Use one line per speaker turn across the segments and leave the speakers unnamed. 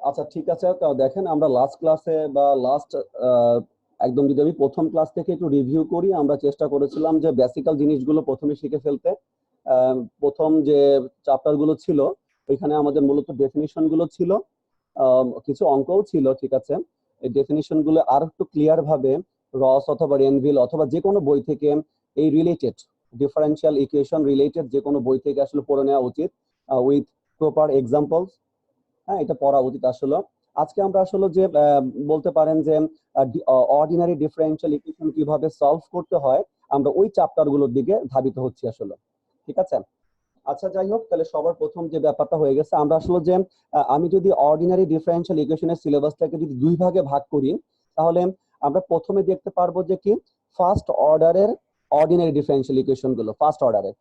আচ্ছা, ঠিক আছে। তো দেখেন, আমরা লাস্ট ক্লাসে বা লাস্ট একদম যদি আমি প্রথম ক্লাস থেকে একটু রিভিউ করি, আমরা চেষ্টা করেছিলাম যে বেসিক্যাল জিনিসগুলো প্রথমে শিখে ফেলতে। প্রথম যে চ্যাপ্টার গুলো ছিল, ওইখানে আমাদের মূলত ডেফিনিশন গুলো ছিল, কিছু অঙ্কও ছিল, ঠিক আছে। এই ডেফিনিশন গুলো আর একটু ক্লিয়ার ভাবে রস অথবা রেনভিল অথবা যে কোনো বই থেকে এই রিলেটেড ডিফারেন্সিয়াল ইকুয়েশন রিলেটেড যে কোনো বই থেকে আসলে পড়ে নেওয়া উচিত, উইথ প্রপার এক্সাম্পলস। হ্যাঁ, এটা পড়া উচিত আসলে। আজকে আমরা আসলে যে বলতে পারেন যে অর্ডিনারি ডিফারেন্সিয়াল ইকুয়েশন কিভাবে সলভ করতে হয়, আমরা ওই চ্যাপ্টার গুলোর দিকে ধাবিত হচ্ছি আসলে, ঠিক আছে। আচ্ছা, যাই হোক, তাহলে সবার প্রথম যে ব্যাপারটা হয়ে গেছে, আমরা আসলে যে আমি যদি অর্ডিনারি ডিফারেন্সিয়াল ইকুয়েশনের সিলেবাসটাকে যদি দুই ভাগে ভাগ করি, তাহলে আমরা প্রথমে দেখতে পারবো যে কি ফার্স্ট অর্ডারের অর্ডিনারি ডিফারেন্সিয়াল ইকুয়েশন গুলো, ফার্স্ট অর্ডারের।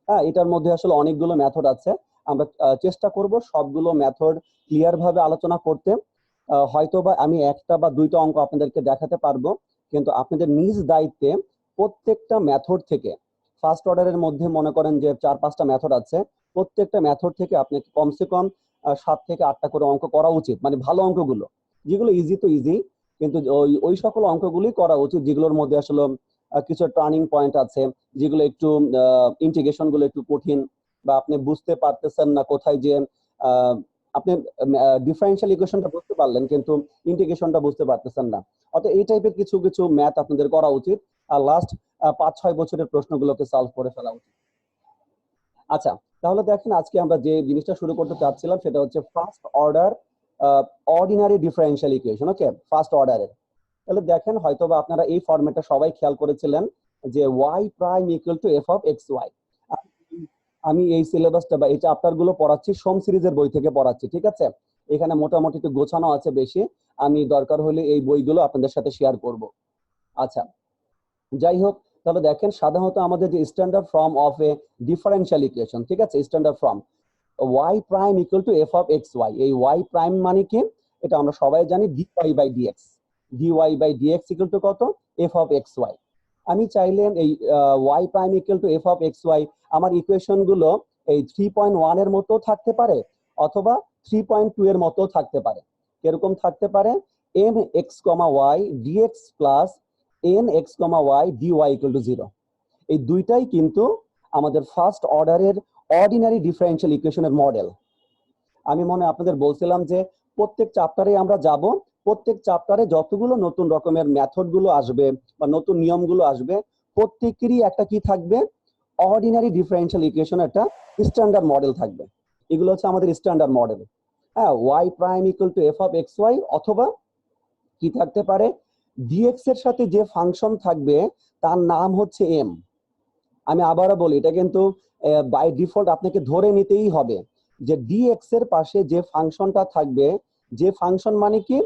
হ্যাঁ, এটার মধ্যে আসলে অনেকগুলো মেথড আছে। আমরা চেষ্টা করব সবগুলো মেথড ক্লিয়ার ভাবে আলোচনা করতে। হয়তোবা আমি একটা বা দুইটা অঙ্ক আপনাদেরকে দেখাতে পারবো, কিন্তু আপনাদের নিজ দায়িত্বে প্রত্যেকটা মেথড থেকে, ফার্স্ট অর্ডারের মধ্যে মনে করেন যে 4-5টা মেথড আছে, প্রত্যেকটা মেথড থেকে আপনাকে কমসে কম 7 থেকে 8টা করে অঙ্ক করা উচিত, মানে ভালো অঙ্কগুলো। যেগুলো ইজি তো ইজি, কিন্তু ওই ওই সকল অঙ্কগুলোই করা উচিত যেগুলোর মধ্যে আসলে কিছু টার্নিং পয়েন্ট আছে, যেগুলো একটু ইন্টিগ্রেশন গুলো একটু কঠিন, বা আপনি বুঝতে পারতেছেন না কোথায় যে আহ, আপনি ডিফারেন্সিয়াল ইকুয়েশনটা বুঝতে পারলেন কিন্তু ইন্টিগ্রেশনটা বুঝতে পারতেছেন না। অর্থাৎ এই টাইপের কিছু কিছু ম্যাথ আপনাদের করা উচিত, আর লাস্ট 5-6 বছরের প্রশ্নগুলোকে সলভ করে ফেলা উচিত। আচ্ছা, তাহলে দেখেন, আজকে আমরা যে জিনিসটা শুরু করতে চাচ্ছিলাম সেটা হচ্ছে first order ordinary differential equation. Okay, first অর্ডারের। তাহলে দেখেন, হয়তোবা আপনারা এই ফরম্যাটটা সবাই খেয়াল করেছিলেন যে y prime equal to f of x y. আমি এই সিলেবাসটা বা এই চ্যাপ্টার গুলো পড়াচ্ছি সোম সিরিজের বই থেকে পড়াচ্ছি, ঠিক আছে। এখানে মোটামুটি একটু গোছানো আছে বেশি, আমি দরকার হলে এই বইগুলো আপনাদের সাথে শেয়ার করব। আচ্ছা, যাই হোক, তাহলে দেখেন, সাধারণত আমাদের যে standard form of a differential equation, ঠিক আছে, standard form y prime equal to f of x y. এই y প্রাইম মানে কি? এটা আমরা সবাই জানি, dy by dx। dy by dx equal to কত? f of x y. আমি চাইলে এই y prime equal to f of x y, আমার ইকুয়েশন গুলো এই 3.1 এর মতো থাকতে পারে, অথবা 3.2 এর মতো থাকতে পারে। কিরকম থাকতে পারে? m x, y dx plus n x, y dy equal to 0। এই দুইটাই কিন্তু আমাদের ফার্স্ট অর্ডারের অর্ডিনারি ডিফারেন্সিয়াল ইকুয়েশনের মডেল। আমি মনে হয় আপনাদের বলছিলাম যে প্রত্যেক চ্যাপ্টারে আমরা যাব, প্রত্যেক চ্যাপ্টারে যতগুলো নতুন রকমের মেথড গুলো আসবে বা নতুন নিয়মগুলো আসবে, প্রত্যেকেরই একটা কি থাকবে? অর্ডিনারি ডিফারেন্সিয়াল ইকুয়েশন একটা স্ট্যান্ডার্ড মডেল থাকবে। এগুলো হচ্ছে আমাদের স্ট্যান্ডার্ড মডেল। হ্যাঁ, y prime equal to f of x y, অথবা কি থাকতে পারে? dx এর সাথে যে ফাংশন থাকবে তার নাম হচ্ছে m। আমি আবারও বলি, এটা কিন্তু বাই ডিফল্ট আপনাকে ধরে নিতেই হবে যে ডিএক্স এর পাশে যে ফাংশনটা থাকবে, যে ফাংশন মানে কি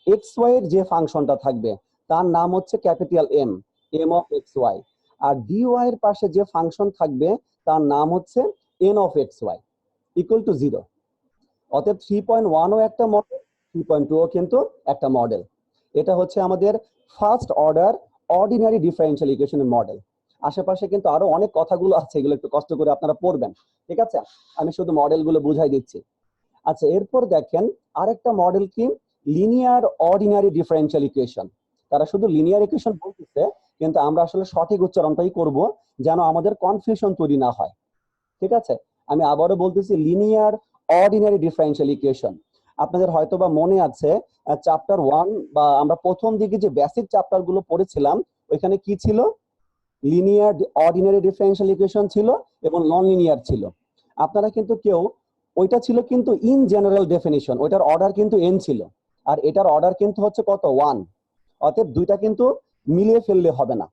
এক্স ওয়াই এর যে ফাংশনটা থাকবে তার নাম হচ্ছে capital M, M of x y. আর ডিওয়াই এর পাশে যে ফাংশন থাকবে তার নাম হচ্ছে N of x y equal to 0। অতএব 3.1ও একটা মডেল, 3.2ও কিন্তু একটা মডেল। এটা হচ্ছে আমাদের ফার্স্ট অর্ডার অর্ডিনারি ডিফারেন্সিয়াল ইকুয়েশনের মডেল। আশেপাশে কিন্তু আরো অনেক কথাগুলো আছে, এগুলো একটু কষ্ট করে আপনারা পড়বেন, ঠিক আছে। আমি শুধু মডেলগুলো বুঝাই দিচ্ছি। আচ্ছা, এরপর দেখেন আরেকটা মডেল কি? Linear ordinary differential equation. তারা শুধু লিনিয়ার ইকুয়েশন বলতেছে, কিন্তু আমরা আসলে সঠিক উচ্চারণটাই করব, যেন আমাদের কনফিউশন তৈরি না হয়, ঠিক আছে। আমি আবারও বলতেছি, লিনিয়ার অর্ডিনারি ডিফারেন্সিয়াল ইকুয়েশন। আপনাদের হয়তোবা মনে আছে চ্যাপ্টার 1 বা আমরা প্রথম দিকে যে বেসিক চ্যাপ্টার গুলো পড়েছিলাম, ওইখানে কি ছিল? লিনিয়ার অর্ডিনারি ডিফারেন্সিয়াল ইকুয়েশন ছিল এবং নন লিনিয়ার ছিল। আপনারা কিন্তু কেউ, ওইটা ছিল কিন্তু ইন জেনারেল ডেফিনিশন, ওইটার অর্ডার কিন্তু এন ছিল, আর এটার অর্ডার কিন্তু হচ্ছে কত? 1। অতএব দুইটা কিন্তু মিলিয়ে ফেললে হবে না।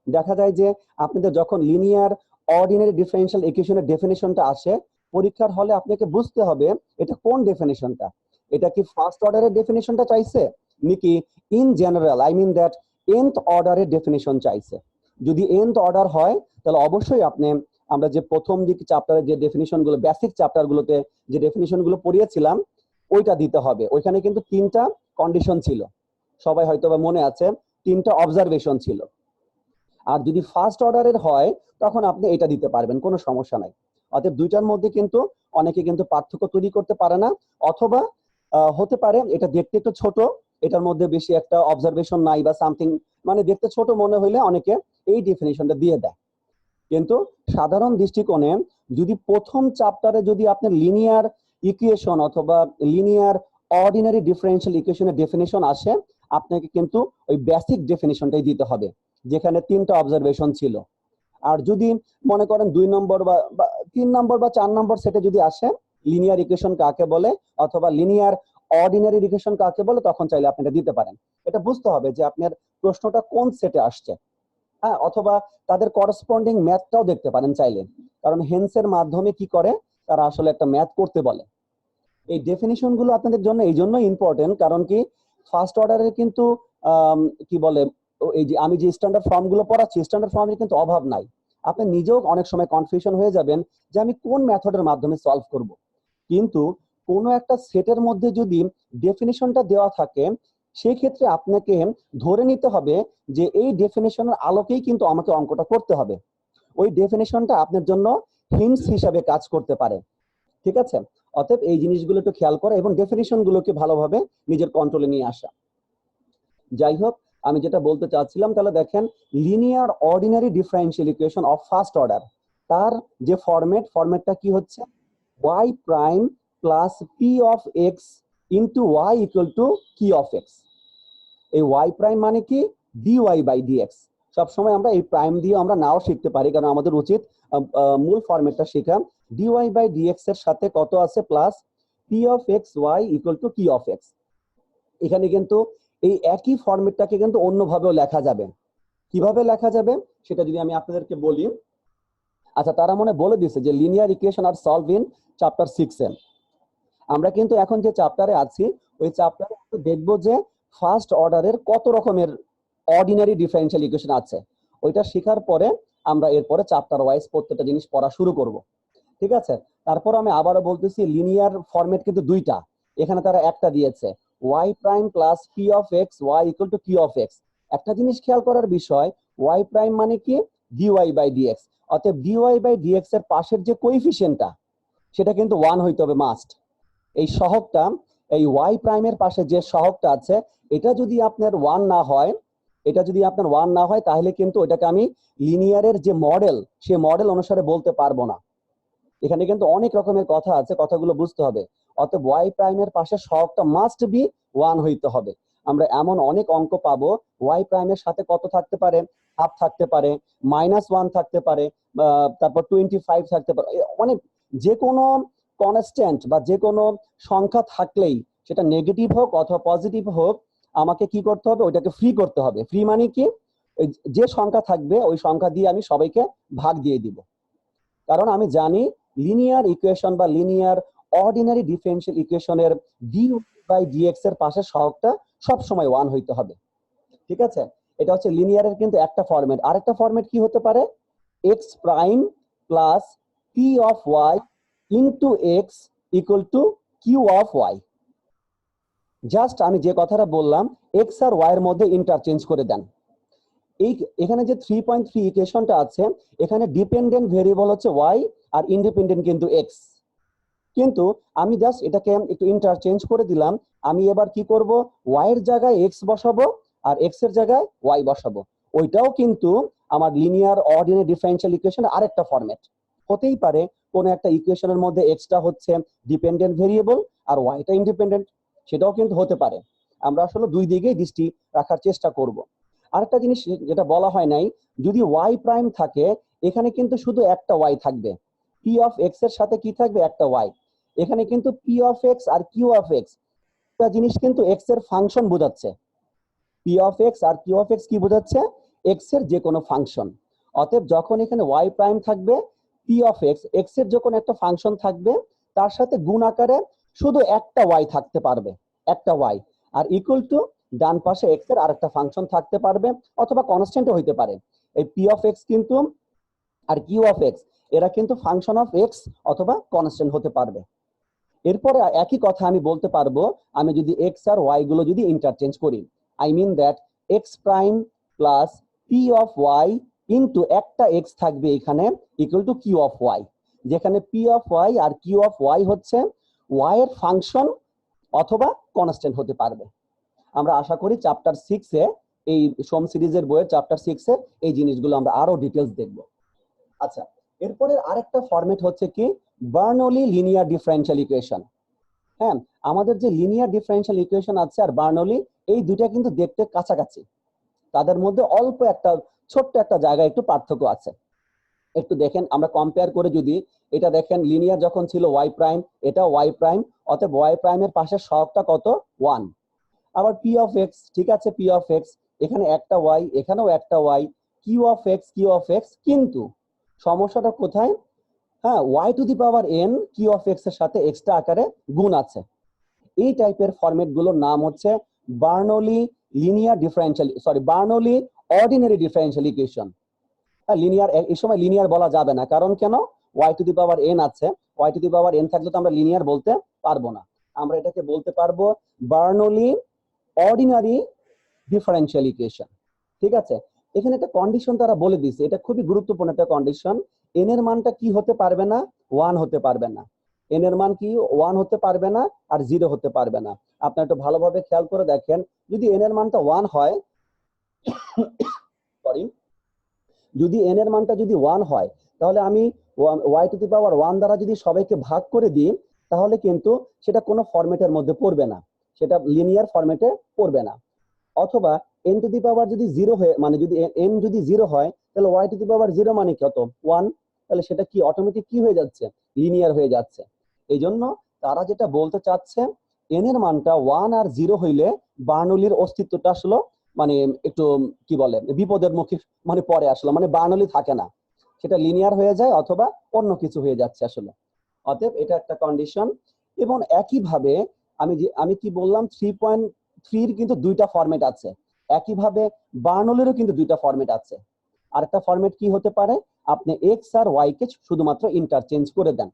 দেখা যায় যে আপনাদের যখন লিনিয়ার অর্ডিনারি ডিফারেন্সিয়াল ইকুয়েশনের ডেফিনিশনটা আসে পরীক্ষার হলে, আপনাকে বুঝতে হবে এটা কোন ডেফিনিশনটা। এটা কি ফার্স্ট অর্ডারের ডেফিনিশনটা চাইছে, নাকি in general, I mean that nth অর্ডারের ডেফিনিশন চাইছে? যদি nth অর্ডার হয়, তাহলে অবশ্যই আপনি, আমরা যে প্রথম দিকে চ্যাপ্টারে যে ডেফিনিশন গুলো, বেসিক চ্যাপ্টার গুলোতে যে ডেফিনিশন গুলো পড়িয়েছিলাম, ওইটা দিতে হবে। ওইখানে কিন্তু 3টা কন্ডিশন ছিল, সবাই হয়তো বা মনে আছে, 3টা অবজারভেশন ছিল। আর যদি ফার্স্ট অর্ডারের হয়, তখন আপনি এটা দিতে পারবেন, কোনো সমস্যা নাই। অতএব দুইটার মধ্যে কিন্তু অনেকে কিন্তু পার্থক্য তৈরি করতে পারে না, অথবা হতে পারে এটা দেখতে একটু ছোট, এটার মধ্যে বেশি একটা অবজারভেশন নাই বা সামথিং, মানে দেখতে ছোট মনে হইলে অনেকে এই ডেফিনিশনটা দিয়ে দেয়। কিন্তু সাধারণ দৃষ্টিকোণে যদি প্রথম চ্যাপ্টারে যদি আপনার লিনিয়ার ইকুয়েশন অথবা লিনিয়ার অর্ডিনারি ডিফারেন্সিয়াল ইকুয়েশনের ডেফিনিশন আসে, আপনাকে কিন্তু ওই বেসিক ডেফিনিশনটাই দিতে হবে যেখানে 3টা অবজারভেশন ছিল। আর যদি মনে করেন 2 নম্বর বা 3 নম্বর বা 4 নম্বর সেটে যদি আসে লিনিয়ার ইকুয়েশন কাকে বলে অথবা লিনিয়ার অর্ডিনারি ইকুয়েশন কাকে বলে, তখন চাইলে আপনি এটা দিতে পারেন। এটা বুঝতে হবে যে আপনার প্রশ্নটা কোন সেটে আসছে। হ্যাঁ, অথবা তাদের করসপন্ডিং ম্যাথটাও দেখতে পারেন চাইলে, কারণ হেন্সের মাধ্যমে কি করে তারা আসলে একটা ম্যাথ করতে বলে। এই ডেফিনিশন গুলো আপনাদের জন্য এই জন্য ইম্পর্টেন্ট, কারণ কি ফার্স্ট অর্ডারের কিন্তু কি বলে এই যে আমি যে স্ট্যান্ডার্ড ফর্ম গুলো পড়াচ্ছি, স্ট্যান্ডার্ড ফর্মের কিন্তু অভাব নাই। আপনি নিজেও অনেক সময় কনফিউশন হয়ে যাবেন যে আমি কোন মেথডের মাধ্যমে সলভ করব। কিন্তু কোনো একটা সেটের মধ্যে যদি ডেফিনিশনটা দেওয়া থাকে, সেই ক্ষেত্রে আপনাকে ধরে নিতে হবে যে এই ডেফিনিশনের আলোকেই কিন্তু আমাকে অঙ্কটা করতে হবে। ওই ডেফিনিশনটা আপনার জন্য হিন্টস হিসাবে কাজ করতে পারে। ঠিক আছে? অতএব এই জিনিসগুলো একটু খেয়াল করা এবং ডেফিনিশন গুলোকে ভালোভাবে নিজের কন্ট্রোলে নিয়ে আসা। যাই হোক, আমি যেটা বলতে চাচ্ছিলাম, তাহলে দেখেন linear ordinary differential equation of first order, তার যে ফরম্যাটটা কি হচ্ছে, y prime plus P of x into y equal to Q of x. এই y প্রাইম মানে কি, dy বাই dx। সবসময় আমরা এই প্রাইম দিয়ে আমরা নাও শিখতে পারি, কারণ আমাদের উচিত মূল ফরম্যাটটা শেখা। dy বাই dx এর সাথে কত আছে, plus P of x y equal to Q of x. এখানে কিন্তু এই একই ফরম্যাটটাকে কিন্তু অন্যভাবেও লেখা যাবে। কিভাবে লেখা যাবে সেটা যদি আমি আপনাদেরকে বলি। আচ্ছা, তারা মনে বলে দিছে যে linear equation are solve in chapter 6 এ। আমরা কিন্তু এখন যে চ্যাপ্টারে আছি ওই চ্যাপ্টারে দেখবো যে ফার্স্ট অর্ডারের কত রকমের অর্ডিনারি ডিফারেন্সিয়াল ইকুয়েশন আছে। ওইটা শেখার পরে আমরা এরপরে চ্যাপ্টার ওয়াইজ প্রত্যেকটা জিনিস পড়া শুরু করব। ঠিক আছে? তারপর আমি আবারও বলতেছি লিনিয়ার ফরম্যাট কিন্তু দুইটা, এখানে তারা একটা দিয়েছে y prime plus P of x y equal to Q of x. একটা জিনিস খেয়াল করার বিষয়, y প্রাইম মানে কি, dy বাই dx। অতএব dy বাই dx এর পাশের যে কোএফিসিয়েন্টটা সেটা কিন্তু 1 হইতে হবে মাস্ট। এই সহগটা, এই y প্রাইমের পাশে যে সহগটা আছে, এটা যদি আপনার 1 না হয়, তাহলে কিন্তু এটাকে আমি লিনিয়ারের যে মডেল, সে মডেল অনুসারে বলতে পারবো না। এখানে কিন্তু অনেক রকমের কথা আছে, কথাগুলো বুঝতে হবে। অতএব y প্রাইমের পাশে সহগটা মাস্ট বি 1 হইতে হবে। আমরা এমন অনেক অঙ্ক পাবো y প্রাইমের সাথে কত থাকতে পারে, হাফ থাকতে পারে, -1 থাকতে পারে, তারপর 25 থাকতে পারে, অনেক। যে কোনো কনস্ট্যান্ট বা যে কোনো সংখ্যা থাকলেই সেটা নেগেটিভ হোক অথবা পজিটিভ হোক, আমাকে কি করতে হবে, ওইটাকে ফ্রি করতে হবে। ফ্রি মানে কি, যে সংখ্যা থাকবে ওই সংখ্যা দিয়ে আমি সবাইকে ভাগ দিয়ে দিব। কারণ আমি জানি লিনিয়ার ইকুয়েশন বা লিনিয়ার অর্ডিনারি ডিফারেন্সিয়াল ইকুয়েশনের ডি বাই ডিএক্স এর পাশে সহগটা সব সময় 1 হইতে হবে। ঠিক আছে? এটা হচ্ছে লিনিয়ারের কিন্তু একটা ফরম্যাট। আরেকটা ফরম্যাট কি হতে পারে, x prime plus P of Y into x equal to Q of y. Just আমি যে কথাটা বললাম এক্স আর ওয়াই এর মধ্যে ইন্টারচেঞ্জ করে দেন। এখানে যে 3.3 ইকুয়েশনটা আছে, এখানে ডিপেন্ডেন্ট ভেরিয়েবল হচ্ছে ওয়াই আর ইন্ডিপেন্ডেন্ট কিন্তু এক্স। কিন্তু আমি জাস্ট এটাকে একটু ইন্টারচেঞ্জ করে দিলাম। আমি এবার কি করব, ওয়াই এর জায়গায় এক্স বসাবো আর এক্স এর জায়গায় ওয়াই বসাবো। ওইটাও কিন্তু আমার লিনিয়ার অর্ডিনারি ডিফারেন্সিয়াল ইকুয়েশনের আরেকটা ফরম্যাট। হতেই পারে কোন একটা ইকুয়েশনের মধ্যে এক্সটা হচ্ছে ডিপেন্ডেন্ট ভেরিয়েবল আর ওয়াইটা ইন্ডিপেন্ডেন্ট, সেটাও কিন্তু হতে পারে। আমরা আসলে দুই দিকেই দৃষ্টি রাখার চেষ্টা করব। আরেকটা জিনিস যেটা বলা হয় নাই, যদি ওয়াই প্রাইম থাকে এখানে কিন্তু শুধু একটা ওয়াই থাকবে, পি অফ এক্স এর সাথে কি থাকবে, একটা ওয়াই। এখানে কিন্তু পি অফ এক্স আর কিউ অফ এক্স একটা জিনিস কিন্তু এক্স এর ফাংশন বোঝাচ্ছে। পি অফ এক্স আর কিউ অফ এক্স কি বোঝাচ্ছে, এক্স এর যে কোনো ফাংশন। অতএব যখন এখানে ওয়াই প্রাইম থাকবে, পি অফ এক্স, এক্স এর যখন একটা ফাংশন থাকবে তার সাথে গুণ আকারে শুধু একটা ওয়াই থাকতে পারবে, একটা ওয়াই। আর ইকুয়াল টু ডান পাশে এক্স এর আরেকটা ফাংশন থাকতে পারবে অথবা কনস্ট্যান্টও হইতে পারে। এই পি অফ এক্স কিন্তু আর কিউ অফ এক্স এরা কিন্তু ফাংশন অফ এক্স অথবা কনস্ট্যান্ট হতে পারবে। এরপরে একই কথা আমি বলতে পারবো, আমি যদি এক্স আর ওয়াই গুলো যদি ইন্টারচেঞ্জ করি, I mean that X prime plus P of Y into একটা এক্স থাকবে এখানে equal to Q of Y, যেখানে পি অফ ওয়াই আর কিউ অফ ওয়াই হচ্ছে ওয়াই এর ফাংশন অথবা কনস্ট্যান্ট হতে পারবে। আমরা আশা করি চ্যাপ্টার 6 এ, এই সোম সিরিজের বইয়ের চ্যাপ্টার 6 এ এই জিনিসগুলো আমরা আরো ডিটেইলস দেখব। আচ্ছা, এরপরে আরেকটা ফরম্যাট হচ্ছে কি বার্নৌলি লিনিয়ার ডিফারেনশিয়াল ইকুয়েশন। হ্যাঁ, আমাদের যে লিনিয়ার ডিফারেনশিয়াল ইকুয়েশন আছে আর বার্নৌলি, এই দুইটা কিন্তু দেখতে কাছাকাছি, তাদের মধ্যে অল্প একটা ছোট্ট একটা জায়গায় একটু পার্থক্য আছে। একটু দেখেন, আমরা কম্পেয়ার করে যদি এটা দেখেন, লিনিয়ার যখন ছিল ওয়াই প্রাইম, এটা ওয়াই প্রাইম, অতএব ওয়াই প্রাইমের পাশে সহগটা কত 1। আবার পি অফ এক্স, ঠিক আছে, পি অফ এক্স, এখানে একটা ওয়াই, এখানেও একটা y, Q of x, Q of x, কিন্তু সমস্যাটা কোথায়? হ্যাঁ, y to the power N Q of x এর সাথে এক্সট্রা আকারে গুণ আছে। এই টাইপের ফরম্যাট গুলোর নাম হচ্ছে Bernoulli linear differential, Bernoulli ordinary differential equation. Linear এই সময় লিনিয়ার বলা যাবে না, কারণ কেন? Y to the power N আছে, Y to the power N থাকলে তো আমরা লিনিয়ার বলতে পারবো না, আমরা এটাকে বলতে পারবো বার্নৌলি অর্ডিনারি ডিফারেনশিয়াল ইকুয়েশন। ঠিক আছে, এখানে একটা কন্ডিশন তারা বলে দিয়েছে, এটা খুবই গুরুত্বপূর্ণ একটা কন্ডিশন। এন এর মানটা কি হতে পারবে না? 1 হতে পারবে না। এন এর মান কি 1 হতে পারবে না আর 0 হতে পারবে না। আপনি একটু ভালোভাবে খেয়াল করে দেখেন, যদি এন এর মানটা 1 হয়, সরি, যদি এন এর মানটা যদি 1 হয়, তাহলে আমি ওয়াই টু দি পাওয়ার 1 দ্বারা যদি সবাইকে ভাগ করে দিই, তাহলে কিন্তু সেটা কোনো ফরম্যাটের মধ্যে পড়বে না, সেটা লিনিয়ার ফরম্যাটে পড়বে না। অথবা এন টু দি পাওয়ার যদি 0 হয়ে, মানে যদি এন যদি 0 হয়, তাহলে ওয়াই টু দি পাওয়ার 0 মানে কত? 1, তাহলে সেটা কি অটোমেটিক কি হয়ে যাচ্ছে? লিনিয়ার হয়ে যাচ্ছে। এই জন্য তারা যেটা বলতে চাচ্ছে, এন এর মানটা 1 আর 0 হইলে বার্নৌলির অস্তিত্বটা আসলে মানে একটু কি বলে বিপদের মুখে মানে পরে আসলে, মানে বার্নৌলি থাকে না, সেটা লিনিয়ার হয়ে যায় অথবা অন্য কিছু হয়ে যাচ্ছে আসলে। অতএব এটা একটা কন্ডিশন। এবং একইভাবে আমি কি বললাম, 3.3 এর কিন্তু দুইটা ফরম্যাট আছে। একইভাবে বার্নৌলিরও কিন্তু দুইটা ফরম্যাট আছে। আরেকটা ফরম্যাট কি হতে পারে? আপনি এক্স আর ওয়াই কে শুধুমাত্র ইন্টারচেঞ্জ করে দেন।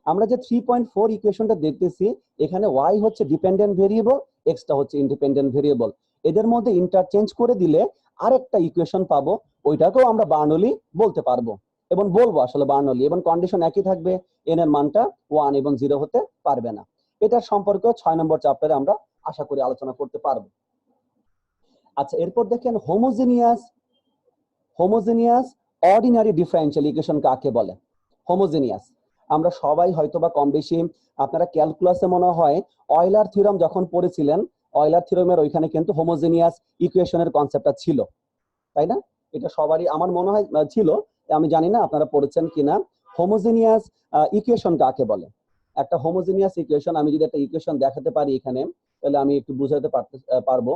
আমরা যে 3.4 ইকুয়েশনটা দেখতেছি, এখানে ওয়াই হচ্ছে ডিপেন্ডেন্ট ভেরিয়েবল, এক্সটা হচ্ছে ইন্ডিপেন্ডেন্ট ভেরিয়েবল। এদের মধ্যে ইন্টারচেঞ্জ করে দিলে আরেকটা ইকুয়েশন পাবো, ওইটাকেও আমরা বার্নৌলি বলতে পারবো এবং বলবো আসলে বার্নৌলি, এবং কন্ডিশন একই থাকবে, এন এর মানটা 1 এবং 0 হতে পারবে না। এটার সম্পর্কে 6 নম্বর চ্যাপ্টারে আমরা আশা করি আলোচনা করতে পারবো। আচ্ছা, এরপর দেখেন হোমোজেনিয়াস অর্ডিনারি ডিফারেনশিয়াল ইকুয়েশন কাকে বলে? হোমোজেনিয়াস আমরা সবাই হয়তোবা কম বেশি, আপনারা ক্যালকুলাসে মনে হয় অয়লার থিওরাম যখন পড়েছিলেন, অয়লার থিওরামের ওইখানে কিন্তু হোমোজেনিয়াস ইকুয়েশনের কনসেপ্টটা ছিল, তাই না? এটা সবারই আমার মনে হয় ছিল, আমি জানি না আপনারা পড়েছেন কিনা। হোমোজেনিয়াস ইকুয়েশন কাকে বলে? একটা হোমোজেনিয়াস ইকুয়েশন, আমি যদি একটা ইকুয়েশন দেখাতে পারি এখানে, তাহলে আমি একটু বুঝাতে পারবো।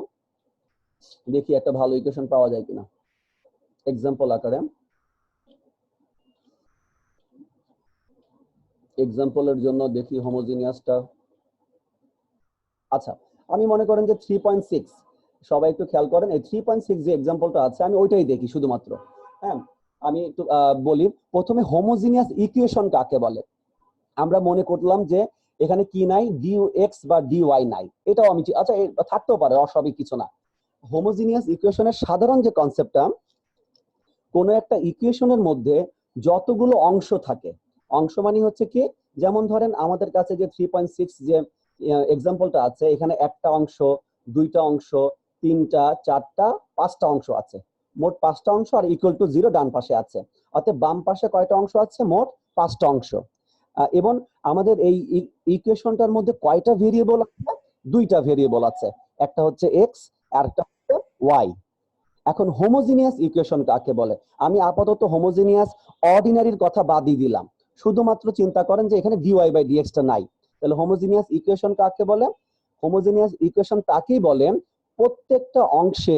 দেখি একটা ভালো ইকুয়েশন পাওয়া যায় কিনা এক্সাম্পল আকারে। এক্সাম্পলের জন্য দেখি হোমোজেনিয়াসটা। আচ্ছা, আমি মনে করেন যে 3.6, সবাই একটু খেয়াল করেন, এই 3.6 যে এক্সাম্পলটা আছে আমি ওইটাই দেখি শুধুমাত্র। হ্যাঁ, আমি একটু বলি, প্রথমে হোমোজেনিয়াস ইকুয়েশন কাকে বলে? আমরা মনে করলাম যে এখানে কি নাই, ডিউ এক্স বা ডিওয়াই নাই, এটাও আমি আচ্ছা থাকতেও পারে, অস্বাভাবিক কিছু না। হোমোজেনিয়াস ইকুয়েশনের সাধারণ যে কনসেপ্টটা, কোন একটা ইকুয়েশনের মধ্যে যতগুলো অংশ থাকে, অংশ মানে হচ্ছে কি, যেমন ধরেন আমাদের কাছে যে 3.6 যে এক্সাম্পলটা আছে, এখানে একটা অংশ, দুইটা অংশ, তিনটা, চারটা, পাঁচটা অংশ আছে, মোট 5টা অংশ, আর ইকুয়াল টু 0 ডান পাশে আছে। অর্থাৎ বাম পাশে কয়টা অংশ আছে? মোট 5টা অংশ। এবং আমাদের এই ইকুয়েশনটার মধ্যে কয়টা ভেরিয়েবল আছে? 2টা ভেরিয়েবল আছে, একটা হচ্ছে এক্স আর একটা হচ্ছে ওয়াই। এখন হোমোজিনিয়াস ইকুয়েশন কাকে বলে? আমি আপাতত হোমোজিনিয়াস অর্ডিনারির কথা বাদই দিলাম, শুধুমাত্র চিন্তা করেন যে এখানে ডিওয়াই বাই ডিএক্সটা নাই, তাহলে হোমোজিনিয়াস ইকুয়েশন কাকে বলে? হোমোজিনিয়াস ইকুয়েশন তাকেই বলে প্রত্যেকটা অংশে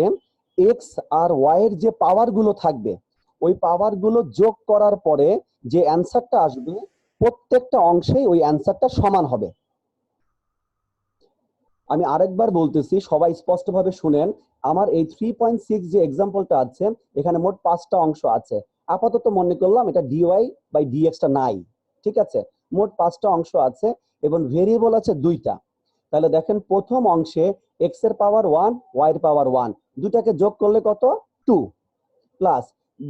এক্স আর ওয়াই এর যে পাওয়ার গুলো থাকবে, ওই পাওয়ার গুলো যোগ করার পরে যে অ্যান্সারটা আসবে, প্রত্যেকটা অংশেই ওই অ্যান্সারটা সমান হবে। আমি আরেকবার বলতেছি, সবাই স্পষ্টভাবে শুনেন, আমার এই 3.6 যে এক্সাম্পলটা আছে, এখানে মোট 5টা অংশ আছে। আপাতত মনে করলাম এটা ডিওয়াই বাই ডিএক্সটা নাই, ঠিক আছে, মোট 5টা অংশ আছে এবং ভেরিয়েবল আছে 2টা। তাহলে দেখেন প্রথম অংশে এক্স এর পাওয়ার 1, ওয়াই এর পাওয়ার 1, দুটাকে যোগ করলে কত? 2, প্লাস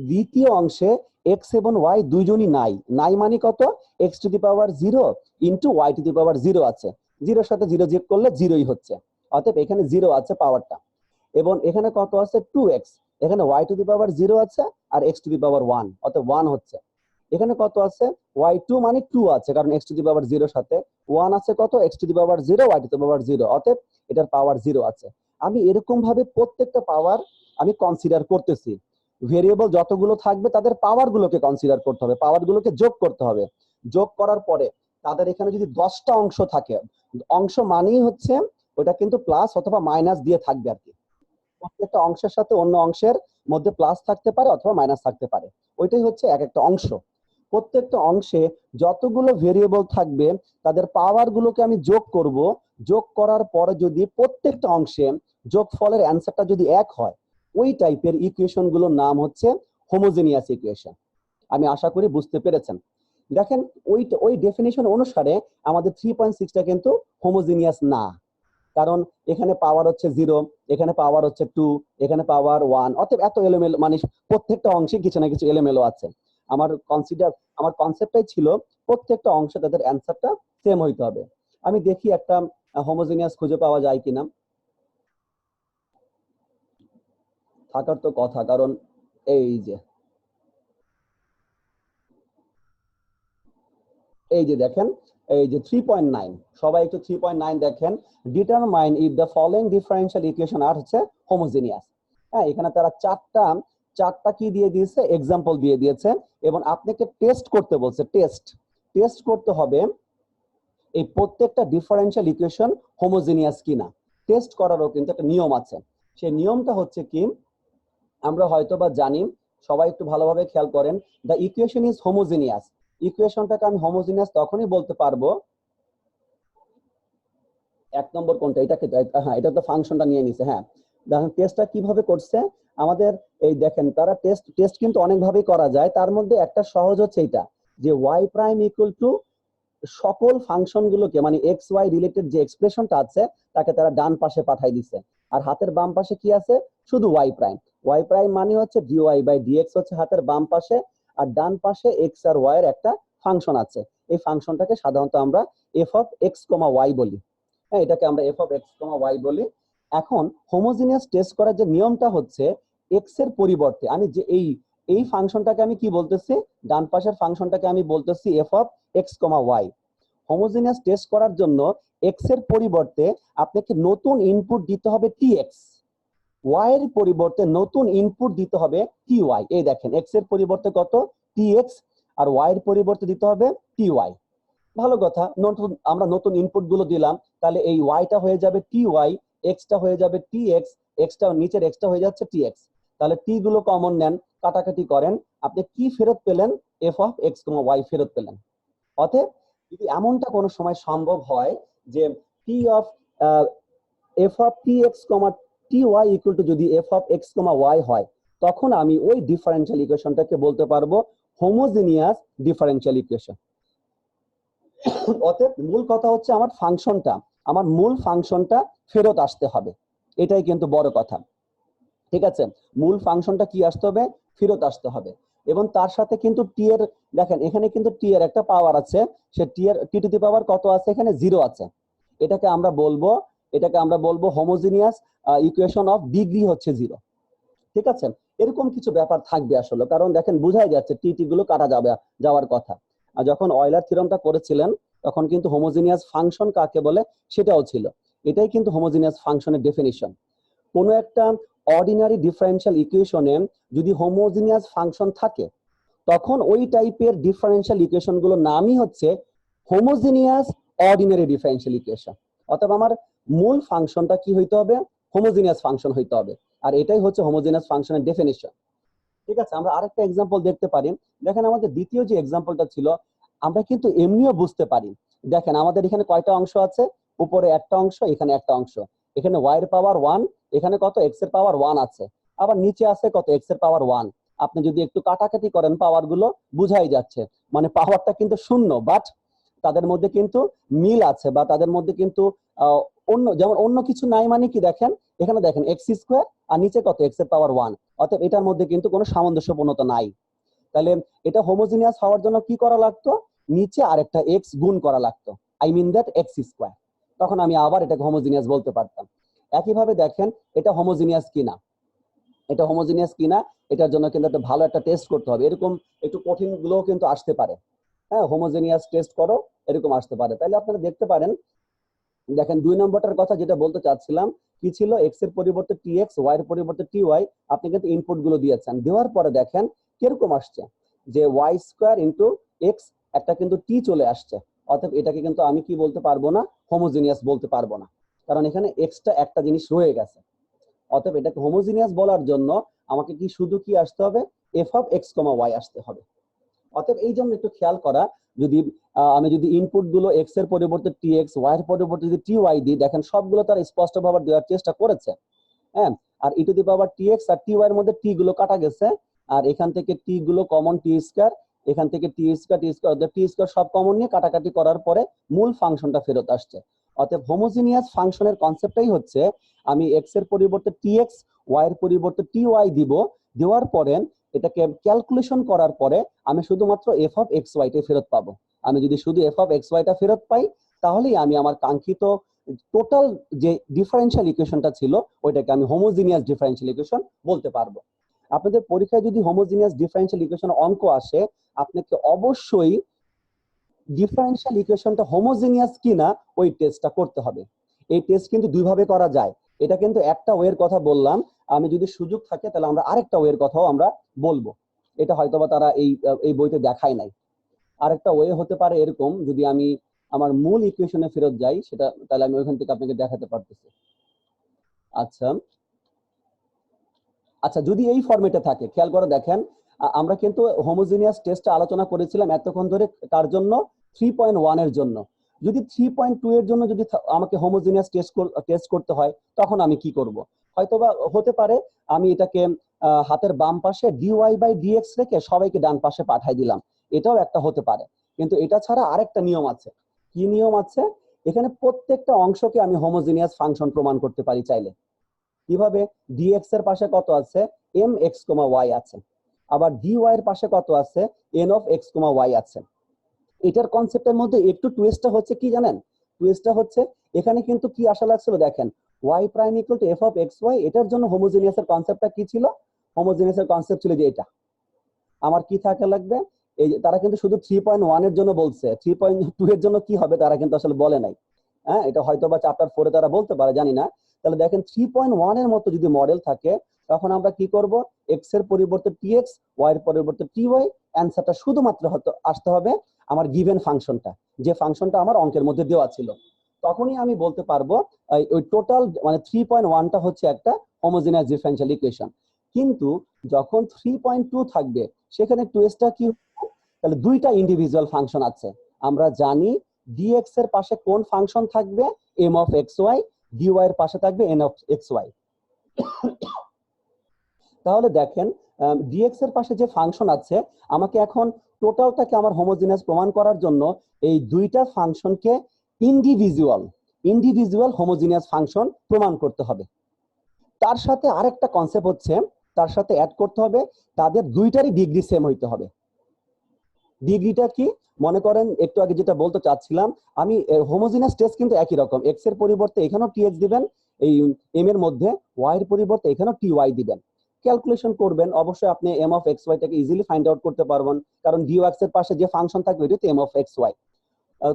দ্বিতীয় অংশে এক্স এবং ওয়াই দুইজনই নাই, নাই মানে কত? X to the power 0 into Y to the power 0 আছে, জিরোর সাথে জিরো যোগ করলে জিরোই হচ্ছে, অতএব এখানে জিরো আছে পাওয়ারটা। এবং এখানে কত আছে 2x, এখানে y টু দি পাওয়ার 0 আছে আর x টু দি পাওয়ার 1, অতএব 1 হচ্ছে। এখানে কত আছে y2 মানে 2 আছে, কারণ x টু দি পাওয়ার 0 সাথে 1 আছে কত x to the power 0 y to the power 0, অতএব এটার পাওয়ার 0 আছে। আমি এরকম ভাবে প্রত্যেকটা পাওয়ার আমি কনসিডার করতেছি। ভেরিয়েবল যতগুলো থাকবে তাদের পাওয়ার গুলোকে কনসিডার করতে হবে, পাওয়ার গুলোকে যোগ করতে হবে। যোগ করার পরে তাদের এখানে যদি 10টা অংশ থাকে, অংশ মানেই হচ্ছে ওটা কিন্তু প্লাস অথবা মাইনাস দিয়ে থাকবে আর কি। প্রত্যেকটা অংশের সাথে অন্য অংশের মধ্যে প্লাস থাকতে পারে অথবা মাইনাস থাকতে পারে, ওইটাই হচ্ছে এক একটা অংশ। প্রত্যেকটা অংশে যতগুলো ভেরিয়েবল থাকবে তাদের পাওয়ার গুলোকে আমি যোগ করব। যোগ করার পরে যদি প্রত্যেকটা অংশে যোগফলের অ্যান্সারটা যদি এক হয়, ওই টাইপের ইকুয়েশন গুলোর নাম হচ্ছে হোমোজেনিয়াস ইকুয়েশন। আমি আশা করি বুঝতে পেরেছেন। দেখেন ওই ডেফিনিশন অনুসারে আমাদের 3.6টা কিন্তু হোমোজেনিয়াস না, কারণ এখানে পাওয়ার হচ্ছে 0, এখানে পাওয়ার হচ্ছে 2, এখানে পাওয়ার 1, অতএব এত এলোমেলো, মানে প্রত্যেকটা অংশে কিছু না কিছু এলোমেলো আছে। আমার কনসেপ্টটাই ছিল প্রত্যেকটা অংশে তাদের অ্যান্সারটা সেম হইতে হবে। আমি দেখি একটা হোমোজেনিয়াস খুঁজে পাওয়া যায় কিনা, থাকার তো কথা, কারণ এই যে দেখেন, এই যে 3.9, সবাই একটু 3.9 দেখেন। Determine if the following differential equation are হচ্ছে হোমোজেনিয়াস। হ্যাঁ, এখানে তারা চারটা কি দিয়ে দিয়েছে, এক্সাম্পল দিয়ে দিয়েছে, এবং আপনাকে টেস্ট করতে বলছে। টেস্ট করতে হবে এই প্রত্যেকটা ডিফারেন্সিয়াল ইকুয়েশন হোমোজেনিয়াস কিনা। টেস্ট করারও কিন্তু একটা নিয়ম আছে। সেই নিয়মটা হচ্ছে কি, আমরা হয়তো বা জানি, সবাই একটু ভালোভাবে খেয়াল করেন। দ্য ইকুয়েশন ইজ হোমোজেনিয়াস, ইকুয়েশনটাকে আমি হোমোজেনিয়াস তখনই বলতে পারবো। এক নম্বর কোনটা, এটাকে, হ্যাঁ এটা তো ফাংশনটা নিয়ে নিছে। হ্যাঁ, দেখেন টেস্টটা কিভাবে করছে আমাদের। এই দেখেন, তারা টেস্ট কিন্তু অনেক ভাবেই করা যায়, তার মধ্যে একটা সহজ হচ্ছে এটা, যে ওয়াই প্রাইম ইকুয়াল টু সকল ফাংশন গুলোকে, মানে এক্স ওয়াই রিলেটেড যে এক্সপ্রেশনটা আছে তাকে তারা ডান পাশে পাঠাই দিছে। আর হাতের বাম পাশে কি আছে, শুধু ওয়াই প্রাইম মানে হচ্ছে ডিওয়াই বাই ডিএক্স হচ্ছে হাতের বাম পাশে, আর ডান পাশে এক্স আর ওয়াই এর একটা ফাংশন আছে। এই ফাংশনটাকে সাধারণত আমরা F of x comma y বলি। হ্যাঁ, এটাকে আমরা F of x comma y বলি। এখন হোমোজিনিয়াস টেস্ট করার যে নিয়মটা হচ্ছে, এক্স এর পরিবর্তে আমি যে এই ফাংশনটাকে আমি কি বলতেছি, ডান পাশের ফাংশনটাকে আমি বলতেছি F of x comma y. Homogeneous test করার জন্য এক্স এর পরিবর্তে আপনাকে নতুন ইনপুট দিতে হবে টি এক্স, ওয়াই এর পরিবর্তে নতুন ইনপুট দিতে হবে টি ওয়াই। এই দেখেন, এক্স এর পরিবর্তে কত টি এক্স, আর ওয়াই এর পরিবর্তে দিতে হবে টি ওয়াই। ভালো কথা, আমরা নতুন ইনপুট গুলো দিলাম, তাহলে এই ওয়াইটা হয়ে যাবে টি ওয়াই, এক্সটা হয়ে যাবে টি এক্স, এক্সটা নিচের এক্সটা হয়ে যাচ্ছে টি এক্স। তাহলে টি গুলো কমন নেন, কাটাকাটি করেন, আপনি কি ফেরত পেলেন, F of x comma y ফেরত পেলেন। অতএব যদি এমনটা কোনো সময় সম্ভব হয় যে T of F of T X comma T Y equal to যদি F of x comma Y হয়, তখন আমি ওই ডিফারেন্সিয়াল ইকুয়েশনটাকে বলতে পারবো হোমোজিনিয়াস ডিফারেন্সিয়াল ইকুয়েশন। অতএব মূল কথা হচ্ছে আমার মূল ফাংশনটা ফেরত আসতে হবে, এটাই কিন্তু বড় কথা। ঠিক আছে, মূল ফাংশনটা কি আসতে হবে, ফেরত আসতে হবে। এবং তার সাথে কিন্তু টি এর, দেখেন এখানে কিন্তু টি এর একটা পাওয়ার আছে, সে টি এর টি টু দি পাওয়ার কত আছে, এখানে 0 আছে। এটাকে আমরা বলবো হোমোজিনিয়াস ইকুয়েশন অফ ডিগ্রি হচ্ছে 0। ঠিক আছে, এরকম কিছু ব্যাপার থাকবে আসলে, কারণ দেখেন বোঝাই যাচ্ছে টি গুলো কাটা যাওয়ার কথা। আর যখন অয়লার থিওরেমটা করেছিলেন তখন কিন্তু হোমোজিনিয়াস ফাংশন কাকে বলে সেটাও ছিল। এটাই কিন্তু হোমোজিনিয়াস ফাংশনের ডেফিনিশন। কোনো একটা অর্ডিনারি ডিফারেন্সিয়াল ইকুয়েশনে যদি হোমোজিনিয়াস ফাংশন থাকে, তখন ওই টাইপের ডিফারেন্সিয়াল ইকুয়েশন গুলোর নামই হচ্ছে হোমোজিনিয়াস অর্ডিনারি ডিফারেন্সিয়াল ইকুয়েশন। অতএব আমার মূল ফাংশনটা কি হইতে হবে, হোমোজিনিয়াস ফাংশন হইতে হবে, আর এটাই হচ্ছে হোমোজিনিয়াস ফাংশনের ডেফিনিশন। ঠিক আছে, আমরা আরেকটা এক্সাম্পল দেখতে পারি। দেখেন আমাদের দ্বিতীয় যে এক্সাম্পলটা ছিল, আমরা কিন্তু এমনিও বুঝতে পারি। দেখেন আমাদের এখানে কয়টা অংশ আছে, উপরে একটা অংশ, এখানে একটা অংশ, এখানে ওয়াই এর পাওয়ার 1, এখানে কত এক্স এর পাওয়ার 1 আছে, আবার নিচে আছে কত এক্স এর পাওয়ার 1। আপনি যদি একটু কাটাকাটি করেন পাওয়ার গুলো, বুঝাই যাচ্ছে মানে পাওয়ারটা কিন্তু শূন্য, বাট তাদের মধ্যে কিন্তু মিল আছে, বা তাদের মধ্যে কিন্তু অন্য কিছু নাই। মানে কি, দেখেন এখানে দেখেন এক্স স্কোয়ার আর নিচে কত এক্স এর পাওয়ার 1, অতএব এটার মধ্যে কিন্তু কোনো সামঞ্জস্যপূর্ণতা নাই। তাহলে এটা হোমোজিনিয়াস হওয়ার জন্য কি করা লাগতো, নিচে আরেকটা এক্স গুণ করা লাগতো, I mean that x square. তখন আমি আবার এটাকে হোমোজিনিয়াস বলতে পারতাম। একইভাবে দেখেন এটা হোমোজিনিয়াস কিনা, এটা হোমোজিনিয়াস কিনা এটার জন্য কিন্তু একটা ভালো একটা টেস্ট করতে হবে। এরকম একটু কঠিন গুলোও কিন্তু আসতে পারে। হ্যাঁ, হোমোজিনিয়াস টেস্ট করো, এরকম আসতে পারে। তাহলে আপনারা দেখতে পারেন, দেখেন 2 নম্বরটার কথা যেটা বলতে চাচ্ছিলাম, কি ছিল, এক্স এর পরিবর্তে টি এক্স, ওয়াই এর পরিবর্তে টি ওয়াই। আপনি কিন্তু ইনপুট গুলো দিয়েছেন, দেওয়ার পরে দেখেন কিরকম আসছে, যে ওয়াই স্কোয়ার ইন্টু এক্স, একটা কিন্তু টি চলে আসছে। অতএব এটাকে কিন্তু আমি কি বলতে পারবো না, হোমোজিনিয়াস বলতে পারবো না, কারণ এখানে এক্সটা একটা জিনিস রয়ে গেছে। অতএব এটাকে হোমোজিনিয়াস বলার জন্য আমাকে কি শুধু কি আসতে হবে, F of x comma y আসতে হবে। অতএব এই জন্য একটু খেয়াল করা, যদি আমি যদি ইনপুট গুলো এক্স এর পরিবর্তে টি এক্স, ওয়াই এর পরিবর্তে যদি টি ওয়াই দিই, দেখেন সবগুলো তারা স্পষ্ট ভাবে দেওয়ার চেষ্টা করেছে। হ্যাঁ, আর E to the power T X আর টি ওয়াই এর মধ্যে টি গুলো কাটা গেছে, আর এখান থেকে টি গুলো কমন, টি স্কয়ার, এখান থেকে টি স্কয়ার, টি স্কয়ার সব কমন নিয়ে কাটাকাটি করার পরে মূল ফাংশনটা ফেরত আসছে। অতএব হোমোজিনিয়াস ফাংশনের কনসেপ্টটাই হচ্ছে, আমি এক্স এর পরিবর্তে টি এক্স, ওয়াই এর পরিবর্তে টি ওয়াই দিব, দেওয়ার পরে এটাকে ক্যালকুলেশন করার পরে আমি শুধুমাত্র এফ অফ এক্স ওয়াই টা ফেরত পাবো। আমি যদি শুধু এফ অফ এক্স ওয়াই টা ফেরত পাই, তাহলেই আমি আমার কাঙ্ক্ষিত টোটাল যে ডিফারেনশিয়াল ইকুয়েশনটা ছিল ওইটাকে আমি হোমোজিনিয়াস ডিফারেনশিয়াল ইকুয়েশন বলতে পারবো। আপনাদের পরীক্ষায় যদি হোমোজিনিয়াস ডিফারেনশিয়াল ইকুয়েশন অঙ্ক আসে, আপনাকে অবশ্যই ডিফারেনশিয়াল ইকুয়েশনটা হোমোজিনিয়াস কিনা ওই টেস্টটা করতে হবে। এই টেস্ট কিন্তু দুই ভাবে করা যায়। এটা কিন্তু একটা ওয়ের কথা বললাম, আমি যদি সুযোগ থাকে তাহলে আমরা আরেকটা ওয়ের কথাও আমরা বলবো। এটা হয়তোবা তারা এই বইতে দেখায় নাই। আরেকটা ওয়ে হতে পারে এরকম, যদি আমি আমার মূল ইকুয়েশনে ফেরত যাই, সেটা তাহলে আমি ওইখান থেকে আপনাকে দেখাতে পারতেছি। আচ্ছা আচ্ছা, যদি এই ফরম্যাটে থাকে, খেয়াল করে দেখেন, আমরা কিন্তু হোমোজিনিয়াস টেস্টে আলোচনা করেছিলাম এতক্ষণ ধরে, কার জন্য, 3.1 এর জন্য। যদি 3.2 এর জন্য যদি আমাকে হোমোজিনিয়াস টেস্ট করতে হয়, তখন আমি কি করব? হয়তোবা হতে পারে আমি এটাকে হাতের বাম পাশে ডিওয়াই বাই ডিএক্স রেখে সবাইকে ডান পাশে পাঠাই দিলাম, এটাও একটা হতে পারে। কিন্তু এটা ছাড়া আরেকটা নিয়ম আছে। কি নিয়ম আছে? এখানে প্রত্যেকটা অংশকে আমি হোমোজিনিয়াস ফাংশন প্রমাণ করতে পারি চাইলে। কিভাবে? ডিএক্স এর পাশে কত আছে, এম এক্স কমা ওয়াই আছে, আবার ডিওয়াই এর পাশে কত আছে, N of x comma y আছে। এটার কনসেপ্টের মধ্যে একটু টুইস্টটা হচ্ছে কি জানেন? টুইস্টটা হচ্ছে এখানে কিন্তু কি আশা লাগছিল, দেখেন y prime equal to F of x y, এটার জন্য হোমোজিনিয়াসের কনসেপ্টটা কি ছিল? হোমোজিনিয়াসের কনসেপ্ট ছিল যে এটা আমার কি থাকা লাগবে, এই যে তারা কিন্তু শুধু 3.1 এর জন্য বলছে, 3.2 এর জন্য কি হবে তারা কিন্তু আসলে বলে নাই। হ্যাঁ, এটা হয়তো বা চ্যাপ্টার 4 এ তারা বলতে পারে, জানি না। তাহলে দেখেন 3.1 এর মতো যদি মডেল থাকে, তখন আমরা কি করব, এক্স এর পরিবর্তে টি এক্স, ওয়াই এর পরিবর্তে টি ওয়াই, অ্যান্সারটা শুধুমাত্র হয়তো আসতে হবে আমার গিভেন ফাংশনটা, যে ফাংশনটা আমার অঙ্কের মধ্যে দেওয়া ছিল। তখনই আমি বলতে পারবো ওই টোটাল মানে 3.1টা হচ্ছে একটা হোমোজিনিয়াস ডিফারেনশিয়াল ইকুয়েশন। কিন্তু যখন 3.2 থাকবে, সেখানে টুইস্টটা কি? তাহলে দুইটা ইন্ডিভিজুয়াল ফাংশন আছে। আমরা জানি ডিএক্স এর পাশে কোন ফাংশন থাকবে, M of x y, dy এর পাশে থাকবে এন অফ এক্স ওয়াই। তাহলে দেখেন ডিএক্স এর পাশে যে ফাংশন আছে, আমাকে এখন টোটালটাকে আমার হোমোজিনিয়াস প্রমাণ করার জন্য এই দুইটা ফাংশনকে ইন্ডিভিজুয়াল হোমোজিনিয়াস ফাংশন প্রমাণ করতে হবে। তার সাথে আরেকটা কনসেপ্ট হচ্ছে, তার সাথে অ্যাড করতে হবে, তাদের দুইটারই ডিগ্রি সেম হইতে হবে। ডিগ্রিটা কি? মনে করেন একটু আগে যেটা বলতে চাচ্ছিলাম, আমি হোমোজিনিয়াস টেস্ট কিন্তু একই রকম, এক্স এর পরিবর্তে এখানেও টি এক্স দিবেন, এই এম এর মধ্যে ওয়াই এর পরিবর্তে এখানেও টি ওয়াই দিবেন। ক্যালকুলেশন করবেন, অবশ্যই আপনি এম অফ এক্স ওয়াই টাকে ইজিলি ফাইন্ড আউট করতে পারবেন, কারণ ডি এক্স এর পাশে যে ফাংশন থাকবে ওইটা তো এম অফ এক্স ওয়াই।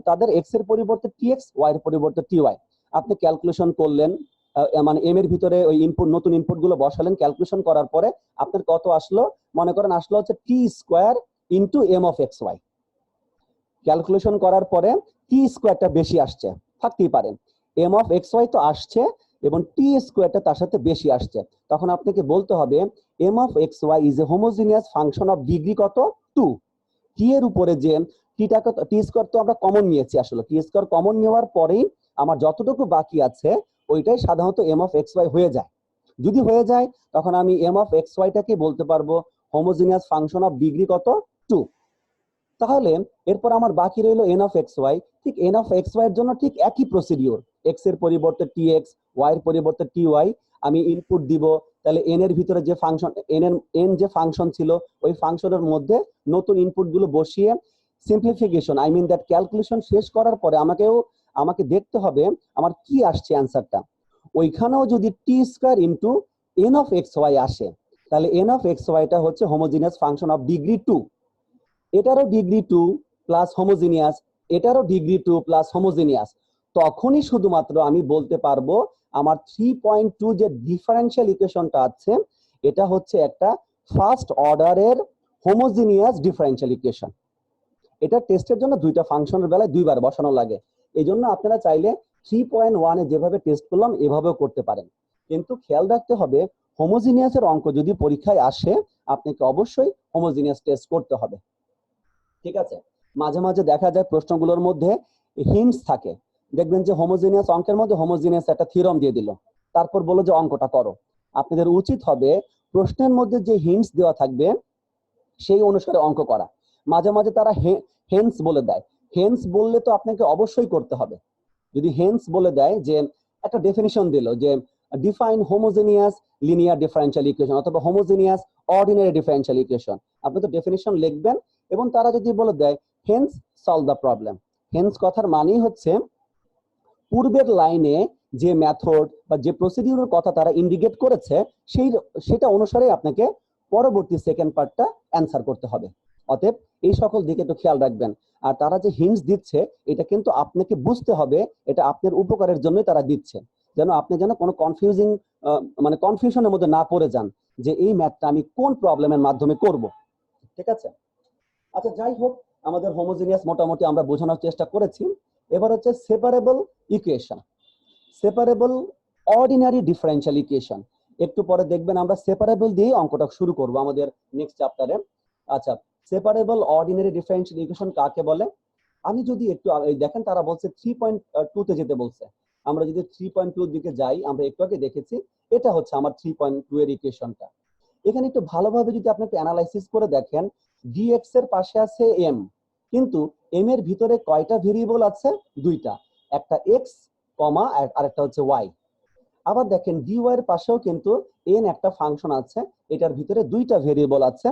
তাদের এক্স এর পরিবর্তে টি এক্স, ওয়াই এর পরিবর্তে টি ওয়াই, আপনি ক্যালকুলেশন করলেন, মানে এম এর ভিতরে ওই ইনপুট, নতুন ইনপুট গুলো বসালেন, ক্যালকুলেশন করার পরে আপনার কত আসলো, মনে করেন আসলো হচ্ছে T square into M of x Y. Calculation করার পরে টি স্কোয়ারটা বেশি আসছে, থাকতেই পারে, এম অফ এক্স ওয়াই তো আসছে এবং টি স্কোয়ারটা তার সাথে বেশি আসছে, তখন আপনাকে বলতে হবে M of x y is a homogeneous function of degree কত, 2। টি এর উপরে যে টিটাকে, টি স্কোয়ার তো আমরা কমন নিয়েছি, আসলে টি স্কোয়ার কমন নেওয়ার পরেই আমার যতটুকু বাকি আছে ওইটাই সাধারণত এম অফ এক্স ওয়াই হয়ে যায়। যদি হয়ে যায়, তখন আমি এম অফ এক্স ওয়াইটাকে বলতে পারবো হোমোজিনিয়াস ফাংশন অফ ডিগ্রি কত, 2। তাহলে এরপর আমার বাকি রইল এন অফ এক্স ওয়াই। ঠিক এন অফ এক্স ওয়াই এর জন্য ঠিক একই প্রসিডিওর, এক্স এর পরিবর্তে টি এক্স, ওয়াই এর পরিবর্তে টি ওয়াই, আমি ইনপুট দিব। তাহলে এন এর ভিতরে যে ফাংশন, এন যে ফাংশন ছিল ওই ফাংশনের মধ্যে নতুন ইনপুট গুলো বসিয়ে simplification, I mean that calculation শেষ করার পরে আমাকে দেখতে হবে আমার কি আসছে অ্যান্সারটা। ওইখানেও যদি t square into n of x y আসে, তাহলে এন অফ এক্স ওয়াইটা হচ্ছে হোমোজিনিয়াস ফাংশন অফ ডিগ্রি 2, এটারও ডিগ্রি 2 প্লাস হোমোজিনিয়াস, এটারও ডিগ্রি 2 প্লাস হোমোজিনিয়াস। তখনই শুধুমাত্র আমি বলতে পারবো আমার 3.2 যে ডিফারেনশিয়াল ইকুয়েশনটা আছে এটা হচ্ছে একটা ফার্স্ট অর্ডারের হোমোজিনিয়াস ডিফারেনশিয়াল ইকুয়েশন। এটা টেস্টের জন্য দুইটা ফাংশনের বেলায় দুইবার বসানো লাগে। এই জন্য আপনারা চাইলে 3.1 এ যেভাবে টেস্ট করলাম এভাবেও করতে পারেন, কিন্তু খেয়াল রাখতে হবে হোমোজিনিয়াসের অঙ্ক যদি পরীক্ষায় আসে আপনাকে অবশ্যই হোমোজিনিয়াস টেস্ট করতে হবে। ঠিক আছে, মাঝে মাঝে দেখা যায় প্রশ্নগুলোর মধ্যে হিন্টস থাকে, দেখবেন যে হোমোজিনিয়াস অঙ্কের মধ্যে হোমোজিনিয়াস একটা থিওরাম দিয়ে দিল, তারপর বলো যে অঙ্কটা করো। আপনাদের উচিত হবে প্রশ্নের মধ্যে যে হিন্টস দেওয়া থাকবে সেই অনুসারে অঙ্ক করা। মাঝে মাঝে তারা হেন্স বলে দেয়, হেন্স বললে তো আপনাকে অবশ্যই করতে হবে। যদি হেন্স বলে দেয় যে একটা ডেফিনিশন দিল যে define homogeneous linear differential equation অথবা হোমোজিনিয়াস অর্ডিনারি ডিফারেনশিয়াল ইকুয়েশন, আপনি তো ডেফিনিশন লিখবেন। এবং তারা যদি বলে দেয় hence solve the problem, hence কথার মানেই হচ্ছে পূর্বের লাইনে যে মেথড বা যে প্রসিডিউরের কথা তারা ইন্ডিকেট করেছে সেটা অনুসারে আপনাকে পরবর্তী সেকেন্ড পার্টটা অ্যান্সার করতে হবে। অতএব এই সকল দিকে একটু খেয়াল রাখবেন। আর তারা যে হিন্টস দিচ্ছে এটা কিন্তু আপনাকে বুঝতে হবে এটা আপনার উপকারের জন্যই তারা দিচ্ছে, যেন আপনি যেন কোনো মানে কনফিউশনের মধ্যে না পড়ে যান যে এই ম্যাথটা আমি কোন প্রবলেমের মাধ্যমে করব। ঠিক আছে, আচ্ছা যাই হোক, আমাদের হোমোজিনিয়াস মোটামুটি আমরা বোঝানোর চেষ্টা করেছি। এবার হচ্ছে separable equation, separable ordinary differential equation. একটু পরে দেখবেন আমরা সেপারেবল দিয়ে অঙ্কটা শুরু করব আমাদের নেক্সট চ্যাপ্টারে। আচ্ছা, সেপারেবল অর্ডিনারি ডিফারেনশিয়াল ইকুয়েশন কাকে বলে? আমি যদি একটু দেখেন তারা বলছে 3.2 তে যেতে বলছে। আমরা যদি 3.2 এর দিকে যাই, আমরা একটু আগে দেখেছি এটা হচ্ছে আমার 3.2 এর ইকুয়েশনটা। এখানে একটু ভালোভাবে যদি আপনি অ্যানালাইসিস করে দেখেন, dx এর পাশে আছে m, কিন্তু m এর ভিতরে কয়টা ভেরিয়েবল আছে? দুইটা, একটা x কমা আর একটা হচ্ছে y। আবার দেখেন dy এর পাশেও কিন্তু n একটা ফাংশন আছে, এটার ভিতরে দুইটা ভেরিয়েবল আছে,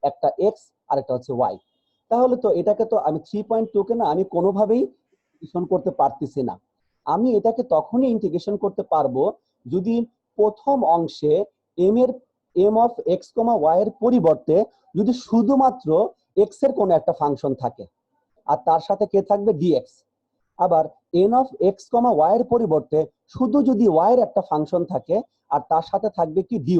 একটা x আর একটা হচ্ছে y। তাহলে তো এটাকে তো আমি 3.2 কে না আমি কোনোভাবেই ইন্টিগ্রেশন করতে পারতেছি না। আমি এটাকে তখনই ইন্টিগ্রেশন করতে পারবো যদি প্রথম অংশে m অফ x, y এর পরিবর্তে যদি শুধুমাত্র x এর কোনো একটা ফাংশন থাকে আর তার সাথে কে থাকবে? dx। আবার n অফ x, y এর পরিবর্তে শুধু যদি y এর একটা ফাংশন থাকে আর তার সাথে থাকবে কি? dy।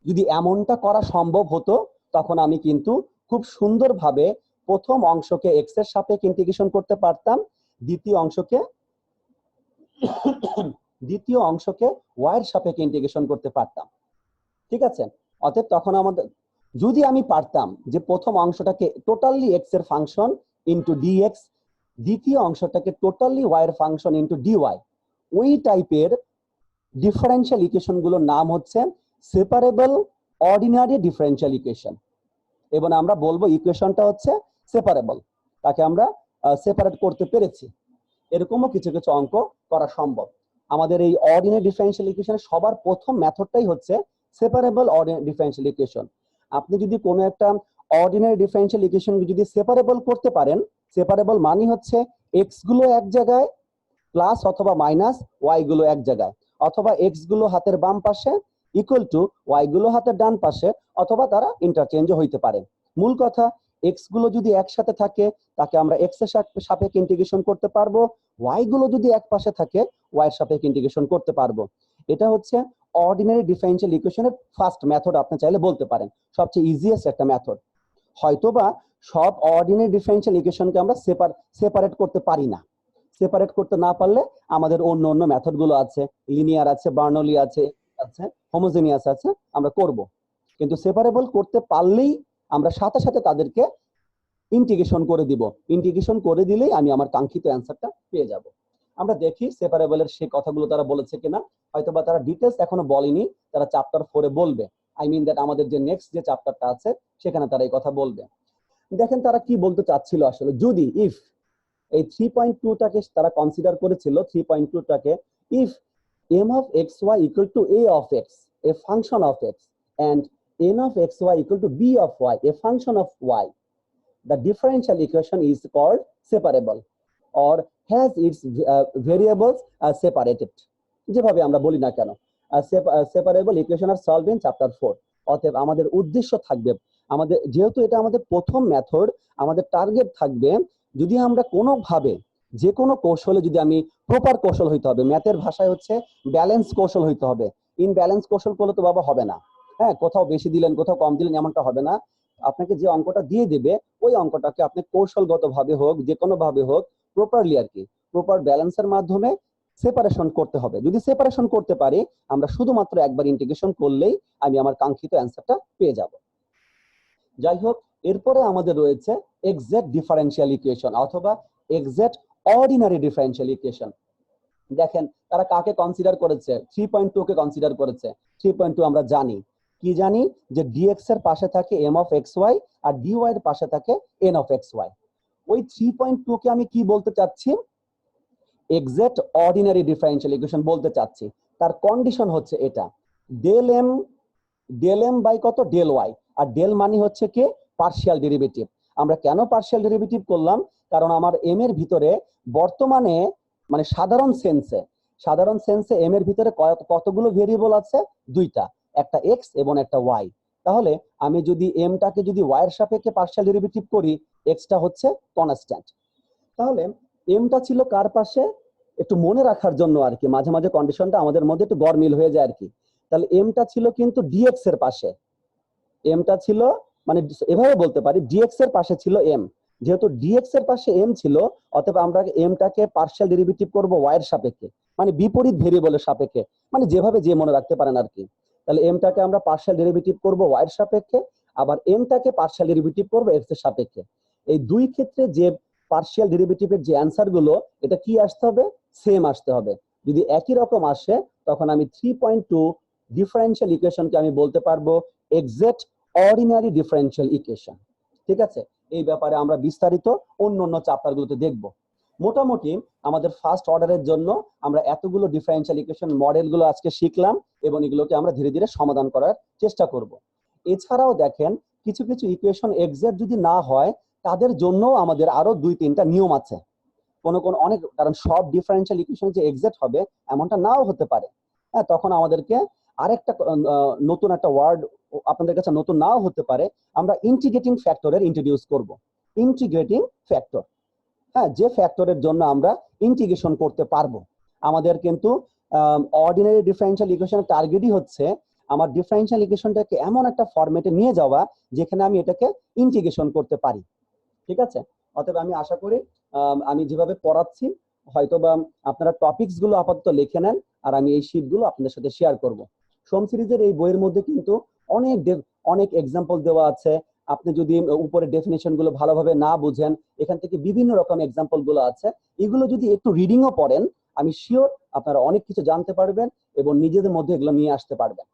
যদি এমনটা করা সম্ভব হতো তখন আমি কিন্তু খুব সুন্দরভাবে প্রথম অংশকে x এর সাপেক্ষে ইন্টিগ্রেশন করতে পারতাম, দ্বিতীয় অংশকে y এর সাপেক্ষে ইন্টিগ্রেশন করতে পারতাম। ঠিক আছে, অতএব তখন আমাদের যদি আমি পারতাম যে প্রথম অংশটাকে টোটালি x এর ফাংশন ইন্টু dx, দ্বিতীয় অংশটাকে টোটালি y এর ফাংশন ইন্টু dy, ওই টাইপের ডিফারেনশিয়াল ইকুয়েশন গুলোর নাম হচ্ছে সেপারেবল অর্ডিনারি ডিফারেনশিয়াল ইকুয়েশন। এবং আমরা বলবো ইকুয়েশনটা হচ্ছে সেপারেবল, তাকে আমরা সেপারেট করতে পেরেছি। এরকমও কিছু কিছু অঙ্ক করা সম্ভব। আমাদের এই অর্ডিনারি ডিফারেনশিয়াল ইকুয়েশনের সবার প্রথম মেথডটাই হচ্ছে সেপারেবল অর্ডিনারি ডিফারেনশিয়াল ইকুয়েশন। আপনি যদি কোনো একটা অর্ডিনারি ডিফারেনশিয়াল ইকুয়েশন যদি সেপারেবল করতে পারেন, সেপারেবল মানে হচ্ছে এক্স গুলো এক জায়গায় প্লাস অথবা মাইনাস, ওয়াই গুলো এক জায়গায়, অথবা এক্স গুলো হাতের বাম পাশে ইকুয়াল টু ওয়াই গুলো হাতের ডান পাশে, অথবা তারা ইন্টারচেঞ্জ হইতে পারে। মূল কথা এক্স গুলো যদি একসাথে থাকে তাকে আমরা এক্স এর সাপেক্ষে ইন্টিগ্রেশন করতে পারবো, ওয়াই গুলো যদি এক পাশে থাকে ওয়াই এর সাপেক্ষে ইন্টিগ্রেশন করতে পারবো। এটা হচ্ছে অর্ডিনারি ডিফারেনশিয়াল ইকুয়েশনের ফার্স্ট মেথড, আপনি চাইলে বলতে পারেন সবচেয়ে ইজিয়েস্ট একটা মেথড। হয়তোবা সব অর্ডিনারি ডিফারেনশিয়াল ইকুয়েশনকে আমরা সেপারেট করতে পারি না। সেপারেট করতে না পারলে আমাদের অন্য অন্য মেথড গুলো আছে, লিনিয়ার আছে, বার্নৌলি আছে, হোমোজেনিয়াস আছে, আমরা করব। কিন্তু সেপারেবল করতে পারলেই আমরা সাথে সাথে তাদেরকে ইন্টিগ্রেশন করে দিব, ইন্টিগ্রেশন করে দিলেই আমি আমার কাঙ্ক্ষিত অ্যান্সারটা পেয়ে যাব। আমরা দেখি সেপারেবলের সেই কথাগুলো তারা বলেছে কিনা, হয়তোবা তারা ডিটেলস এখনো বলেনি, তারা চ্যাপ্টার 4 এ বলবে। আই মিন দ্যাট আমাদের যে নেক্সট যে চ্যাপ্টারটা আছে সেখানে তারা এই কথা বলবে। দেখেন তারা কি বলতে চাচ্ছিল আসলে, যদি ইফ এই 3.2 টাকে তারা কনসিডার করেছিল, 3.2 টাকে if m of xy equal to a of x, a function of x, and n of xy equal to b of y, a function of y, the differential equation is called separable, or has its variables separated, যেভাবে আমরা বলি না কেন, separable equation are solve in chapter 4। অতএব আমাদের উদ্দেশ্য থাকবে, আমাদের যেহেতু এটা আমাদের প্রথম মেথড, আমাদের টার্গেট থাকবে যদি আমরা কোনোভাবে যে কোনো কৌশলে, যদি আমি প্রপার কৌশল হইতে হবে, ম্যাথের ভাষায় হচ্ছে ব্যালেন্স কৌশল হইতে হবে। ইনব্যালেন্স কৌশল করলে তো বাবা হবে না। হ্যাঁ, কোথাও বেশি দিলেন কোথাও কম দিলেন এমনটা হবে না। আপনাকে যে অঙ্কটা দিয়ে দেবে ওই অঙ্কটাকে আপনি কৌশলগত ভাবে হোক, যে কোনো ভাবে হোক, প্রপারলি আর কি, প্রপার ব্যালেন্সের মাধ্যমে সেপারেশন করতে হবে। যদি সেপারেশন করতে পারি, আমরা শুধুমাত্র একবার ইন্টিগ্রেশন করলেই আমি আমার কাঙ্ক্ষিত অ্যান্সারটা পেয়ে যাব। যাই হোক, এরপরে আমাদের রয়েছে এক্সাক্ট ডিফারেন্সিয়াল ইকুয়েশন অথবা এক্সাক্ট অর্ডিনারি ডিফারেন্সিয়াল ইকুয়েশন। দেখেন তারা কাকে কনসিডার করেছে, 3.2 কে কনসিডার করেছে। 3.2 আমরা জানি, কি জানি, যে dx এর পাশে থাকে m of xy R dy এর পাশে থাকে n of xy। ওই 3.2 কে আমি কি বলতে চাচ্ছি, এক্সাক্ট অর্ডিনারি ডিফারেন্সিয়াল ইকুয়েশন বলতে চাচ্ছি। তার কন্ডিশন হচ্ছে এটা, ডেল এম বাই কত, ডেল ওয়াই। আর ডেল মানে হচ্ছে কি, পার্শিয়াল ডেরিভেটিভ। আমরা কেন পার্শিয়াল ডেরিভেটিভ করলাম, কারণ আমার এম এর ভিতরে বর্তমানে, মানে সাধারণ সেন্সে এম এর ভিতরে কতগুলো ভেরিয়েবল আছে, দুইটা, একটা এক্স এবং একটা ওয়াই। তাহলে আমি যদি এমটাকে যদি ওয়াই এর সাপেক্ষে পার্শিয়াল ডেরিভেটিভ করি, এক্সটা হচ্ছে কনস্ট্যান্ট। তাহলে এমটা ছিল কার পাশে, একটু মনে রাখার জন্য আর কি, মাঝে মাঝে কন্ডিশনটা আমাদের মধ্যে একটু গরমিল হয়ে যায় আর কি। তাহলে এমটা ছিল কিন্তু ডিএক্স এর পাশে, এমটা ছিল, মানে এভাবে বলতে পারি ডিএক্স এর পাশে ছিল এম। যেহেতু ডিএক্স এর পাশে এম ছিল, অতএব আমরা এমটাকে পার্শিয়াল ডেরিভেটিভ করব ওয়াই এর সাপেক্ষে, মানে বিপরীত ভেরিয়েবলের সাপেক্ষে, মানে যেভাবে যে মনে রাখতে পারেন আর কি। তাহলে এমটাকে আমরা পার্শিয়াল ডেরিভেটিভ করব ওয়াই এর সাপেক্ষে, আবার এমটাকে পার্শিয়াল ডেরিভেটিভ করব এক্স এর সাপেক্ষে। এই দুই ক্ষেত্রে যে পার্শিয়াল ডেরিভেটিভের যে অ্যান্সার গুলো, এটা কি আসতে হবে, সেম আসতে হবে। যদি একই রকম আসে, তখন আমি 3.2 ডিফারেন্সিয়াল ইকুয়েশনকে আমি বলতে পারবো এক্সাক্ট অর্ডিনারি ডিফারেন্সিয়াল ইকুয়েশন। ঠিক আছে, এই ব্যাপারে আমরা বিস্তারিত অন্য অন্য চ্যাপ্টার গুলোতে দেখব। মোটামুটি আমাদের ফার্স্ট অর্ডারের জন্য আমরা এতগুলো ডিফারেন্সিয়াল ইকুয়েশন মডেল গুলো আজকে শিখলাম, এবং এগুলোকে আমরা ধীরে ধীরে সমাধান করার চেষ্টা করব। এছাড়াও দেখেন, কিছু কিছু ইকুয়েশন এক্সাক্ট যদি না হয়, তাদের জন্য আমাদের আরো 2-3টা নিয়ম আছে। অনেক, কারণ সব ডিফারেন্সিয়াল ইকুয়েশন যে এক্সাক্ট হবে এমনটা নাও হতে পারে। হ্যাঁ, তখন আমাদেরকে আরেকটা নতুন একটা ওয়ার্ড আপনাদের কাছে নতুন নাও হতে পারে, আমরা ইন্টিগ্রেটিং ফ্যাক্টরের ইন্ট্রোডিউস করব। ইন্টিগ্রেটিং ফ্যাক্টর, হ্যাঁ, যে ফ্যাক্টরের জন্য আমরা ইন্টিগ্রেশন করতে পারবো। আমাদের কিন্তু অর্ডিনারি ডিফারেন্সিয়াল ইকুয়েশনের টার্গেটই হচ্ছে আমার ডিফারেন্সিয়াল ইকুয়েশনটাকে এমন একটা ফরম্যাটে নিয়ে যাওয়া যেখানে আমি এটাকে ইন্টিগ্রেশন করতে পারি। ঠিক আছে, অতএব আমি আশা করি আমি যেভাবে পড়াচ্ছি, হয়তোবা আপনারা টপিকস গুলো আপাতত লিখে নেন, আর আমি এই শীটগুলো আপনাদের সাথে শেয়ার করব। সোম সিরিজের এই বইয়ের মধ্যে কিন্তু অনেক এক্সাম্পল দেওয়া আছে। আপনি যদি উপরে ডেফিনেশন গুলো ভালোভাবে না বুঝেন, এখান থেকে বিভিন্ন রকম এক্সাম্পল গুলো আছে, এগুলো যদি একটু রিডিংও পড়েন, আমি শিওর আপনারা অনেক কিছু জানতে পারবেন এবং নিজেদের মধ্যে এগুলো নিয়ে আসতে পারবেন।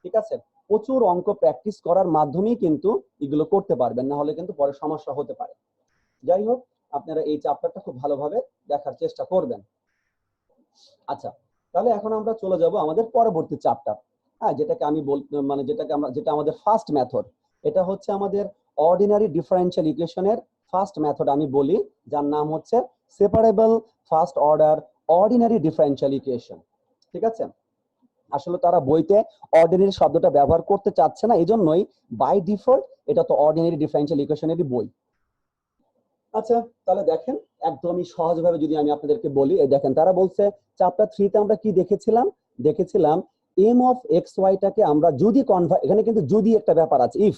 ঠিক আছে, প্রচুর অঙ্ক প্র্যাকটিস করার মাধ্যমেই কিন্তু এগুলো করতে পারবেন, না হলে কিন্তু পরে সমস্যা হতে পারে। যাই হোক, আপনারা এই চ্যাপ্টারটা খুব ভালোভাবে দেখার চেষ্টা করবেন। আচ্ছা, তাহলে এখন আমরা চলে যাব আমাদের পরবর্তী চ্যাপ্টার, হ্যাঁ, যেটাকে আমি মানে যেটা আমাদের ফার্স্ট মেথড। এটা হচ্ছে আমাদের অর্ডিনারি ডিফারেন্সিয়াল ইকুয়েশনের ফার্স্ট মেথড আমি বলি, যার নাম হচ্ছে separable first order ordinary differential equation. ঠিক আছে, আসলে তারা বইতে অর্ডিনারি শব্দটা ব্যবহার করতে চাচ্ছে না, এজন্যই বাই ডিফল্ট এটা তো অর্ডিনারি ডিফারেন্সিয়াল ইকুয়েশনেরই বই। আচ্ছা, তাহলে দেখেন একদমই সহজভাবে যদি আমি আপনাদেরকে বলি, এই দেখেন তারা বলছে চ্যাপ্টার 3 তে আমরা কি দেখেছিলাম এম অফ এক্স ওয়াইটাকে আমরা যদি এখানে কিন্তু যদি একটা ব্যাপার আছে, ইফ,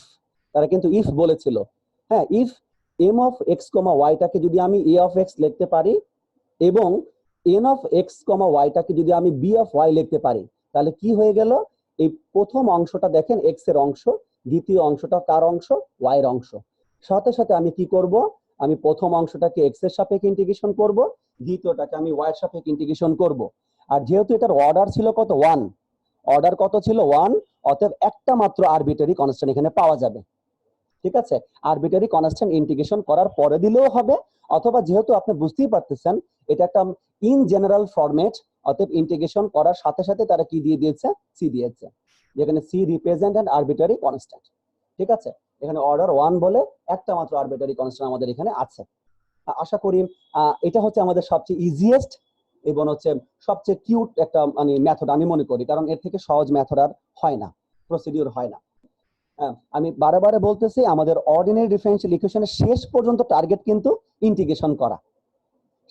তারা কিন্তু ইফ বলেছিল। হ্যাঁ, ইফ এম অফ এক্স কমা ওয়াইটাকে যদি আমি এ অফ এক্স লিখতে পারি এবং এন অফ এক্স কমা ওয়াইটাকে যদি আমি বি অফ ওয়াই লিখতে পারি, তাহলে কি হয়ে গেল, এই প্রথম অংশটা দেখেন এক্স এর অংশ, দ্বিতীয় অংশটা কার অংশ, ওয়াই এর অংশ। সাথে সাথে আমি কি করব, আমি প্রথম অংশটাকে এক্স এর সাপেক্ষে ইন্টিগ্রেশন করব, দ্বিতীয়টাকে আমি ওয়াই এর সাপেক্ষে ইন্টিগ্রেশন করব। আর যেহেতু এটার অর্ডার ছিল কত, 1, অর্ডার কত ছিল 1, অতএব একটা মাত্র আরবিটারি কনস্ট্যান্ট এখানে পাওয়া যাবে। ঠিক আছে, আরবিটারি কনস্ট্যান্ট ইন্টিগ্রেশন করার পরে দিলেও হবে, অথবা যেহেতু আপনি বুঝতেই পারতেছেন এটা একটা ইন জেনারেল ফরম্যাট, অতএব ইন্টিগ্রেশন করার সাথে সাথে তারা কি দিয়ে দিয়েছে, সি দিয়েছে, যেখানে C represent an arbitrary constant. ঠিক আছে, এখানে অর্ডার 1 বলে একটা মাত্র আরবিটারি কনস্ট্যান্ট আমাদের এখানে আছে। আশা করি এটা হচ্ছে আমাদের সবচেয়ে ইজিয়েস্ট এবং হচ্ছে সবচেয়ে কিউট একটা মানে মেথড আমি মনে করি, কারণ এর থেকে সহজ মেথড আর হয় না, প্রসিডিউর হয় না। আমি বারে বারে বলতেছি, আমাদের অর্ডিনারি ডিফারেনশিয়াল ইকুয়েশনের শেষ পর্যন্ত টার্গেট কিন্তু ইন্টিগ্রেশন করা।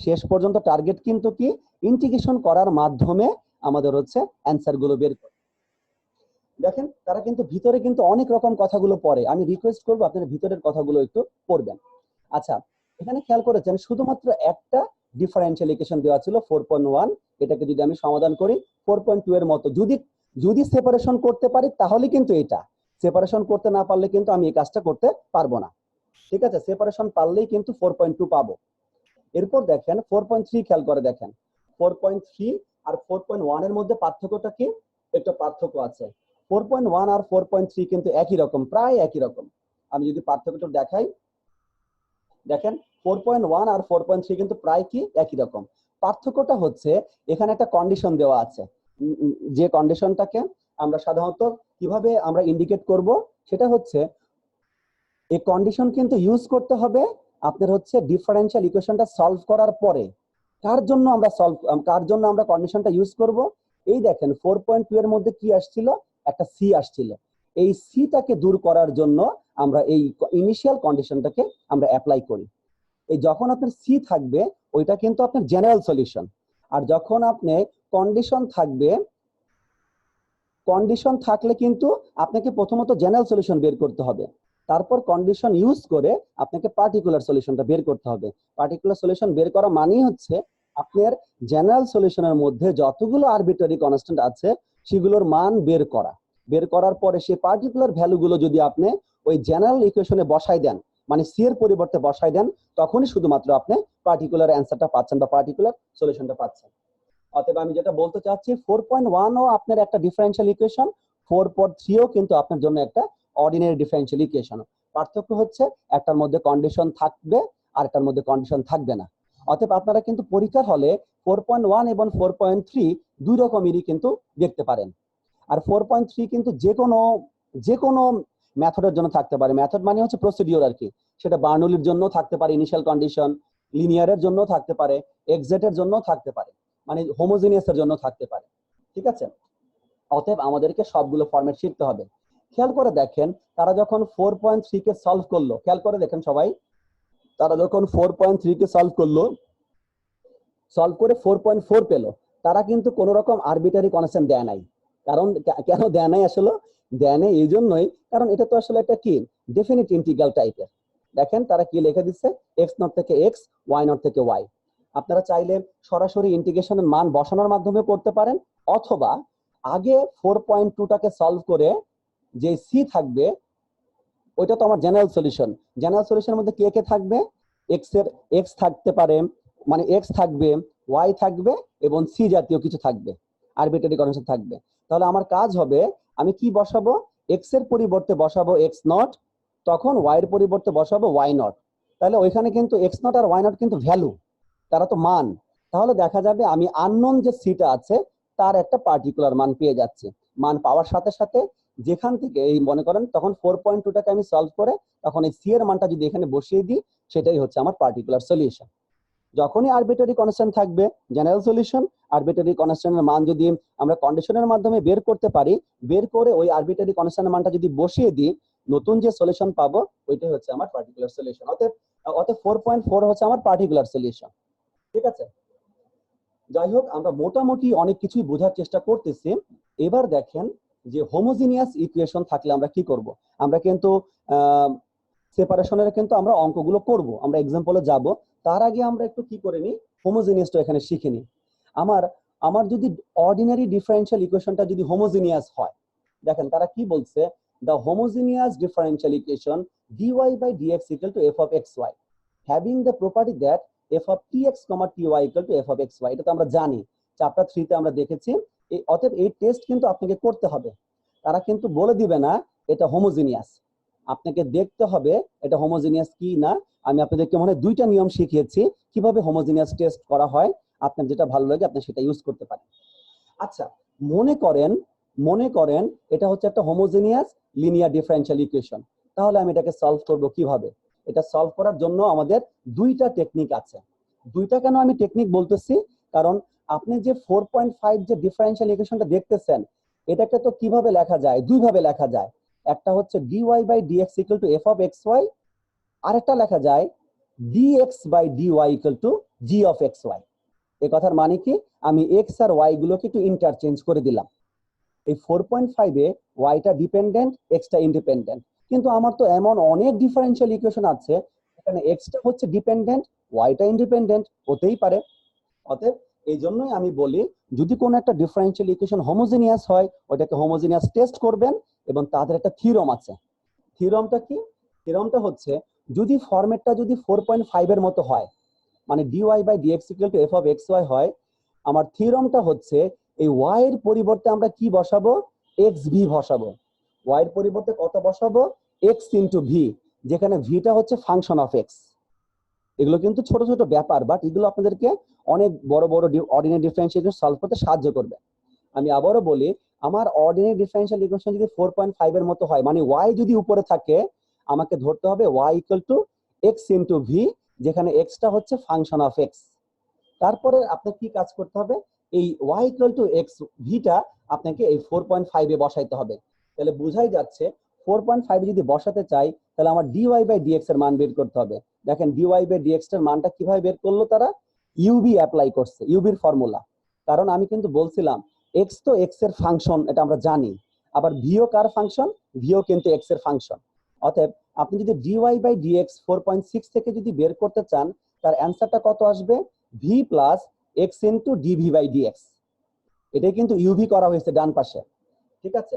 শেষ পর্যন্ত টার্গেট কিন্তু কি ইন্টিগ্রেশন করার মাধ্যমে আমাদের হচ্ছে অ্যান্সার গুলো বের করা। দেখেন তারা কিন্তু ভিতরে কিন্তু অনেক রকম কথাগুলো পড়ে, আমি রিকোয়েস্ট করবো আপনারা ভিতরের কথাগুলো একটু পড়বেন। আচ্ছা, এখানে খেয়াল করেছেন শুধুমাত্র একটা ডিফারেনশিয়াল ইকুয়েশন দেওয়া ছিল 4.1, এটাকে যদি আমি সমাধান করি 4.2 এর মতো, যদি যদি সেপারেশন করতে পারি তাহলে কিন্তু এটা, সেপারেশন করতে না পারলে কিন্তু আমি এই কাজটা করতে পারবো না। ঠিক আছে, সেপারেশন পারলেই কিন্তু 4.2 পাবো। এরপর দেখেন 4.3 খেয়াল করে দেখেন, 4.3 আর 4.1 এর মধ্যে পার্থক্যটা কি? একটা পার্থক্য আছে। 4.1 আর 4.3 কিন্তু একই রকম, প্রায় একই রকম। আমি যদি পার্থক্যটা দেখাই, দেখেন 4.1 আর 4.3 কিন্তু প্রায় কি একই রকম। পার্থক্যটা হচ্ছে এখানে একটা কন্ডিশন দেওয়া আছে, যে কন্ডিশনটাকে আমরা সাধারণত কিভাবে আমরা ইন্ডিকেট করব, সেটা হচ্ছে এই কন্ডিশন কিন্তু ইউজ করতে হবে আপনার হচ্ছে ডিফারেনশিয়াল ইকুয়েশনটা সলভ করার পরে। কার জন্য আমরা কন্ডিশনটা ইউজ করব? এই দেখেন 4.2 এর মধ্যে কি আসছিল, একটা সি আসছিল। এই সিটাকে দূর করার জন্য আমরা এই ইনিশিয়াল কন্ডিশনটাকে আমরা অ্যাপ্লাই করি। এই যখন আপনার সি থাকবে ওইটা কিন্তু আপনার জেনারেল সলিউশন, আর যখন আপনি কন্ডিশন থাকবে, কন্ডিশন থাকলে কিন্তু আপনাকে প্রথমত জেনারেল সলিউশন বের করতে হবে, তারপর কন্ডিশন ইউজ করে আপনাকে পার্টিকুলার সলিউশনটা বের করতে হবে। পার্টিকুলার সলিউশন বের করা মানেই হচ্ছে আপনার জেনারেল সলিউশনের মধ্যে যতগুলো আরবিট্রারি কনস্ট্যান্ট আছে সেগুলোর মান বের করা। বের করার পরে সেই পার্টিকুলার ভ্যালুগুলো যদি আপনি ওই জেনারেল ইকুয়েশনে বসাই দেন, মানে সি এর পরিবর্তে বসাই দেন, তখনই শুধুমাত্র আপনি পার্টিকুলার অ্যান্সারটা পাচ্ছেন বা পার্টিকুলার সলিউশনটা পাচ্ছেন। অতএব আমি যেটা বলতে চাচ্ছি 4.1 ও আপনার একটা ডিফারেনশিয়াল ইকুয়েশন, 4.3 ও কিন্তু আপনার জন্য একটা অর্ডিনারি ডিফারেনশিয়াল ইকুয়েশন। পার্থক্য হচ্ছে একটার মধ্যে কন্ডিশন থাকবে আর একটার মধ্যে কন্ডিশন থাকবে না। অতএব আপনারা কিন্তু পরীক্ষার হলে 4.1 এবং 4.3 দুই রকমেরই কিন্তু দেখতে পারেন। আর 4.3 কিন্তু যে কোনো মেথডের জন্য থাকতে পারে। মেথড মানে হচ্ছে প্রসিডিওর আর কি, সেটা বার্নৌলির জন্য থাকতে পারে ইনিশিয়াল কন্ডিশন, লিনিয়ারের জন্য থাকতে পারে, এক্সাক্টের জন্য থাকতে পারে, মানে হোমোজিনিয়াসের জন্য থাকতে পারে। ঠিক আছে, অতএব আমাদেরকে সবগুলো ফরম্যাট শিখতে হবে। খেয়াল করে দেখেন তারা যখন 4.3 কে সলভ করলো, খেয়াল করে দেখেন সবাই, তারা যখন 4.3 কে সলভ করলো, সলভ করে 4.4 পেল, তারা কিন্তু কোন রকম আরবিটারি কনস্ট্যান্ট দেয় নাই। কারণ কেন দেয় নাই? আসলে দেয় নাই এই জন্যই কারণ এটা তো আসলে একটা কি ডেফিনিট ইন্টিগ্রাল টাইপের। দেখেন তারা কি লিখে দিচ্ছে, এক্স নট থেকে এক্স, ওয়াই নট থেকে ওয়াই। আপনারা চাইলে সরাসরি ইন্টিগ্রেশনের মান বসানোর মাধ্যমে করতে পারেন, অথবা আগে 4.2টাকে সলভ করে যে সি থাকবে ওইটা তো আমার জেনারেল সলিউশন। জেনারেল সলিউশনের মধ্যে কে কে থাকবে? এক্স থাকতে পারে, মানে এক্স থাকবে, ওয়াই থাকবে এবং সি জাতীয় কিছু থাকবে, আরবিট্রারি কন্ডিশন থাকবে। তাহলে আমার কাজ হবে আমি কি বসাবো? এক্স এর পরিবর্তে বসাবো এক্স নট, তখন ওয়াই এর পরিবর্তে বসাবো ওয়াই নট। তাহলে ওইখানে কিন্তু এক্স নট আর ওয়াই নট কিন্তু ভ্যালু, তারা তো মান। তাহলে দেখা যাবে আমি আননোন যে সিটা আছে তার একটা পার্টিকুলার মান পেয়ে যাচ্ছি। মান পাওয়ার সাথে সাথে যেখান থেকে এই মনে করেন তখন 4.2টাকে আমি সলভ করে তখন এই সি এর মানটা যদি এখানে বসিয়ে দিই, সেটাই হচ্ছে আমার পার্টিকুলার সলিউশন। যখনই আরবিট্রারি কনস্ট্যান্ট থাকবে জেনারেল সলিউশন, আরবিট্রারি কনস্ট্যান্টের মান যদি আমরা কন্ডিশনের মাধ্যমে বের করতে পারি, বের করে ওই আরবিট্রারি কনস্ট্যান্টের মানটা যদি বসিয়ে দিই, নতুন যে সলিউশন পাবো ওইটাই হচ্ছে আমার পার্টিকুলার সলিউশন। অতএব 4.4 হচ্ছে আমার পার্টিকুলার সলিউশন। ঠিক আছে, যাই হোক আমরা মোটামুটি অনেক কিছুই বোঝার চেষ্টা করতেছি। এবার দেখেন যে হোমোজিনিয়াস ইকুয়েশন থাকলে আমরা কি করব। আমরা কিন্তু সেপারেশনের কিন্তু আমরা অঙ্কগুলো করব, আমরা এক্সাম্পলে যাব। তার আগে আমরা একটু কি করে নিই, হোমোজিনিয়াসটা এখানে শিখে নিই। আমার আমার যদি অর্ডিনারি ডিফারেনশিয়াল ইকুয়েশনটা যদি হোমোজিনিয়াস হয়, দেখেন তারা কি বলছে, the homogeneous differential equation dy by dx equal to f of xy having the property that f of tx, ty equal to f of xy। এটা তো আমরা জানি, চ্যাপ্টার 3 তে আমরা দেখেছি। অতএব এই টেস্ট কিন্তু আপনাকে করতে হবে। তারা কিন্তু বলে দিবে না এটা হোমোজিনিয়াস, আপনাকে দেখতে হবে এটা হোমোজিনিয়াস কি না। আমি আপনাদেরকে মনে হয় 2টা নিয়ম শিখিয়েছি কিভাবে হোমোজিনিয়াস টেস্ট করা হয়। আপনার যেটা ভালো লাগে আপনি সেটা ইউজ করতে পারেন। আচ্ছা, মনে করেন এটা হচ্ছে একটা হোমোজিনিয়াস লিনিয়ার ডিফারেনশিয়াল ইকুয়েশন, তাহলে আমি এটাকে সলভ করব কিভাবে? এটা সলভ করার জন্য আমাদের দুইটা টেকনিক আছে। দুইটা কেন আমি টেকনিক বলতেছি, কারণ আপনি যে 4.5 যে ডিফারেনশিয়াল ইকুয়েশনটা দেখতেছেন, এটাকে তো কিভাবে লেখা যায়, দুইভাবে লেখা যায়। একটা হচ্ছে dy by dx equal to f of xy, আরেকটা লেখা যায় dx by dy equal to g of xy। এই কথার মানে কি, আমি x আর y গুলোকে একটু ইন্টারচেঞ্জ করে দিলাম। এই 4.5 এ y টা ডিপেন্ডেন্ট, x টা ইন্ডিপেন্ডেন্ট, কিন্তু আমার তো এমন অনেক ডিফারেনশিয়াল ইকুয়েশন আছে এখানে x টা হচ্ছে ডিপেন্ডেন্ট, y টা ইন্ডিপেন্ডেন্ট হতেই পারে। অতএব এই জন্যই আমি বলি, যদি কোনো একটা ডিফারেনশিয়াল ইকুয়েশন হোমোজেনিয়াস হয়, ওটাকে হোমোজেনিয়াস টেস্ট করবেন, এবং তাদের একটা থিওরাম আছে। থিওরামটা কি? থিওরামটা হচ্ছে, যদি ফরম্যাটটা যদি 4.5 এর মতো হয়, মানে dy by dx equal to f of xy হয়, আমার থিওরামটা হচ্ছে এই y এর পরিবর্তে আমরা কি বসাবো, xv বসাবো। y এর পরিবর্তে কত বসাবো, x ইনটু v, যেখানে v টা হচ্ছে ফাংশন অফ x। এগুলো কিন্তু ছোট ছোট ব্যাপার, বাট এগুলো আপনাদেরকে অনেক বড় বড় অর্ডিনারি ডিফারেনশিয়াল ইকুয়েশন সলভ করতে সাহায্য করবে। আমি আবারও বলি, আমার অর্ডিনারি ডিফারেনশিয়াল ইকুয়েশন যদি 4.5 এর মতো হয়, মানে y যদি উপরে থাকে, আমাকে ধরতে হবে y equal to x into v, যেখানে x টা হচ্ছে ফাংশন অফ x। তারপরে আপনাকে কি কাজ করতে হবে, এই y equal to x v টা আপনাকে এই 4.5 এ বসাইতে হবে। তাহলে বুঝাই যাচ্ছে 4.5 এ যদি বসাতে চাই, তাহলে আমার dy বাই dx এর মান বের করতে হবে। দেখেন dy বাই dx এর মানটা কিভাবে বের করলো তারা, uv অ্যাপ্লাই করছে, uv এর ফর্মুলা। কারণ আমি কিন্তু বলছিলাম x তো x এর ফাংশন, এটা আমরা জানি, আবার v ও কার ফাংশন, v ও কিন্তু x এর ফাংশন। অতএব আপনি যদি dy বাই dx 4.6 থেকে যদি বের করতে চান, তার অ্যান্সারটা কত আসবে, v plus x into dv by dx। এটাই কিন্তু uv করা হয়েছে ডান পাশে, ঠিক আছে?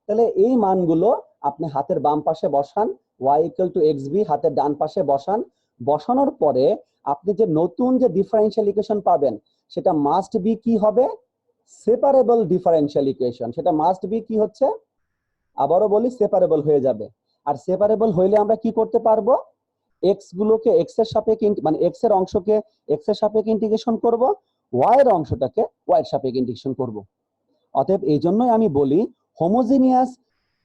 তাহলে এই মানগুলো আপনি হাতের বাম পাশে বসান, y ইকুয়াল টু xv হাতের ডান পাশে বসান। বসানোর পরে আপনি যে নতুন যে ডিফারেনশিয়াল ইকুয়েশন পাবেন, সেটা মাস্ট বি কি হবে, সেপারেবল ডিফারেনশিয়াল ইকুয়েশন। সেটা মাস্ট বি কি হচ্ছে, আবারও বলি, সেপারেবল হয়ে যাবে। আর সেপারেবল হইলে আমরা কি করতে পারবো, এক্স গুলোকে এক্স এর সাপেক্ষে, মানে এক্স এর অংশকে এক্স এর সাপেক্ষে ইন্টিগ্রেশন করব, ওয়াই এর অংশটাকে ওয়াই এর সাপেক্ষে ইন্টিগ্রেশন করব। অতএব এই জন্যই আমি বলি, হোমোজিনিয়াস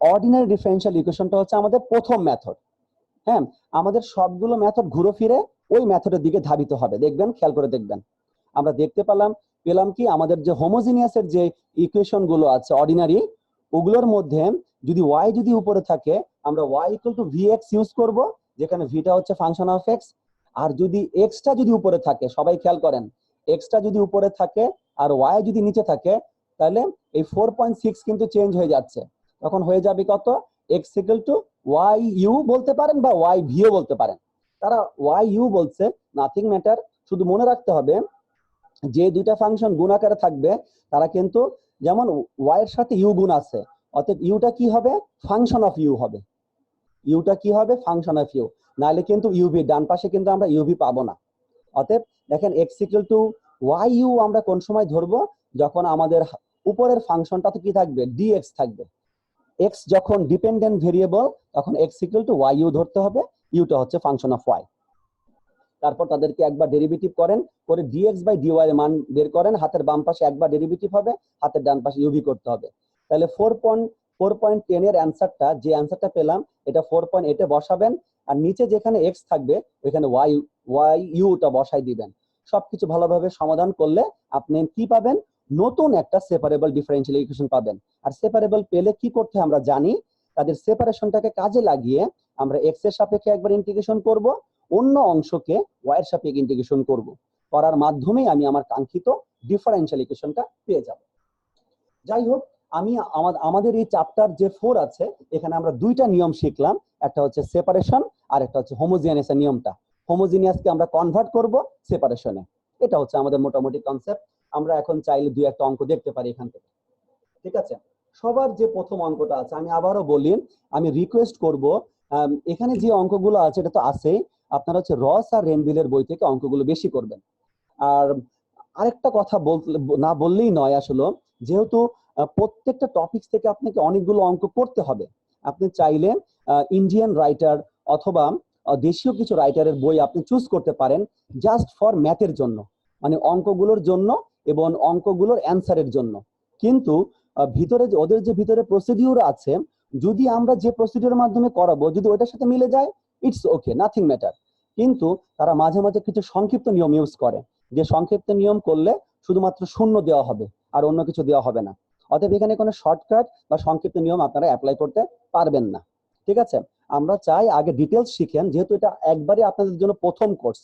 অর্ডিনারি ডিফারেনশিয়াল ইকুয়েশনটা হচ্ছে আমাদের প্রথম মেথড। হ্যাঁ, আমাদের সবগুলো মেথড ঘুরে ফিরে ওই মেথডের দিকে ধাবিত হবে। দেখবেন, খেয়াল করে দেখবেন, আমরা দেখতে পেলাম কি, আমাদের যে হোমোজিনিয়াসের যে ইকুয়েশন গুলো আছে অর্ডিনারি, ওগুলোর মধ্যে যদি y যদি উপরে থাকে, আমরা y equal to vx use করব, যেখানে v টা হচ্ছে ফাংশন অফ x। আর যদি x টা যদি উপরে থাকে, সবাই খেয়াল করেন, x টা যদি উপরে থাকে আর y যদি নিচে থাকে, তাহলে এই 4.6 কিন্তু চেঞ্জ হয়ে যাচ্ছে। তখন হয়ে যাবে কত, x ইকুয়াল টু yu বলতে পারেন বা yv ও বলতে পারেন। তারা yu বলছে, নাথিং ম্যাটার, শুধু মনে রাখতে হবে যে দুইটা ফাংশন গুণ আকারে থাকবে, তারা কিন্তু যেমন y এর সাথে u গুণ আছে, অতএব ইউটা কি হবে, ফাংশন অফ ইউ হবে। ইউটা কি হবে, ফাংশন অফ ইউ। নাহলে কিন্তু ইউভি ডান পাশে কিন্তু আমরা ইউভি পাবো না। অতএব দেখেন x ইকুয়াল টু yu আমরা কোন সময় ধরবো, যখন আমাদের উপরের ফাংশনটা তো কি থাকবে, dx থাকবে। x যখন ডিপেন্ডেন্ট ভেরিয়েবল, তখন x ইকুয়াল টু yu ধরতে হবে, ইউটা হচ্ছে ফাংশন অফ y। তারপর তাদেরকে একবার ডেরিভেটিভ করেন, করে dx বাই dy এর মান বের করেন, হাতের বাম পাশে একবার ডেরিভেটিভ হবে, হাতের ডান পাশে ইউভি করতে হবে। তাহলে 4.10 এর অ্যান্সারটা, যে অ্যান্সারটা পেলাম, এটা 4.8 এ বসাবেন, আর নিচে যেখানে x থাকবে ওইখানে টা বসাই দিবেন। সবকিছু ভালোভাবে সমাধান করলে আপনি কি পাবেন, নতুন একটা সেপারেবল ডিফারেনশিয়াল ইকুয়েশন পাবেন। আর সেপারেবল পেলে কি করতে আমরা জানি, তাদের সেপারেশনটাকে কাজে লাগিয়ে আমরা x এর সাপেক্ষে একবার ইন্টিগ্রেশন করব, অন্য অংশকে y এর সাপেক্ষে ইন্টিগ্রেশন করব। করার মাধ্যমে আমি আমার কাঙ্ক্ষিত ডিফারেনশিয়াল ইকুয়েশনটা পেয়ে যাব। যাই হোক, আমি আমাদের এই চ্যাপ্টার যে 4 আছে, এখানে আমরা দুইটা নিয়ম শিখলাম, একটা হচ্ছে সেপারেশন আর একটা হচ্ছে হোমোজিনিয়াসের নিয়মটা। হোমোজিনিয়াসকে আমরা কনভার্ট করব সেপারেশনে, এটা হচ্ছে আমাদের মোটামুটি কনসেপ্ট। আমরা এখন চাইলে দুই একটা অঙ্ক দেখতে পারি এখান থেকে, ঠিক আছে? সবার যে প্রথম অঙ্কটা আছে, আমি আবারও বলি, আমি রিকোয়েস্ট করব, এখানে যে অঙ্কগুলো আছে এটা তো আছেই, আপনারা হচ্ছে রস আর রেনবিলের বই থেকে অঙ্কগুলো বেশি করবেন। আর আরেকটা কথা না বললেই নয়, আসলে যেহেতু প্রত্যেকটা টপিকস থেকে আপনাকে অনেকগুলো অঙ্ক করতে হবে, আপনি চাইলে ইন্ডিয়ান রাইটার অথবা দেশীয় কিছু রাইটারের বই আপনি চুজ করতে পারেন, জাস্ট ফর ম্যাথের জন্য, মানে অঙ্কগুলোর জন্য এবং অঙ্কগুলোর অ্যান্সারের জন্য। কিন্তু ভিতরে ওদের যে ভিতরে প্রসিডিউর আছে, যদি আমরা যে প্রসিডিউরের মাধ্যমে করাবো যদি ওইটার সাথে মিলে যায়, ইটস ওকে, নাথিং ম্যাটার। কিন্তু তারা মাঝে মাঝে কিছু সংক্ষিপ্ত নিয়ম ইউজ করে, যে সংক্ষিপ্ত নিয়ম করলে শুধুমাত্র শূন্য দেওয়া হবে আর অন্য কিছু দেওয়া হবে না। অতএব এখানে কোনো শর্টকাট বা সংক্ষিপ্ত নিয়ম আপনারা অ্যাপ্লাই করতে পারবেন না। ঠিক আছে, আমরা চাই আগে ডিটেলস শিখেন, যেহেতু এটা একবারই আপনাদের জন্য প্রথম কোর্স।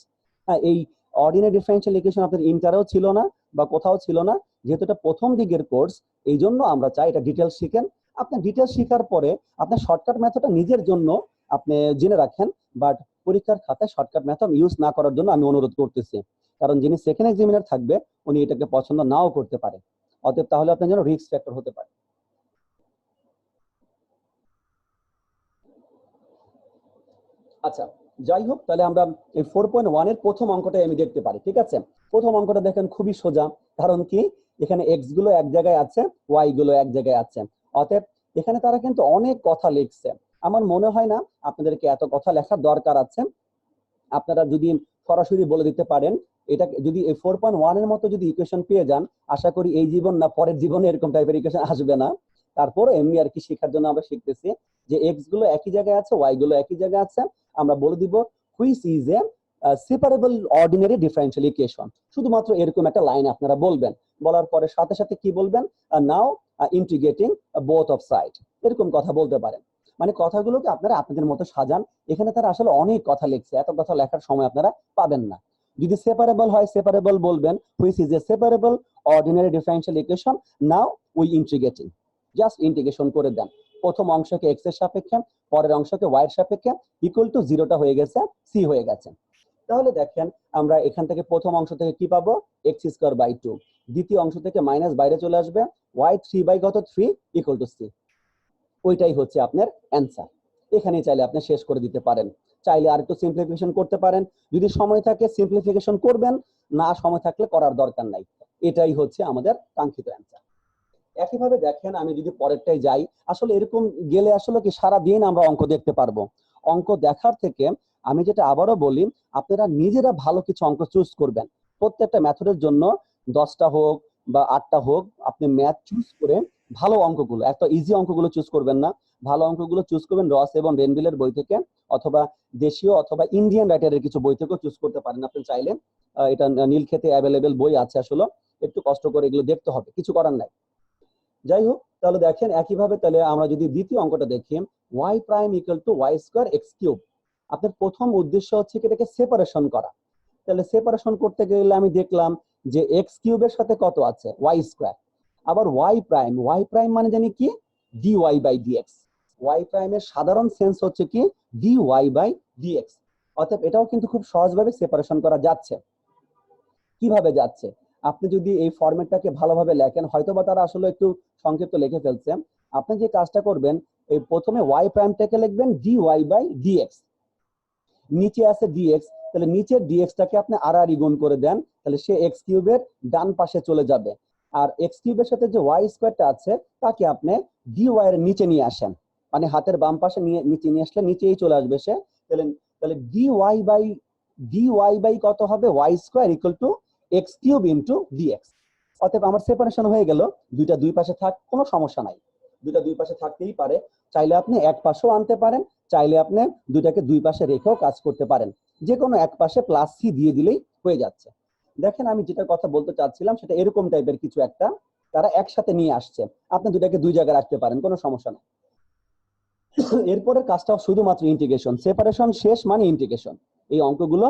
হ্যাঁ, এই অর্ডিনারি ডিফারেনশিয়াল ইকুয়েশন আপনাদের ইন্টারেও ছিল না বা কোথাও ছিল না, যেহেতু এটা প্রথম দিকের কোর্স, এই জন্য আমরা চাই এটা ডিটেলস শিখেন। আপনি ডিটেলস শেখার পরে আপনার শর্টকাট মেথডটা নিজের জন্য আপনি জেনে রাখেন, বাট পরীক্ষার খাতায় শর্টকাট মেথড ইউজ না করার জন্য আমি অনুরোধ করতেছি, কারণ যিনি সেকেন্ড এক্সামিনার থাকবে উনি এটাকে পছন্দ নাও করতে পারে। অতএব তাহলে আপনার জন্য রিস্ক ফ্যাক্টর হতে পারে। আচ্ছা, যাই হোক, তাহলে আমরা এই 4.1 এর প্রথম অঙ্কটা আমি দেখতে পারি। ঠিক আছে, প্রথম অঙ্কটা দেখেন খুবই সোজা, কারণ কি এখানে এক্স গুলো এক জায়গায় আছে, ওয়াই গুলো এক জায়গায় আছে। অতএব এখানে তারা কিন্তু অনেক কথা লিখছে। আমার মনে হয় না আপনাদেরকে এত কথা লেখার দরকার আছে। আপনারা যদি সরাসরি বলে দিতে পারেন, এটা যদি 4.1 এর মতো যদি ইকুয়েশন পেয়ে যান, আশা করি এই জীবন না পরের জীবনে এরকম টাইপের ইকুয়েশন আসবে না। তারপর এমনি আর কি শেখার জন্য আমরা শিখতেছি যে এক্স গুলো একই জায়গায় আছে, ওয়াই গুলো একই জায়গায় আছে। আমরা বলে দিব which is a separable ordinary differential equation, শুধুমাত্র এরকম একটা লাইন আপনারা বলবেন। বলার পরে সাথে সাথে কি বলবেন, নাও ইন্টিগ্রেটিং বোথ অফ সাইড, এরকম কথা বলতে পারেন। মানে কথাগুলোকে আপনারা আপনাদের মতো সাজান। এখানে তারা আসলে অনেক কথা লিখছে, এত কথা লেখার সময় আপনারা পাবেন না। যদি সেপারেবল হয় সেপারেবল বলবেন, which is a separable ordinary differential equation, now we integrating, just integration করে দেন। প্রথম অংশকে এক্স এর সাপেক্ষে, পরের অংশকে ওয়াই এর সাপেক্ষে, ইকুয়াল টু জিরোটা হয়ে গেছে, সি হয়ে গেছে। তাহলে দেখেন আমরা এখান থেকে প্রথম অংশ থেকে কি পাবো, এক্স স্কোয়ার বাই 2। দ্বিতীয় অংশ থেকে মাইনাস বাইরে চলে আসবে, ওয়াই 3 বাই কত 3 ইকুয়াল টু সি। ওইটাই হচ্ছে আপনার অ্যান্সার। এখানে চাইলে আপনি শেষ করে দিতে পারেন, চাইলে আর একটু সিম্পলিফিকেশন করতে পারেন। যদি সময় থাকে সিম্পলিফিকেশন করবেন, না সময় থাকলে করার দরকার নাই। এটাই হচ্ছে আমাদের কাঙ্ক্ষিত অ্যান্সার। একইভাবে দেখেন আমি যদি পরেরটাই যাই, আসলে এরকম গেলে আসলে কি সারা দিন আমরা অঙ্ক দেখতে পারবো। অঙ্ক দেখার থেকে আমি যেটা আবারও বলি, আপনারা নিজেরা ভালো কিছু অঙ্ক চুজ করবেন। প্রত্যেকটা মেথডের জন্য 10টা হোক বা 8টা হোক, আপনি ম্যাথ চুজ করে ভালো অঙ্কগুলো, এত ইজি অঙ্কগুলো চুজ করবেন না, ভালো অঙ্কগুলো চুজ করবেন রস এবং রেনবিলের বই থেকে, অথবা দেশীয় অথবা ইন্ডিয়ান রাইটারের কিছু বই থেকেও চুজ করতে পারেন আপনি চাইলে। এটা নীলক্ষেতে অ্যাভেলেবেল বই আছে, আসলে একটু কষ্ট করে এগুলো দেখতে হবে, কিছু করার নাই। যাই হোক, তাহলে দেখেন একইভাবে তাহলে আমরা যদি দ্বিতীয় অঙ্কটা দেখি, y prime equal to y square x cube. আপনার প্রথম উদ্দেশ্য হচ্ছে কি এটাকে সেপারেশন করা। তাহলে সেপারেশন করতে গেলে আমি দেখলাম যে এক্স কিউবের সাথে কত আছে, ওয়াই স্কোয়ার। আবার ওয়াই প্রাইম মানে জানি কি, D Y by dx. Y প্রাইমের সাধারণ সেন্স হচ্ছে কি ডি ওয়াই বাই ডিএক্স। অতএব এটাও কিন্তু খুব সহজভাবে সেপারেশন করা যাচ্ছে। কিভাবে যাচ্ছে, আপনি যদি এই ফরম্যাটটাকে ভালোভাবে লেখেন, হয়তোবা তারা আসলে একটু সংক্ষিপ্ত লিখে ফেলছে। আপনি যে কাজটা করবেন, এই প্রথমে ওয়াই প্রাইমটাকে লিখবেন ডি ওয়াই বাই ডিএক্স, নিচে আছে ডিএক্স, তাহলে নিচের ডিএক্সটাকে আপনি আর গুণ করে দেন, তাহলে সে এক্স কিউবের ডান পাশে চলে যাবে। আর এক্স কিউবের সাথে যে ওয়াই স্কোয়ারটা আছে তাকে আপনি ডি ওয়াই এর নিচে নিয়ে আসেন, মানে হাতের বাম পাশে নিচে নিয়ে আসলে নিচেই চলে আসবে সে। তাহলে তাহলে ডি ওয়াই বাই কত হবে, y square equal to x cube into dx. অতএব আমার সেপারেশন হয়ে গেল, দুইটা দুই পাশে থাক, কোনো সমস্যা নাই, দুইটা দুই পাশে থাকতেই পারে। চাইলে আপনি এক পাশেও আনতে পারেন, চাইলে আপনি দুইটাকে দুই পাশে রেখেও কাজ করতে পারেন, যে কোনো এক পাশে প্লাস সি দিয়ে দিলেই হয়ে যাচ্ছে। দেখেন আমি যেটা কথা বলতে চাচ্ছিলাম সেটা এরকম টাইপের কিছু একটা তারা একসাথে নিয়ে আসছে, আপনি দুইটাকে দুই জায়গায় রাখতে পারেন, কোনো সমস্যা নেই। এরপরের কাজটা শুধুমাত্র ইন্টিগ্রেশন, সেপারেশন শেষ মানে ইন্টিগ্রেশন। এই অঙ্কগুলো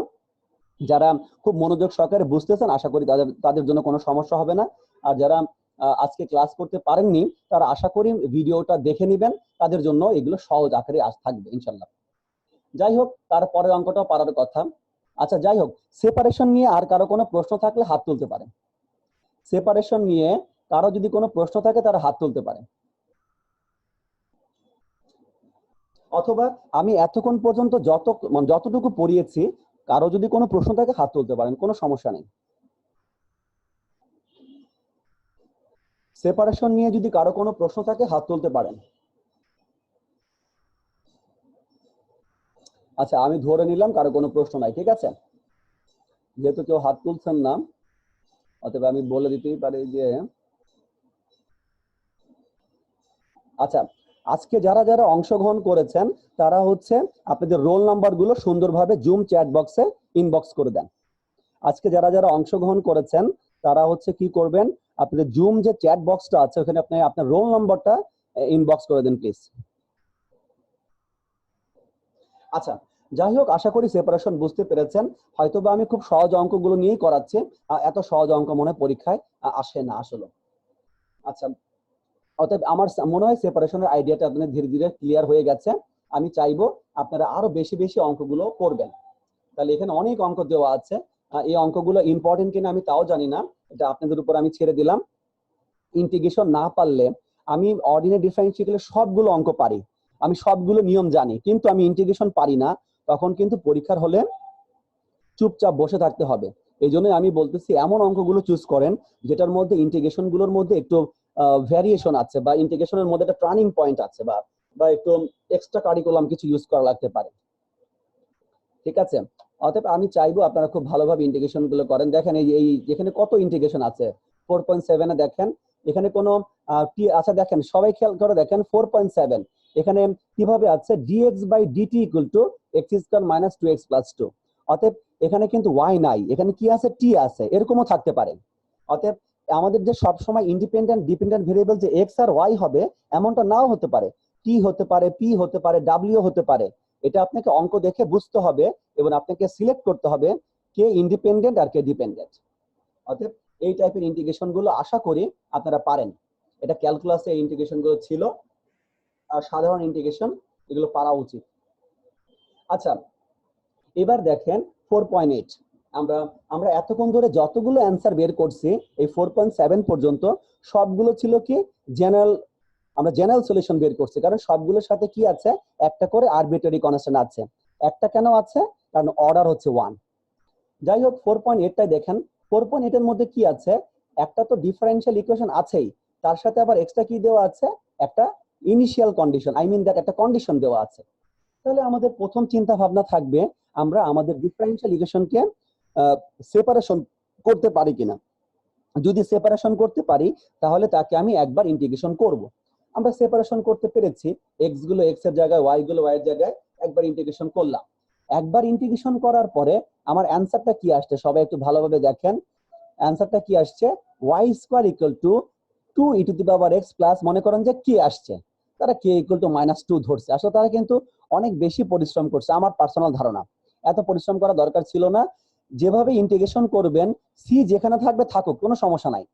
যারা খুব মনোযোগ সহকারে বুঝতেছেন, আশা করি তাদের তাদের জন্য কোনো সমস্যা হবে না। আর যারা আজকে ক্লাস করতে পারেননি, তারা আশা করি ভিডিওটা দেখে নেবেন, তাদের জন্য এগুলো সহজ আকারে থাকবে ইনশাল্লাহ। যাই হোক, তারপরের অঙ্কটাও পারার কথা। আচ্ছা যাই হোক, সেপারেশন নিয়ে আর কারো কোনো প্রশ্ন থাকলে হাত তুলতে পারেন। সেপারেশন নিয়ে কারো যদি কোনো প্রশ্ন থাকে তারা হাত তুলতে পারেন, অথবা আমি এতক্ষণ পর্যন্ত যতটুকু পড়িয়েছি, কারো যদি কোনো প্রশ্ন থাকে হাত তুলতে পারেন, কোনো সমস্যা নেই। সেপারেশন নিয়ে যদি কারো কোনো প্রশ্ন থাকে হাত তুলতে পারেন। আচ্ছা, আমি ধরে নিলাম কারো কোনো প্রশ্ন নাই, ঠিক আছে। যেহেতু কেউ হাত তুলছেন না, অতএব আমি বলে দিতেই পারি যে আচ্ছা, আজকে যারা যারা অংশগ্রহণ করেছেন তারা হচ্ছে আপনাদের রোল নাম্বার গুলো সুন্দরভাবে জুম চ্যাট বক্সে ইনবক্স করে দেন। আজকে যারা যারা অংশগ্রহণ করেছেন তারা হচ্ছে কি করবেন, আপনাদের জুম যে চ্যাট বক্সটা আছে ওখানে আপনি আপনার রোল নাম্বারটা ইনবক্স করে দেন প্লিজ। আচ্ছা, যাই হোক, আশা করি সেপারেশন বুঝতে পেরেছেন। হয়তোবা আমি খুব সহজ অঙ্কগুলো নিয়েই করাচ্ছি, এত সহজ অঙ্ক মনে পরীক্ষায় আসে না আসলে। আচ্ছা, অতএব আমার মনে হয় সেপারেশনের আইডিয়াটা আপনাদের ধীরে ধীরে ক্লিয়ার হয়ে গেছে। আমি চাইবো আপনারা আরো বেশি বেশি অঙ্কগুলো করবেন। তাহলে এখানে অনেক অঙ্ক দেওয়া আছে, এই অঙ্কগুলো ইম্পর্টেন্ট কিনা আমি তাও জানি না, এটা আপনাদের উপর আমি ছেড়ে দিলাম। ইন্টিগ্রেশন না পারলে আমি অর্ডিনারি ডিফারেন্সিয়ালের সবগুলো অঙ্ক পারি, আমি সবগুলো নিয়ম জানি, কিন্তু আমি ইন্টিগ্রেশন পারি না, তখন কিন্তু পরীক্ষার হলে চুপচাপ বসে থাকতে হবে। এই জন্য আমি বলতেছি এমন অঙ্কগুলো চুজ করেন যেটার মধ্যে ইন্টিগ্রেশন গুলোর মধ্যে একটু ভ্যারিয়েশন আছে, বা ইন্টিগ্রেশনের মধ্যে একটা টার্নিং পয়েন্ট আছে, বা একটু এক্সট্রা কারিকুলাম কিছু ইউজ করা লাগতে পারে। ঠিক আছে, অতএব আমি চাইবো আপনারা খুব ভালোভাবে ইন্টিগ্রেশন গুলো করেন। দেখেন এই যেখানে কত ইন্টিগ্রেশন আছে 4.7 এ, দেখেন এখানে কোনো আচ্ছা দেখেন সবাই খেয়াল করে দেখেন 4.7 এখানে কিভাবে আছে, dx by dt equal to x square minus 2x plus 2। অতএব এখানে কিন্তু y নাই, এখানে কি আছে, t আছে, এরকমও থাকতে পারে। অতএব আমাদের যে সব সময় ইন্ডিপেন্ডেন্ট ডিপেন্ডেন্ট ভেরিয়েবল যে x আর y হবে এমনটা নাও হতে পারে, t হতে পারে, p হতে পারে, w হতে পারে। এটা আপনাকে অঙ্ক দেখে বুঝতে হবে এবং আপনাকে সিলেক্ট করতে হবে কে ইন্ডিপেন্ডেন্ট আর কে ডিপেন্ডেন্ট। অতএব এই টাইপের ইন্টিগ্রেশন গুলো আশা করি আপনারা পারেন। এটা ক্যালকুলাসে এই ইন্টিগ্রেশন গুলো ছিল, আর সাধারণ ইন্টিগ্রেশন এগুলো পারা উচিত। আচ্ছা, এবার দেখেন 4.8, আমরা আমরা এতক্ষণ ধরে যতগুলো অ্যান্সার বের করছি এই 4.7 পর্যন্ত সবগুলো ছিল কি জেনারেল, আমরা জেনারেল সলিউশন বের করছি, কারণ সবগুলোর সাথে কি আছে, একটা করে আরবিট্রারি কনস্ট্যান্ট আছে। একটা কেন আছে, কারণ অর্ডার হচ্ছে 1। যাই হোক 4.8টাই দেখেন, 4.8 এর মধ্যে কি আছে, একটা তো ডিফারেনশিয়াল ইকুয়েশন আছেই, তার সাথে আবার এক্সট্রা কি দেওয়া আছে, একটা initial condition, I mean that একটা কন্ডিশন দেওয়া আছে। তাহলে আমাদের প্রথম চিন্তা ভাবনা থাকবে আমরা আমাদের ডিফারেনশিয়াল ইকুয়েশনকে সেপারেশন করতে পারি কিনা। যদি সেপারেশন করতে পারি তাহলে তাকে আমি একবার ইন্টিগ্রেশন করব। আমরা সেপারেশন করতে পেরেছি, এক্স গুলো এক্স এর জায়গায়, ওয়াই গুলো ওয়াই এর জায়গায়, একবার ইন্টিগ্রেশন করলাম। একবার ইন্টিগ্রেশন করার পরে আমার অ্যান্সারটা কি আসছে সবাই একটু ভালোভাবে দেখেন। অ্যান্সারটা কি আসছে, y square equal to 2e to the power x plus, মনে করেন যে কে আসছে, তারা কে ইকুয়াল টু -2 ধরছে। আসলে তারা কিন্তু অনেক বেশি পরিশ্রম করছে, আমার পার্সোনাল ধারণা এত পরিশ্রম করা দরকার ছিল না। যেভাবে ইন্টিগ্রেশন করবেন সি যেখানে থাকবে থাকুক, কোনো সমস্যা নাই।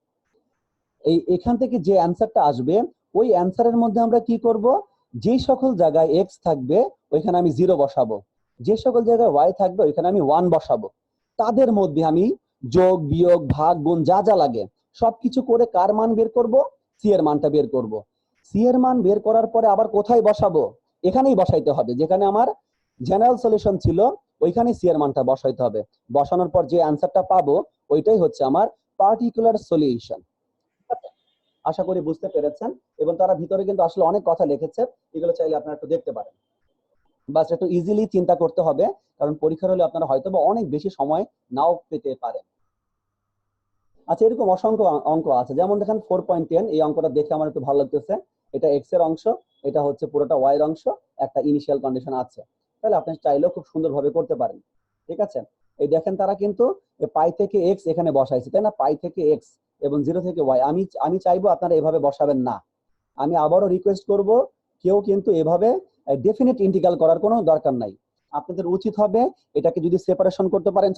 এখান থেকে যে অ্যান্সারটা আসবে ওই অ্যান্সারের মধ্যে আমরা কি করব, যে সকল জায়গায় x থাকবে ওইখানে আমি 0 বসাবো, যে সকল জায়গায় y থাকবে ওইখানে আমি 1 বসাবো। তাদের মধ্যে আমি যোগ বিয়োগ ভাগ গুণ যা যা লাগে সবকিছু করে কার মান বের করব, সি এর মানটা বের করব। সি এর মান বের করার পরে আবার কোথায় বসাবো, এখানেই বসাইতে হবে, যেখানে আমার জেনারেল সলিউশন ছিল ওইখানে সি এর মানটা বসাইতে হবে। বসানোর পর যে অ্যান্সারটা পাবো ওইটাই হচ্ছে আমার পার্টিকুলার সলিউশন। আশা করি বুঝতে পেরেছেন, এবং তারা ভিতরে কিন্তু আসলে অনেক কথা লিখেছে, এগুলো চাইলে আপনারা একটু দেখতে পারেন। বাস একটু ইজিলি চিন্তা করতে হবে, কারণ পরীক্ষার হলে আপনারা হয়তো বা অনেক বেশি সময় নাও পেতে পারেন। আচ্ছা, এরকম অসংখ্য অঙ্ক আছে, যেমন দেখেন 4.10, এই অঙ্কটা দেখে আমার একটু ভালো লাগতেছে। এটা এক্স এর অংশ, এটা হচ্ছে পুরোটা ওয়াই এর অংশ, একটা ইনিশিয়াল কন্ডিশন আছে। তাহলে আপনি চাইলেও খুব সুন্দরভাবে করতে পারেন। ঠিক আছে, এই দেখেন তারা কিন্তু পাই থেকে এক্স এখানে বসাইছে, তাই না, পাই থেকে এক্স এবং 0 থেকে ওয়াই। আমি চাইবো আপনারা এভাবে বসাবেন না। আমি আবারও রিকোয়েস্ট করব, কেউ কিন্তু এভাবে ডেফিনিট ইন্টিগ্রাল করার কোনো দরকার নাই। আপনাদের উচিত হবে এটাকে যদি সেপারেশন করতে পারেন,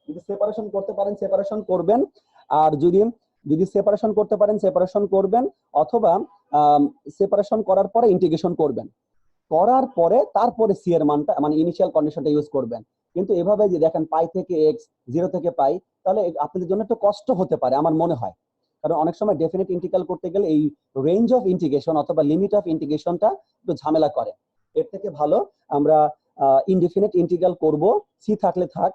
যদি সেপারেশন করতে পারেন সেপারেশন করবেন, আর যদি যদি সেপারেশন করতে পারেন সেপারেশন করবেন, অথবা সেপারেশন করার পরে ইন্টিগ্রেশন করবেন, করার পরে তারপরে সি এর মানটা মানে ইনিশিয়াল কন্ডিশনটা ইউজ করবেন। কিন্তু এভাবে যে দেখেন পাই থেকে এক্স, 0 থেকে পাই, তাহলে আপনাদের জন্য একটু কষ্ট হতে পারে আমার মনে হয়, কারণ অনেক সময় ডেফিনিট ইন্টিগ্রাল করতে গেলে এই রেঞ্জ অফ ইন্টিগ্রেশন অথবা লিমিট অফ ইন্টিগ্রেশনটা একটু ঝামেলা করে। এর থেকে ভালো আমরা ইনডিফিনিট ইন্টিগ্রাল করব, সি থাকলে থাক,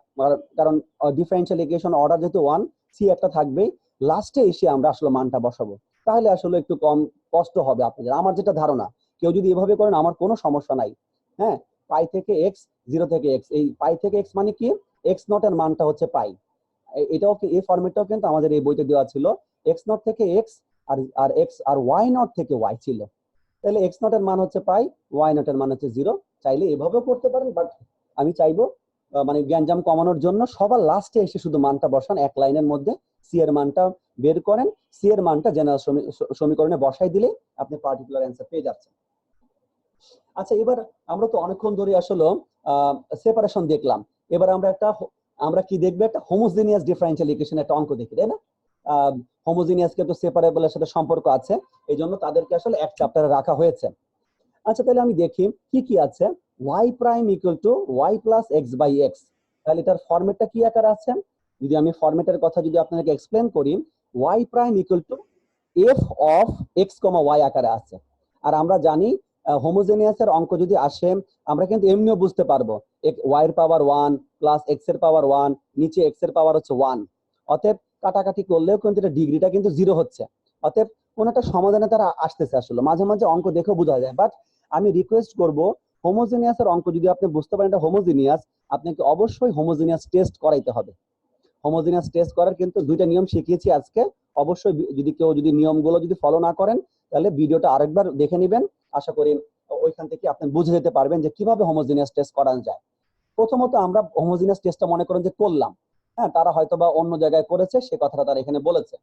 কারণ ডিফারেনশিয়াল ইকুয়েশন অর্ডার যেহেতু 1, সি একটা থাকবেই, লাস্টে এসে আমরা আসলে মানটা বসাবো, তাহলে আসলে একটু কম কষ্ট হবে আপনাদের, আমার যেটা ধারণা। কেউ যদি এভাবে করেন আমার কোনো সমস্যা নাই। হ্যাঁ, পাই থেকে এক্স, 0 থেকে এক্স, এই পাই থেকে এক্স মানে কি, এক্স নট এর মানটা হচ্ছে পাই। এটাও এই ফরম্যাটটাও কিন্তু আমাদের এই বইতে দেওয়া ছিল, এক্স নট থেকে এক্স আর এক্স আর ওয়াই নট থেকে ওয়াই ছিল, তাহলে এক্স নট এর মান হচ্ছে পাই, ওয়াই নট এর মান হচ্ছে 0। চাইলে এভাবেও করতে পারেন, বাট আমি চাইবো মানে গ্যাঞ্জাম কমানোর জন্য সবার লাস্টে এসে শুধু মানটা বসান এক লাইনের মধ্যে, সি এর মানটা বের করেন, সি এর মানটা জেনারেল সমীকরণে বসাই দিলে আপনি পার্টিকুলার অ্যান্সার পেয়ে যাচ্ছেন। আচ্ছা, এবার আমরা তো অনেকক্ষণ ধরে আসলে সেপারেশন দেখলাম, এবার আমরা কি দেখবো, একটা হোমোজিনিয়াস ডিফারেনশিয়াল ইকুয়েশন একটা অঙ্ক দেখি, তাই না? হোমোজিনিয়াস কে তো সেপারেবলের সাথে সম্পর্ক আছে, এই জন্য তাদেরকে আসলে এক চ্যাপ্টারে রাখা হয়েছে। আচ্ছা, তাহলে আমি দেখি কি কি আছে। y prime equal to y plus x by x, তাহলে এটার ফরম্যাটটা কি আকারে আছে? যদি আমি ফরম্যাটের কথা যদি আপনাকে এক্সপ্লেন করি, y prime equal to F of x comma y আকারে আছে। আর আমরা জানি হোমোজেনিয়াসের অঙ্ক যদি আসে আমরা কিন্তু এমনিও বুঝতে পারবো, y এর পাওয়ার 1 প্লাস x এর পাওয়ার 1, নিচে x এর পাওয়ার হচ্ছে 1, অতএব কাটাকাটি করলেও কিন্তু এটা ডিগ্রিটা কিন্তু 0 হচ্ছে, অতএব কোন একটা সমাধানে তারা আসতেছে। আসলে মাঝে মাঝে অঙ্ক দেখেও বোঝা যায়, বাট আমি রিকোয়েস্ট করব হোমোজেনিয়াসের অঙ্ক যদি আপনি বুঝতে পারেন এটা হোমোজেনিয়াস, আপনাকে অবশ্যই হোমোজেনিয়াস টেস্ট করাইতে হবে। হোমোজেনিয়াস টেস্ট করার কিন্তু দুইটা নিয়ম শিখিয়েছি আজকে, অবশ্যই যদি কেউ যদি নিয়মগুলো যদি ফলো না করেন তাহলে ভিডিওটা আরেকবার দেখে নেবেন, আশা করি ওইখান থেকে আপনি বুঝে যেতে পারবেন যে কিভাবে হোমোজেনিয়াস টেস্ট করানো যায়। প্রথমত আমরা হোমোজেনিয়াস টেস্টটা মনে করেন যে করলাম, হ্যাঁ, তারা হয়তো বা অন্য জায়গায় করেছে সে কথাটা তারা এখানে বলেছে।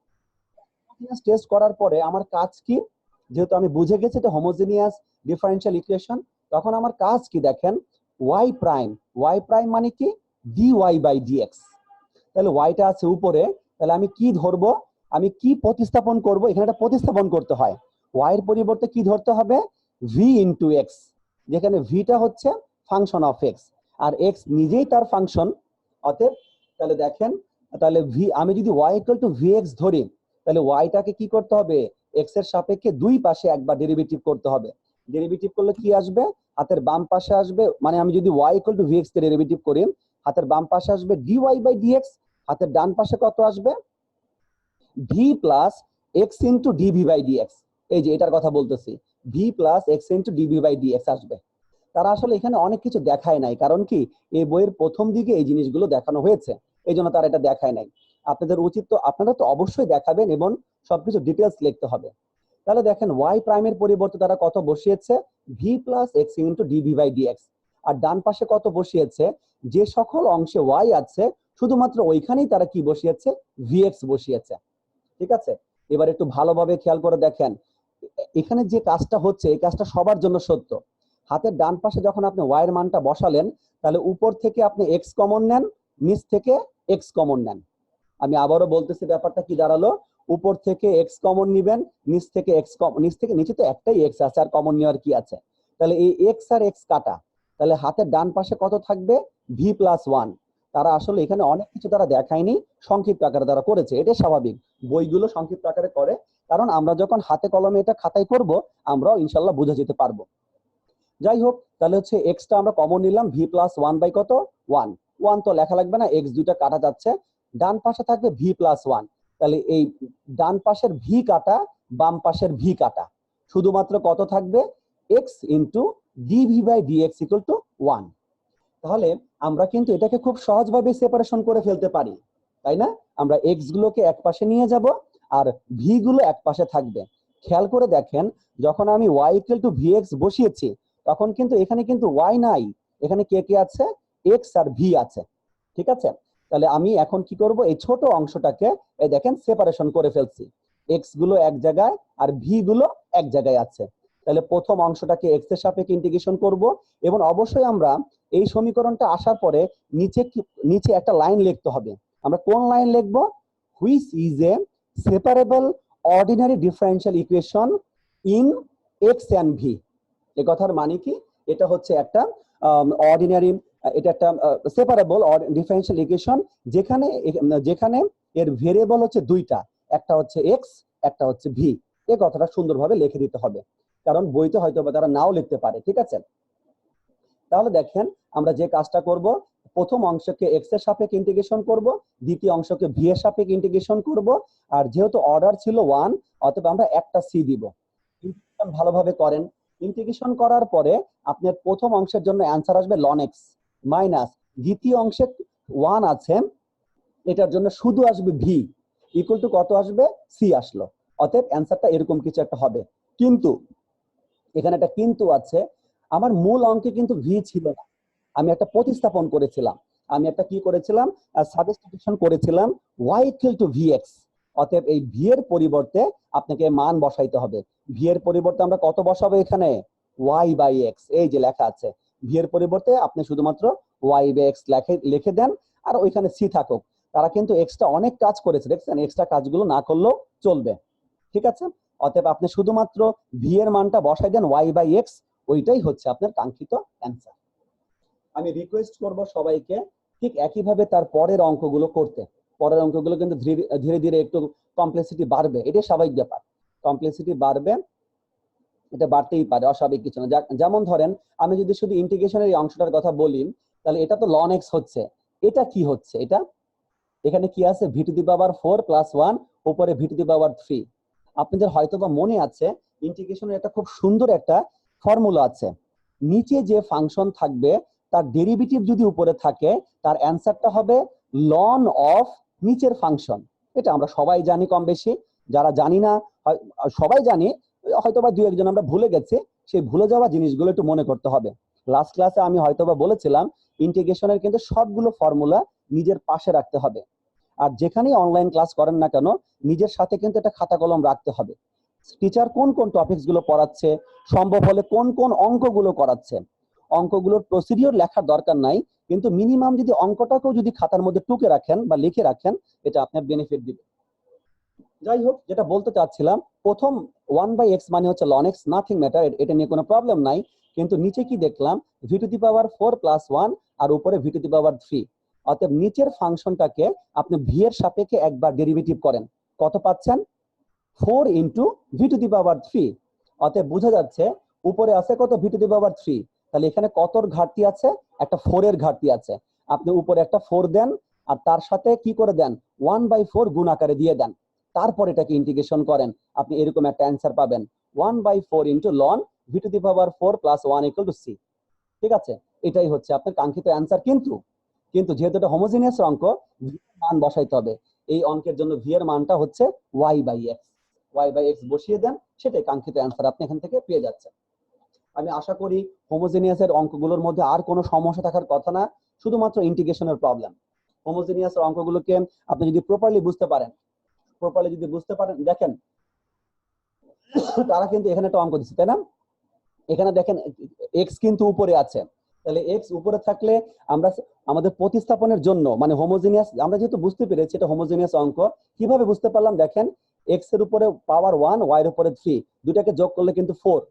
হোমোজেনিয়াস টেস্ট করার পরে আমার কাজ কি, যেহেতু আমি বুঝে গেছি এটা হোমোজেনিয়াস ডিফারেনশিয়াল ইকুয়েশন, তখন আমার কাজ কি দেখেন, y প্রাইম মানে কি, dy বাই dx। তাহলে ওয়াইটা আছে উপরে, তাহলে আমি কি ধরবো, আমি কি প্রতিস্থাপন করব, এখানে একটা প্রতিস্থাপন করতে হয়, y এর পরিবর্তে কি ধরতে হবে, v ইন্টু এক্স, যেখানে ভিটা হচ্ছে ফাংশন অফ এক্স আর এক্স নিজেই তার ফাংশন। অতএব তাহলে দেখেন, তাহলে আমি যদি y ইকুয়াল টু vx ধরি, তাহলে ওয়াইটাকে কি করতে হবে, এক্স এর সাপেক্ষে দুই পাশে একবার ডেরিভেটিভ করতে হবে। ডেরিভেটিভ করলে কি আসবে, হাতের বাম পাশে আসবে, মানে আমি যদি y equal to vx K derivative করি, হাতের বাম পাশে আসবে dy বাই dx, হাতের ডান পাশে কত আসবে, v plus x into dv by dx. এই যে এটার কথা বলতেছি, v plus x into dv by dx আসবে। তারা আসলে এখানে অনেক কিছু দেখায় নাই, কারণ কি এই বইয়ের প্রথম দিকে এই জিনিসগুলো দেখানো হয়েছে, এই জন্য তারা এটা দেখায় নাই। আপনাদের উচিত তো, আপনারা তো অবশ্যই দেখাবেন এবং সবকিছু ডিটেলস লিখতে হবে। তাহলে দেখেন y প্রাইমের পরিবর্তে তারা কত বসিয়েছে, v plus x into dv by dx, আর ডান পাশে কত বসিয়েছে, যে সকল অংশে y আছে শুধুমাত্র ওইখানেই তারা কি বসিয়েছে, vx বসিয়েছে। ঠিক আছে, এবার একটু ভালোভাবে খেয়াল করে দেখেন, এখানে যে কাজটা হচ্ছে এই কাজটা সবার জন্য সত্য। হাতের ডান পাশে যখন আপনি y এর মানটা বসালেন, তাহলে উপর থেকে আপনি x কমন নেন, নিচ থেকে x কমন নেন। আমি আবারও বলতেছি ব্যাপারটা কি দাঁড়ালো, উপর থেকে x কমন নিবেন, নিচ থেকে নিচে তো একটাই x আছে, আর কমন নেওয়ার কি আছে। তাহলে এই x আর x কাটা, তাহলে হাতের ডান পাশে কত থাকবে, v প্লাস 1। তারা আসলে এখানে অনেক কিছু তারা দেখায়নি, সংক্ষিপ্ত আকারে তারা করেছে, এটা স্বাভাবিক, বইগুলো সংক্ষিপ্ত আকারে করে, কারণ আমরা যখন হাতে কলমে এটা খাতায় করব আমরাও ইনশাল্লাহ বুঝে যেতে পারবো। যাই হোক, তাহলে হচ্ছে এক্সটা আমরা কমন নিলাম, v প্লাস 1 বাই কত, 1 তো লেখা লাগবে না, এক্স দুইটা কাটা যাচ্ছে, ডান পাশে থাকবে v প্লাস 1। তাহলে এই ডান পাশের v কাটা, বাম পাশের v কাটা, শুধুমাত্র কত থাকবে, x into dv by dx equal to 1। তাহলে আমরা কিন্তু এটাকে খুব সহজভাবে সেপারেশন করে ফেলতে পারি, তাই না? আমরা এক্স গুলোকে এক পাশে নিয়ে যাব আর ভি গুলো এক পাশে থাকবে। খেয়াল করে দেখেন, যখন আমি y ইকুয়াল টু vx বসিয়েছি তখন কিন্তু এখানে কিন্তু y নাই, এখানে কে কে আছে, x আর v আছে। ঠিক আছে, তাহলে আমি এখন কি করব, এই ছোট অংশটাকে এই দেখেন সেপারেশন করে ফেলছি, x গুলো এক জায়গায় আর v গুলো এক জায়গায় আছে। তাহলে প্রথম অংশটাকে x এর সাপেক্ষে ইন্টিগ্রেশন করব, এবং অবশ্যই আমরা এই সমীকরণটা আসার পরে নিচে একটা লাইন লিখতে হবে। আমরা কোন লাইন লিখবো, which is a separable ordinary differential equation in x and v। এই কথার মানে কি, এটা হচ্ছে একটা অর্ডিনারি, এটা একটা সেপারেবল ডিফারেনশিয়াল ইকুয়েশন যেখানে এর ভেরিয়েবল হচ্ছে দুইটা, একটা হচ্ছে x, একটা হচ্ছে v। এই কথাটা সুন্দরভাবে লিখে দিতে হবে, কারণ বইতে হয়তো বা তারা নাও লিখতে পারে। ঠিক আছে, তাহলে দেখেন আমরা যে কাজটা করব, প্রথম অংশকে x এর সাপেক্ষে ইন্টিগ্রেশন করব, দ্বিতীয় অংশকে v এর সাপেক্ষে ইন্টিগ্রেশন করব, আর যেহেতু অর্ডার ছিল 1 অতএব আমরা একটা c দিব। ইন্টিগ্রেশন ভালোভাবে করেন, ইন্টিগ্রেশন করার পরে আপনার প্রথম অংশের জন্য অ্যান্সার আসবে ln x মাইনাস দ্বিতীয় অংশে 1 আছে, এটার জন্য শুধু আসবে v ইকুয়াল টু কত আসবে, c আসলো। অতএব অ্যান্সারটা এরকম কিছু একটা হবে। কিন্তু এখানে একটা কিন্তু আছে, আমার মূল অঙ্কে কিন্তু ভি ছিল না, আমি একটা প্রতিস্থাপন করেছিলাম, আমি একটা কি করেছিলাম, সাবস্টিটিউশন করেছিলাম y ইকুয়াল টু vx। অতএব এই ভি এর পরিবর্তে আপনাকে মান বসাইতে হবে। ভি এর পরিবর্তে আমরা কত বসাবো এখানে, y বাই x, এই যে লেখা আছে। ভি এর পরিবর্তে আপনি শুধুমাত্র y বাই x লিখে দেন, আর ওইখানে সি থাকুক। তারা কিন্তু এক্সট্রা অনেক কাজ করেছে, দেখছেন, এক্সট্রা কাজগুলো না করলেও চলবে, ঠিক আছে। অতএব আপনি শুধুমাত্র ভি এর মানটা বসাই দেন y বাই x, ওইটাই হচ্ছে আপনার কাঙ্ক্ষিত অ্যান্সার। আমি রিকোয়েস্ট করব সবাইকে ঠিক একইভাবে তার পরের অঙ্কগুলো করতে। পরের অঙ্কগুলো কিন্তু ধীরে ধীরে একটু কমপ্লেক্সিটি বাড়বে, এটাই স্বাভাবিক ব্যাপার, কমপ্লেক্সিটি বাড়বে, এটা বাড়তেই পারে, অস্বাভাবিক কিছু না। যেমন ধরেন আমি যদি শুধু ইন্টিগ্রেশনের এই অংশটার কথা বলি, তাহলে এটা তো ln x হচ্ছে, এটা কি হচ্ছে, এটা এখানে কি আছে, V to the power 4 plus 1 উপরে ভি টু দি পাওয়ার 3। আপনাদের হয়তোবা মনে আছে ইন্টিগ্রেশনের একটা খুব সুন্দর একটা ফর্মুলা আছে, নিচে যে ফাংশন থাকবে তার ডেরিভেটিভ যদি উপরে থাকে তার অ্যান্সারটা হবে লন অফ নিচের ফাংশন। এটা আমরা সবাই জানি কম বেশি, যারা জানি না সবাই জানি, হয়তোবা দুই একজন আমরা ভুলে গেছি, সেই ভুলে যাওয়া জিনিসগুলো একটু মনে করতে হবে। লাস্ট ক্লাসে আমি হয়তোবা বলেছিলাম ইন্টিগ্রেশনের কিন্তু সবগুলো ফর্মুলা নিজের পাশে রাখতে হবে। আর যেখানেই অনলাইন ক্লাস করেন না কেন নিজের সাথে কিন্তু একটা খাতা কলম রাখতে হবে, টিচার কোন কোন টপিকস গুলো পড়াচ্ছে, সম্ভব হলে কোন কোন অঙ্কগুলো করাচ্ছে। অঙ্কগুলোর প্রসিডিওর লেখার দরকার নাই, কিন্তু মিনিমাম যদি অঙ্কটাকেও যদি খাতার মধ্যে টুকে রাখেন বা লিখে রাখেন, এটা আপনার বেনিফিট দিবে। যাই হোক, যেটা বলতে চাচ্ছিলাম, প্রথম 1/x মানে হচ্ছে ln x, নাথিং ম্যাটার, এটা নিয়ে কোনো প্রবলেম নাই। কিন্তু নিচে কি দেখলাম, V to the power 4 plus 1 আর উপরে ভি টু দি পাওয়ার 3। অতএব নিচের ফাংশনটাকে আপনি ভি এর সাপেক্ষে একবার ডেরিভেটিভ করেন, কত পাচ্ছেন, 4 ইন্টু ভি টু দি পাওয়ার 3। অতএব বোঝা যাচ্ছে উপরে আছে কত, ভি টু দি পাওয়ার 3, তাহলে এখানে কতর ঘাটতি আছে, একটা 4 এর ঘাটতি আছে। আপনি উপরে একটা 4 দেন আর তার সাথে কি করে দেন, 1/4 গুণ আকারে দিয়ে দেন, তারপর এটাকে ইন্টিগ্রেশন করেন, আপনি এরকম একটা অ্যান্সার পাবেন, 1/4 into ln V to the power 4 plus 1 equal to C. ঠিক আছে, এটাই হচ্ছে আপনার কাঙ্ক্ষিত অ্যান্সার। কিন্তু কিন্তু যেহেতু এটা হোমোজিনিয়াস অঙ্ক, মান বসাইতে হবে। এই অঙ্কের জন্য ভি এর মানটা হচ্ছে y by x, y by x বসিয়ে দেন, সেটাই কাঙ্ক্ষিত অ্যান্সার আপনি এখান থেকে পেয়ে যাচ্ছেন। আমি আশা করি হোমোজিনিয়াসের অঙ্কগুলোর মধ্যে আর কোনো সমস্যা থাকার কথা না, শুধুমাত্র ইন্টিগ্রেশনের প্রবলেম। হোমোজিনিয়াসের অঙ্কগুলোকে আপনি যদি প্রপারলি বুঝতে পারেন, দেখেন তারা কিন্তু এখানে একটা অঙ্ক দিচ্ছে, তাই না, এখানে দেখেন x কিন্তু উপরে আছে, তাহলে x উপরে থাকলে আমরা আমাদের প্রতিস্থাপনের জন্য মানে হোমোজিনিয়াস, আমরা যেহেতু বুঝতে পেরেছি এটা হোমোজিনিয়াস অঙ্ক, কিভাবে বুঝতে পারলাম, দেখেন x এর উপরে পাওয়ার 1, y এর উপরে 3, দুটাকে যোগ করলে কিন্তু 4।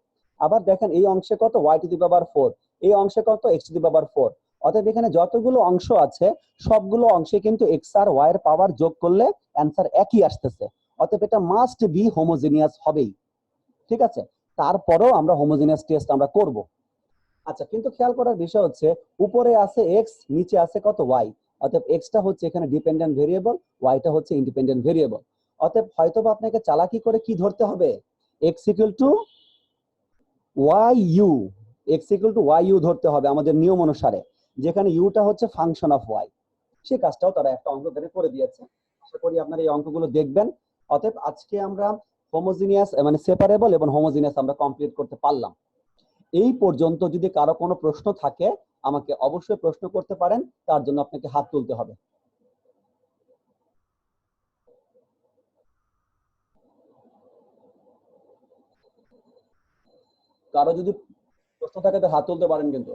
আবার দেখেন এই অংশে কত, y টু দি পাওয়ার 4, এই অংশে কত, x টু দি পাওয়ার 4। অতএব এখানে যতগুলো অংশ আছে সবগুলো অংশে কিন্তু x আর y এর পাওয়ার যোগ করলে অ্যান্সার একই আসতেছে। অতএব এটা মাস্ট বি হোমোজিনিয়াস হবেই, ঠিক আছে। তারপরেও আমরা হোমোজিনিয়াস টেস্ট আমরা করব। আচ্ছা, কিন্তু খেয়াল করার বিষয় হচ্ছে উপরে আছে x, নিচে আছে কত, y। অতএব x টা হচ্ছে এখানে ডিপেন্ডেন্ট ভেরিয়েবল, y টা হচ্ছে ইন্ডিপেন্ডেন্ট ভেরিয়েবল। অতএব হয়তোবা আপনাকে চালাকি করে কি ধরতে হবে, x equal two yu, x equal two yu ধরতে হবে আমাদের নিয়ম অনুসারে, যেখানে u টা হচ্ছে ফাংশন অফ y। সেই কাজটাও তারা একটা অঙ্ক করে দিয়েছে, আশা করি আপনারা এই অঙ্কগুলো দেখবেন। অতএব আজকে আমরা হোমোজিনিয়াস মানে সেপারেবল এবং হোমোজিনিয়াস আমরা কমপ্লিট করতে পারলাম। এই পর্যন্ত যদি কারো কোনো প্রশ্ন থাকে আমাকে অবশ্যই প্রশ্ন করতে পারেন, তার জন্য আপনাকে হাত তুলতে হবে। কারো যদি প্রশ্ন থাকে তো হাত তুলতে পারেন। কিন্তু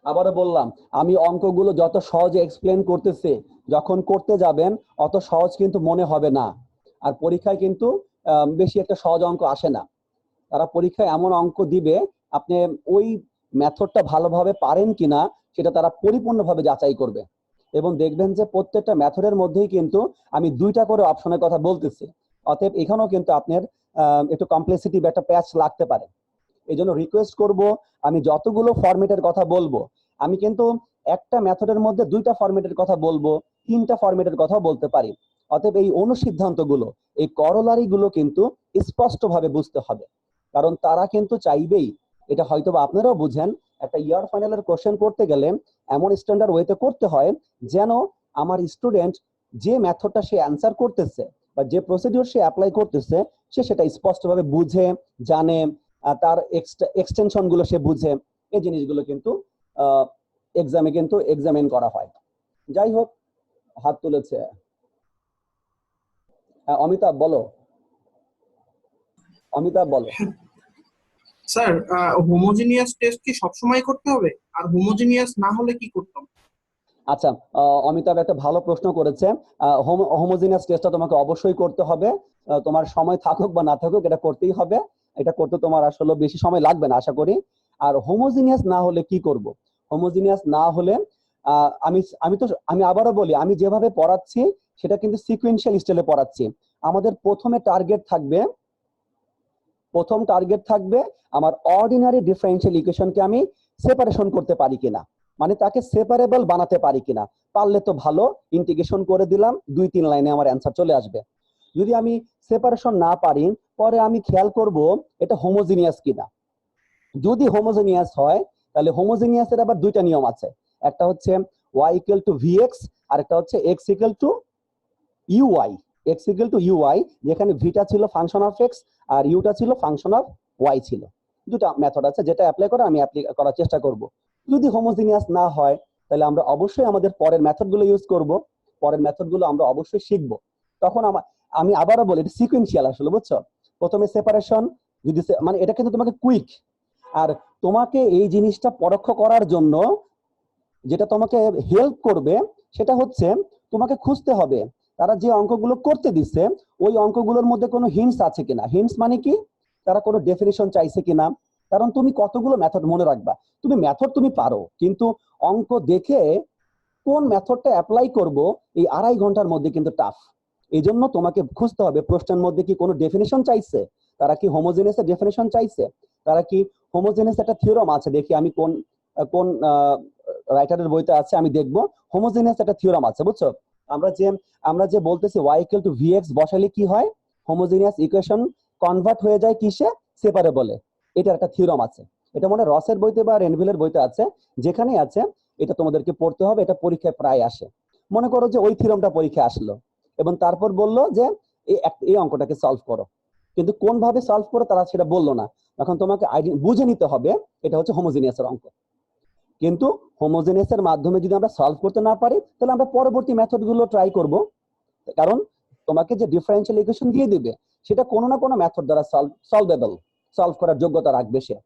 আবারও বললাম, আমি অঙ্কগুলো যত সহজে এক্সপ্লেন করতেছি, যখন করতে যাবেন অত সহজ কিন্তু মনে হবে না। আর পরীক্ষায় কিন্তু বেশি একটা সহজ অঙ্ক আসে না। তারা পরীক্ষায় এমন অঙ্ক দিবে, আপনি ওই মেথডটা ভালোভাবে পারেন কিনা সেটা তারা পরিপূর্ণভাবে যাচাই করবে। এবং দেখবেন যে প্রত্যেকটা মেথডের মধ্যেই কিন্তু আমি 2টা করে অপশনের কথা বলতেছি। অতএব এখানেও কিন্তু আপনার একটু কমপ্লেক্সিটি বা একটা প্যাচ লাগতে পারে। এই জন্য রিকোয়েস্ট করব, আমি যতগুলো ফরম্যাটের কথা বলবো, আমি কিন্তু একটা মেথডের মধ্যে 2টা ফরম্যাটের কথা বলবো, 3টা ফরম্যাটের কথা বলতে পারি। অতএব এই অনুসিদ্ধান্তগুলো, এই করলারি গুলো কিন্তু স্পষ্টভাবে বুঝতে হবে, কারণ তারা কিন্তু চাইবেই, এটা হয়তো আপনারাও বুঝেন, একটা ইয়ার ফাইনালের কোশ্চেন করতে গেলে এমন স্ট্যান্ডার্ড ওয়েতে করতে হয় যেন আমার স্টুডেন্ট যে মেথডটা সে অ্যান্সার করতেছে বা যে প্রসিডিউর সে অ্যাপ্লাই করতেছে সে সেটা স্পষ্টভাবে বুঝে জানে, তার এক্সটেনশন গুলো সে বুঝে, এই জিনিসগুলো কিন্তু এক্সামে কিন্তু এক্সামিন করা হয়। যাই হোক, হাত তুলেছে অমিতাভ, বলো। অমিতাভ বলো।
স্যার, হোমোজিনিয়াস টেস্ট কি সবসময় করতে হবে, আর হোমোজিনিয়াস না হলে কি করতে হবে?
আচ্ছা, অমিতাভ একটা ভালো প্রশ্ন করেছে। হোমোজিনিয়াস টেস্টটা তোমাকে অবশ্যই করতে হবে, তোমার সময় থাকুক বা না থাকুক এটা করতেই হবে। এটা করতে তোমার আসলে বেশি সময় লাগবে না আশা করি। আর হোমোজিনিয়াস না হলে কি করব? হোমোজিনিয়াস না হলে আমি আবারও বলি, আমি যেভাবে পড়াচ্ছি সেটা কিন্তু সিকুয়েন্সিয়াল স্টাইলে পড়াচ্ছি। আমাদের প্রথম টার্গেট থাকবে আমার অর্ডিনারি ডিফারেন্সিয়াল ইকুয়েশনকে আমি সেপারেশন করতে পারি কিনা, মানে তাকে সেপারেবল বানাতে পারি কিনা। পারলে তো ভালো, ইন্টিগ্রেশন করে দিলাম, 2-3 লাইনে আমার অ্যান্সার চলে আসবে। যদি আমি সেপারেশন না পারি, পরে আমি খেয়াল করব এটা হোমোজিনিয়াস কিনা। যদি হোমোজিনিয়াস হয়, তাহলে হোমোজিনিয়াসের আবার দুইটা নিয়ম আছে। একটা হচ্ছে y ইকুয়াল টু vx, আর একটা হচ্ছে x equal to U I. X equal to U I, যেখানে ভিটা ছিল ফাংশন অফ এক্স আর ইউটা ছিল ফাংশন অফ ওয়াই ছিল। দুটা মেথড আছে, যেটা অ্যাপ্লাই করে আমি অ্যাপ্লাই করার চেষ্টা করব। যদি হোমোজিনিয়াস না হয়, তাহলে আমরা অবশ্যই আমাদের পরের মেথডগুলো ইউজ করব, পরের মেথডগুলো আমরা অবশ্যই শিখব। তখন আমি আবারও বলি, এটা সিকুয়েন্সিয়াল আসলে, বুঝছো? প্রথমে সেপারেশন, যদি মানে এটা কিন্তু তোমাকে কুইক, আর তোমাকে এই জিনিসটা পরোক্ষ করার জন্য যেটা তোমাকে হেল্প করবে সেটা হচ্ছে তোমাকে খুঁজতে হবে তারা যে অঙ্কগুলো করতে দিচ্ছে ওই অঙ্কগুলোর মধ্যে কোনো হিন্টস আছে কিনা। হিন্টস মানে কি? তারা কোনো ডেফিনিশন চাইছে কিনা। কারণ তুমি কতগুলো মেথড মনে রাখবা, তুমি মেথড তুমি পারো, কিন্তু অঙ্ক দেখে কোন মেথডটা অ্যাপ্লাই করব এই 2.5 ঘন্টার মধ্যে কিন্তু টাফ। এই জন্য তোমাকে খুঁজতে হবে প্রশ্নের মধ্যে কি কোনো ডেফিনিশন চাইছে, তারা কি হোমোজেনিয়াস এর ডেফিনিশন চাইছে, তারা কি হোমোজেনিয়াস একটা থিওরাম আছে, দেখি আমি কোন কোন রাইটারের বইতে আছে, আমি দেখবো হোমোজেনিয়াস একটা থিওরাম আছে, বুঝছো? আমরা যে বলতেছি y ইকুয়াল টু vx বসালে কি হয়, হোমোজেনিয়াস ইকুয়েশন কনভার্ট হয়ে যায় কিসে, সেপারেবলে। এটা একটা থিওরাম আছে, এটা মনে রসের বইতে বা রেনভিলের বইতে আছে, যেখানে আছে এটা তোমাদেরকে পড়তে হবে, এটা পরীক্ষায় প্রায় আসে। মনে করো যে ওই থিওরামটা পরীক্ষায় আসলো এবং তারপর বললো যে এই অঙ্কটাকে সলভ করো, কিন্তু কোন ভাবে সলভ করো তারা সেটা বললো না। এখন তোমাকে বুঝে নিতে হবে এটা হচ্ছে হোমোজেনিয়াসের অঙ্ক। কিন্তু হোমোজেনিয়াসের মাধ্যমে যদি আমরা সলভ করতে না পারি, তাহলে আমরা পরবর্তী মেথড গুলো ট্রাই করব। কারণ তোমাকে যে ডিফারেন্সিয়াল ইকুয়েশন দিয়ে দিবে সেটা কোনো না কোনো মেথড দ্বারা সলভ করার যোগ্যতা রাখবে সে।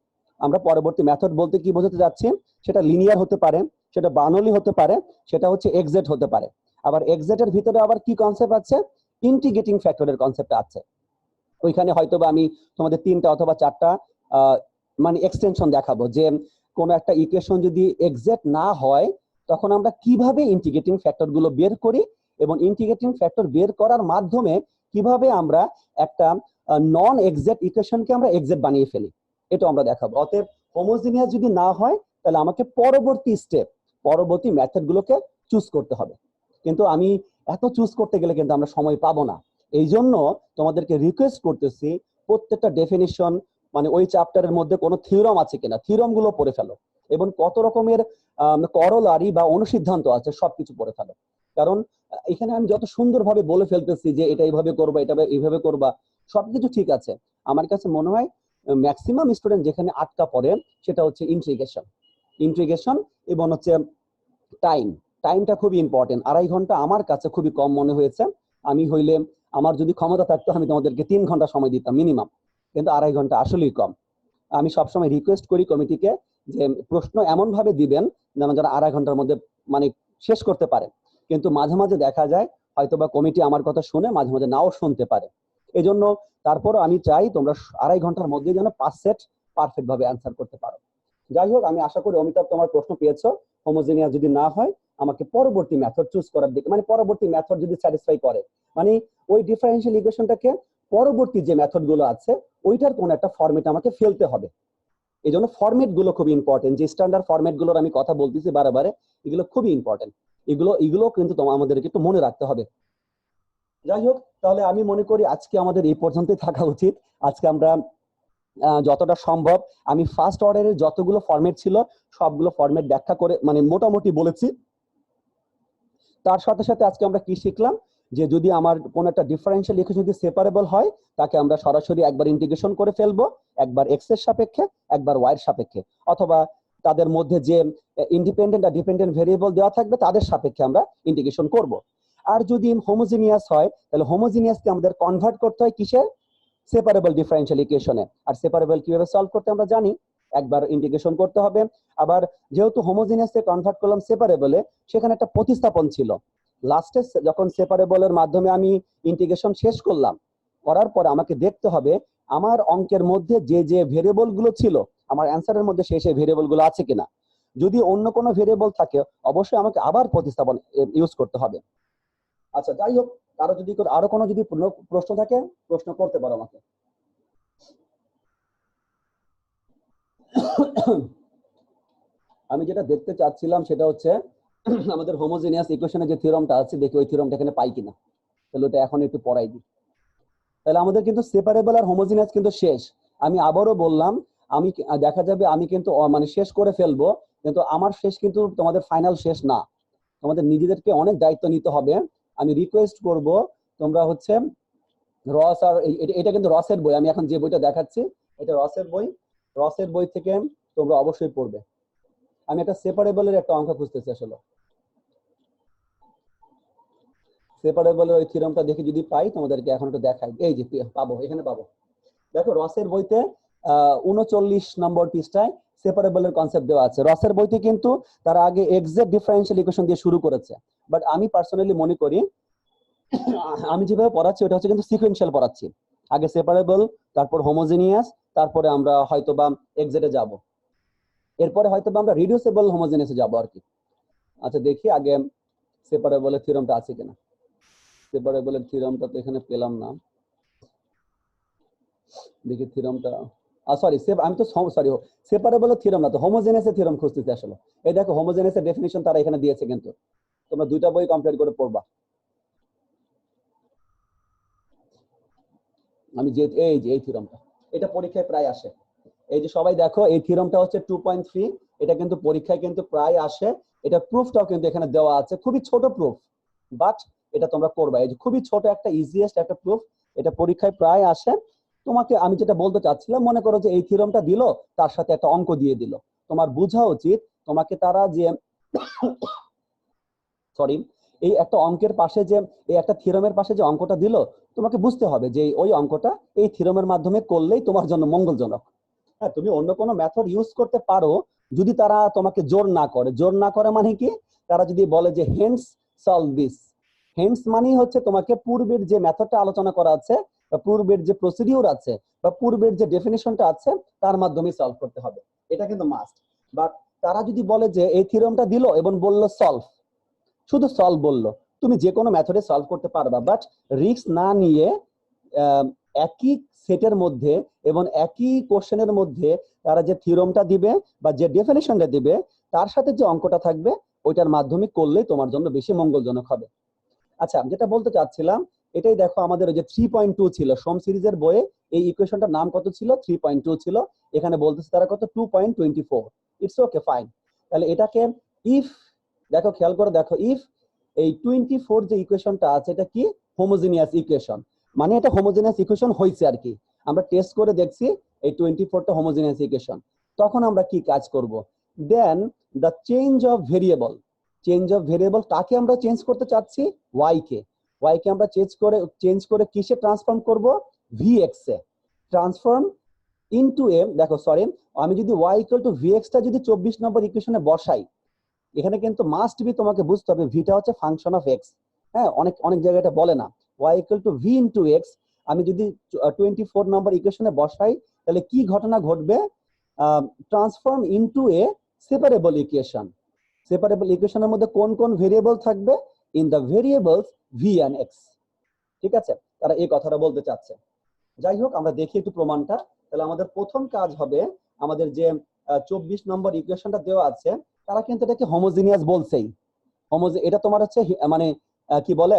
আমরা পরবর্তী মেথড বলতে কি বোঝাতে যাচ্ছি, সেটা লিনিয়ার হতে পারে, সেটা বার্নৌলি হতে পারে, সেটা হচ্ছে এক্সাক্ট হতে পারে। আবার এক্সাক্টের ভিতরে আবার কি কনসেপ্ট আছে, ইন্টিগ্রেটিং ফ্যাক্টরের কনসেপ্ট আছে। ওইখানে হয়তোবা আমি তোমাদের 3টা অথবা 4টা মানে এক্সটেনশন দেখাবো, যে কোনো একটা ইকুয়েশন যদি এক্সাক্ট না হয় তখন আমরা কিভাবে ইন্টিগ্রেটিং ফ্যাক্টর গুলো বের করি, এবং ইন্টিগ্রেটিং ফ্যাক্টর বের করার মাধ্যমে কিভাবে আমরা একটা নন এক্সাক্ট ইকুয়েশনকে আমরা এক্সাক্ট বানিয়ে ফেলি, এটা আমরা দেখাবো। অতএব হোমোজিনিয়াস যদি না হয় তাহলে আমাকে পরবর্তী মেথড গুলোকে চুজ করতে হবে। কিন্তু আমি এত চুজ করতে গেলে কিন্তু আমরা সময় পাবো না। এই জন্য তোমাদেরকে রিকোয়েস্ট করতেছি, প্রত্যেকটা ডেফিনিশন মানে ওই চ্যাপ্টারের মধ্যে কোনো থিওরাম আছে কিনা থিওরাম গুলো পড়ে ফেলো, এবং কত রকমের করলারি বা অনুসিদ্ধান্ত আছে সবকিছু পড়ে ফেলো। কারণ এখানে আমি যত সুন্দরভাবে বলে ফেলতেছি যে এটা এইভাবে করবা, এটা এইভাবে করবা, সবকিছু ঠিক আছে, আমার কাছে মনে হয় ম্যাক্সিমাম স্টুডেন্ট যেখানে আটকা পড়ে সেটা হচ্ছে ইন্ট্রিগেশন এবং হচ্ছে টাইমটা খুবই ইম্পর্টেন্ট। 2.5 ঘন্টা আমার কাছে খুবই কম মনে হয়েছে। আমি হইলে, আমার যদি ক্ষমতা থাকতো আমি তোমাদেরকে 3 ঘন্টা সময় দিতাম মিনিমাম, কিন্তু 2.5 ঘন্টা আসলেই কম। আমি সবসময় রিকোয়েস্ট করি কমিটিকে যে প্রশ্ন এমন ভাবে দিবেন যেন যারা 2.5 ঘন্টার মধ্যে মানে শেষ করতে পারে। কিন্তু মাঝে মাঝে দেখা যায় হয়তোবা কমিটি আমার কথা শুনে মাঝে মাঝে নাও শুনতে পারে। এই জন্য তারপরও আমি চাই তোমরা 2.5 ঘন্টার মধ্যে যেন 5 সেট পারফেক্ট ভাবে অ্যান্সার করতে পারো। যাই হোক, আমি আশা করি অমিতাভ তোমার প্রশ্ন পেয়েছো। হোমোজেনিয়াস যদি না হয় আমাকে পরবর্তী মেথড চুজ করার দিকে, মানে পরবর্তী মেথড যদি স্যাটিসফাই করে, মানে ওই ডিফারেন্সিয়াল ইকুয়েশনটাকে পরবর্তী যে মেথড গুলো আছে ওইটার কোন একটা ফরম্যাট আমাকে ফেলতে হবে। এই জন্য ফরম্যাট গুলো খুবই ইম্পর্টেন্ট, যে স্ট্যান্ডার্ড ফরম্যাট গুলোর আমি কথা বলতেছি বারে, এগুলো খুবই ইম্পর্টেন্ট। এগুলো কিন্তু আমাদেরকে একটু মনে রাখতে হবে। যাই হোক, তাহলে আমি মনে করি আজকে আমাদের এই পর্যন্তই থাকা উচিত। আজকে আমরা যতটা সম্ভব আমি ফার্স্ট অর্ডারের যতগুলো ফরম্যাট ছিল সবগুলো ফরম্যাট ব্যাখ্যা করে মানে মোটামুটি বলেছি। তার সাথে সাথে আজকে আমরা কি শিখলাম, যে যদি আমার কোন একটা ডিফারেন্সিয়াল ইকুয়েশন যদি সেপারেবল হয়, তাকে আমরা সরাসরি একবার ইন্টিগ্রেশন করে ফেলবো, একবার এক্স এর সাপেক্ষে, একবার ওয়াই এর সাপেক্ষে, অথবা তাদের মধ্যে যে ইন্ডিপেন্ডেন্ট আর ডিপেন্ডেন্ট ভেরিয়েবল দেওয়া থাকবে তাদের সাপেক্ষে আমরা ইন্টিগ্রেশন করব। আর যদি হোমোজিনিয়াস হয়, তাহলে হোমোজিনিয়াসকে আমাদের কনভার্ট করতে হয় কিসে, সেপারেবল ডিফারেন্সিয়াল ইকুয়েশনে। আর সেপারেবল কিভাবে সলভ করতে আমরা জানি, একবার ইন্টিগ্রেশন করতে হবে। আবার যেহেতু হোমোজিনিয়াসকে কনভার্ট করলাম সেপারেবলে, সেখানে একটা প্রতিস্থাপন ছিল। লাস্টে যখন সেপারেবলের মাধ্যমে আমি ইন্টিগ্রেশন শেষ করলাম, করার পরে আমাকে দেখতে হবে আমার অঙ্কের মধ্যে যে যে ভেরিয়েবল গুলো ছিল, আমার অ্যান্সারের মধ্যে সেই সেই ভেরিয়েবল গুলো আছে কিনা। যদি অন্য কোনো ভেরিয়েবল থাকে, অবশ্যই আমাকে আবার প্রতিস্থাপন ইউজ করতে হবে। আচ্ছা, যাই হোক, কারো যদি আরো কোনো যদি প্রশ্ন থাকে, প্রশ্ন করতে পারো আমাকে। আমি যেটা দেখতে চাচ্ছিলাম সেটা হচ্ছে আমাদের হোমোজেনিয়াস ইকুয়েশনের যে থিওরামটা আছে, দেখি ওই থিওরামটা এখানে পাই কিনা। তাহলে ওটা এখন একটু পড়াই দিই। তাহলে আমাদের কিন্তু সেপারেবল আর হোমোজেনিয়াস কিন্তু শেষ। আমি আবারও বললাম, আমি দেখা যাবে আমি কিন্তু মানে শেষ করে ফেলবো, কিন্তু আমার শেষ কিন্তু তোমাদের ফাইনাল শেষ না। তোমাদের নিজেদেরকে অনেক দায়িত্ব নিতে হবে। আমি রিকোয়েস্ট করব, তোমরা হচ্ছে রস আর এটা কিন্তু রসের বই, আমি এখন যে বইটা দেখাচ্ছি এটা রসের বই। রসের বই থেকে তোমরা অবশ্যই পড়বে। আমি একটা সেপারেবলের একটা অঙ্ক খুঁজতেছি আসলে। সেপারেবলের ওই থিওরামটা দেখে যদি পাই তোমাদেরকে এখন একটু দেখাই। এই যে পাবো, এখানে পাবো। দেখো রসের বইতে 39 নম্বর পৃষ্ঠায় সেপারেবলের কনসেপ্ট দেওয়া আছে। রসের বইতে কিন্তু তারা আগে এক্সাক্ট ডিফারেন্সিয়াল ইকুয়েশন দিয়ে শুরু করেছে, বাট আমি পার্সোনালি মনে করি আমি যেভাবে পড়াচ্ছি ওটা হচ্ছে কিন্তু সিকোয়েন্সিয়াল পড়াচ্ছি। আগে সেপারেবল, তারপর হোমোজেনিয়াস, তারপরে আমরা হয়তোবা এক্সাক্টে যাব, এরপরে হয়তোবা আমরা রিডিউসিবল হোমোজেনিয়াসে যাব আর কি। আচ্ছা দেখি আগে সেপারেবলের থিওরামটা আছে কিনা। সেপারেবলের থিওরামটা তো এখানে পেলাম না, দেখি থিওরামটা। সরি, আমি তো সরি, সেপারেবলের থিওরাম না, তো হোমোজেনিয়াসের থিওরাম খুঁজতেছি আসলে। এই দেখো হোমোজেনিয়াসের ডেফিনিশন তারা এখানে দিয়েছে, কিন্তু তোমরা দুইটা বই কমপ্লিট করে পড়বা। আমি যে এই যে এই থিওরামটা, এটা পরীক্ষায় প্রায় আসে। এই যে সবাই দেখো, এই থিওরামটা হচ্ছে 2.3, এটা কিন্তু পরীক্ষায় কিন্তু প্রায় আসে। এটা প্রুফটাও কিন্তু এখানে দেওয়া আছে, খুবই ছোট প্রুফ, বাট এটা তোমরা করবা। এই যে খুবই ছোট একটা ইজিয়েস্ট একটা প্রুফ, এটা পরীক্ষায় প্রায় আসে। তোমাকে আমি যেটা বলতে চাচ্ছিলাম, মনে করো যে এই থিওরামটা দিল, তার সাথে একটা অঙ্ক দিয়ে দিল, তোমার বোঝা উচিত তোমাকে তারা যে সরি এই একটা অঙ্কের পাশে যে এই একটা থিওরামের পাশে যে অঙ্কটা দিল, তোমাকে বুঝতে হবে যে ওই অঙ্কটা এই থিওরামের মাধ্যমে করলেই তোমার জন্য মঙ্গলজনক। হ্যাঁ, তুমি অন্য কোনো মেথড ইউজ করতে পারো, যদি তারা তোমাকে জোর না করে। জোর না করে মানে কি, তারা যদি বলে যে হেন্স সলভ দিস, হেন্স মানেই হচ্ছে তোমাকে পূর্বের যে মেথডটা আলোচনা করা আছে, বা পূর্বের যে প্রসিডিউর আছে, বা পূর্বের যে ডেফিনিশনটা আছে, তার মাধ্যমে সলভ করতে হবে, এটা কিন্তু মাস্ট। বাট তারা যদি বলে যে এই থিওরামটা দিল এবং বলল সলভ, শুধু সলভ বললো, তুমি যে কোনো মেথডে সলভ করতে পারবা, বাট রিস্ক না নিয়ে একই সেটের মধ্যে এবং একই কোশ্চেনের মধ্যে তারা যে থিওরামটা দিবে বা যে ডেফিনিশনটা দিবে, তার সাথে যে অঙ্কটা থাকবে, ওইটার মাধ্যমে করলেই তোমার জন্য বেশি মঙ্গলজনক হবে। আচ্ছা, যেটা বলতে চাচ্ছিলাম, এটাই দেখো আমাদের ওই যে 3.2 ছিল সোম সিরিজের বইয়ে, এই ইকুয়েশনটার নাম কত ছিল, 3.2 ছিল। এখানে বলতেছে তারা কত, 2.24। It's okay, fine. তাহলে এটাকে ইফ, দেখো খেয়াল করে দেখো, ইফ এই 24 যে ইকুয়েশনটা আছে, এটা কি হোমোজিনিয়াস ইকুয়েশন, মানে এটা হোমোজিনিয়াস ইকুয়েশন হয়েছে আর কি। আমরা টেস্ট করে দেখছি এই 24টা হোমোজিনিয়াস ইকুয়েশন। তখন আমরা কি কাজ করব, then the change of variable, change of variable কাকে আমরা চেঞ্জ করতে চাচ্ছি, ওয়াই কে। ওয়াই কে আমরা চেঞ্জ করে কিসে ট্রান্সফর্ম করব, ভিএক্স এ ট্রান্সফর্ম ইনটু এ। দেখো সরি, আমি যদি ওয়াই ইকুয়াল টু ভিএক্স টা যদি 24 নম্বর ইকুয়েশনে বসাই, এখানে কিন্তু মাস্ট বি তোমাকে বুঝতে হবে ভিটা হচ্ছে ফাংশন অফ এক্স। হ্যাঁ, অনেক অনেক জায়গায় এটা বলে না, y equal to V into x. আমি যদি 24 নম্বর ইকুয়েশনে বসাই, তাহলে কি ঘটনা ঘটবে, transform into a separable equation. Separable ইকুয়েশনের মধ্যে কোন কোন ভেরিয়েবল থাকবে, in the variables V and x. ঠিক আছে, তারা এই কথাটা বলতে চাচ্ছে। যাই হোক, আমরা দেখি একটু প্রমাণটা। তাহলে আমাদের প্রথম কাজ হবে, আমাদের যে 24 নম্বর ইকুয়েশনটা দেওয়া আছে, তারা কিন্তু এটাকে হোমোজিনিয়াস বলছেই। এটা তোমার হচ্ছে মানে কি বলে,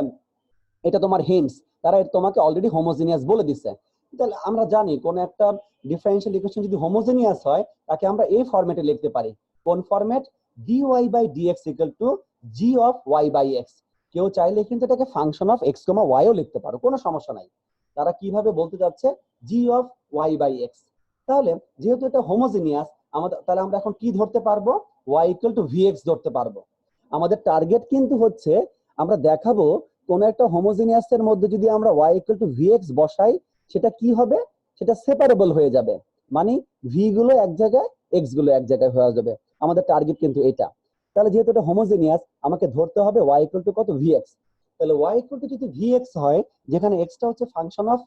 এটা তোমার হিন্টস, তারা তোমাকে অলরেডি হোমোজিনিয়াস বলে দিচ্ছে। তাহলে আমরা জানি কোন একটা ডিফারেন্সিয়াল ইকুয়েশন যদি হোমোজিনিয়াস হয়, তাকে আমরা এই ফরম্যাটে লিখতে পারি। কোন format, dy by dx equal to g of y by x। কেউ চাইলে কিন্তু এটাকে ফাংশন অফ এক্স কমা ওয়াইও লিখতে পারো, কোনো সমস্যা নাই। তারা কিভাবে বলতে যাচ্ছে G of y by x. তাহলে যেহেতু এটা হোমোজিনিয়াস, আমাদের তাহলে আমরা এখন কি ধরতে পারবো, y equal to V x ধরতে পারবো। আমাদের টার্গেট কিন্তু হচ্ছে আমরা দেখাবো কোন একটা হোমোজিনিয়াস এর মধ্যে যদি আমরা y equal to V x বসাই সেটা কি হবে, সেটা সেপারেবল হয়ে যাবে, মানে ভি গুলো এক জায়গায় এক্স গুলো এক জায়গায় হয়ে যাবে। আমাদের টার্গেট কিন্তু এটা। তাহলে যেহেতু এটা হোমোজিনিয়াস আমাকে ধরতে হবে ওয়াই ইকুয়াল টু কত, ভি এক্স। তাহলে ওয়াই ইকুয়াল টু যদি ভি এক্স হয়, যেখানে এক্সটা হচ্ছে ফাংশন অফ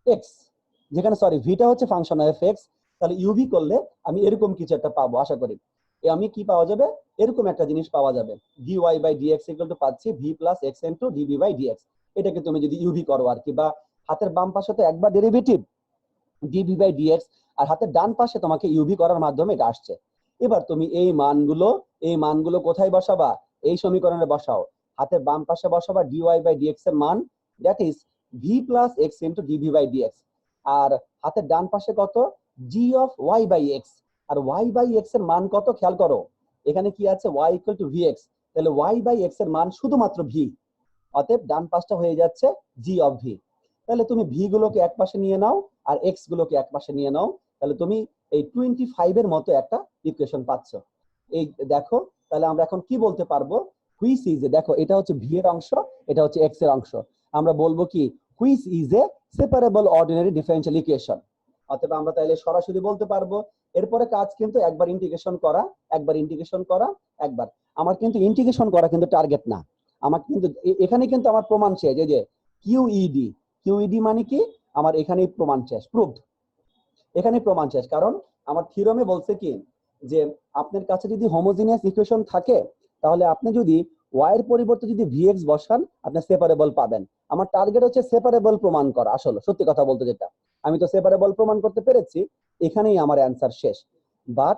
এক্স, যেখানে সরি ভিটা হচ্ছে ফাংশন অফ এক্স, তাহলে ইউভি করলে আমি এরকম কিছু একটা পাবো আশা করি। আমি কি পাওয়া যাবে, এরকম একটা জিনিস পাওয়া যাবে, D Y by dx equal to পাচ্ছি V plus x into DB by DX. এটাকে তুমি যদি ইউভি করো আর কি, বা হাতের বাম পাশে তো একবার ডেরিভেটিভ ডিবি বাই ডিএক্স, আর হাতের ডান পাশে তোমাকে ইউভি করার মাধ্যমে এটা আসছে। এবার তুমি এই মানগুলো কোথায় বসাবা, এই সমীকরণে বসাও। হাতের বাম পাশে বসাবা ডিওয়াই বাই ডিএক্স এর মান, that is v plus x into DB by dx. আর হাতের ডান পাশে কত, g of y by x. আর ওয়াই বাই এক্স এর মান কত খেয়াল করো, এখানে কি আছে y equal to V x, তাহলে ওয়াই বাই এক্স এর মান শুধুমাত্র ভি, অতএব ডান পাশটা হয়ে যাচ্ছে জি অফ ভি। তাহলে তুমি ভি গুলোকে এক পাশে নিয়ে নাও আর এক্স গুলোকে এক পাশে নিয়ে নাও, তাহলে তুমি এই 25 এর মতো একটা ইকুয়েশন পাচ্ছ। এই দেখো, তাহলে আমরা এখন কি বলতে পারবো, হুইচ ইজ এ, দেখো এটা হচ্ছে ভি এর অংশ, এটা হচ্ছে এক্স এর অংশ। আমরা বলবো কি which is a separable ordinary differential equation. অতএব আমরা তাহলে সরাসরি বলতে পারবো। এরপরে কাজ কিন্তু একবার ইন্টিগ্রেশন করা, একবার ইন্টিগ্রেশন করা, একবার। আমার কিন্তু ইন্টিগ্রেশন করা কিন্তু টার্গেট না, আমার কিন্তু এখানে কিন্তু আমার প্রমাণ শেষ। এই যে কিউইডি, কিউইডি মানে কি, আমার এখানেই প্রমাণ শেষ, প্রুভড, এখানে প্রমাণ শেষ। কারণ আমার থিওরামে বলছে কি যে আপনার কাছে যদি হোমোজিনিয়াস ইকুয়েশন থাকে, তাহলে আপনি যদি ওয়াই এর পরিবর্তে যদি ভিএক্স বসান আপনি সেপারেবল পাবেন। আমার টার্গেট হচ্ছে সেপারেবল প্রমাণ করা। আসলে সত্যি কথা বলতে যেটা, আমি তো সেপারেবল প্রমাণ করতে পেরেছি, এখানেই আমার অ্যান্সার শেষ। বাট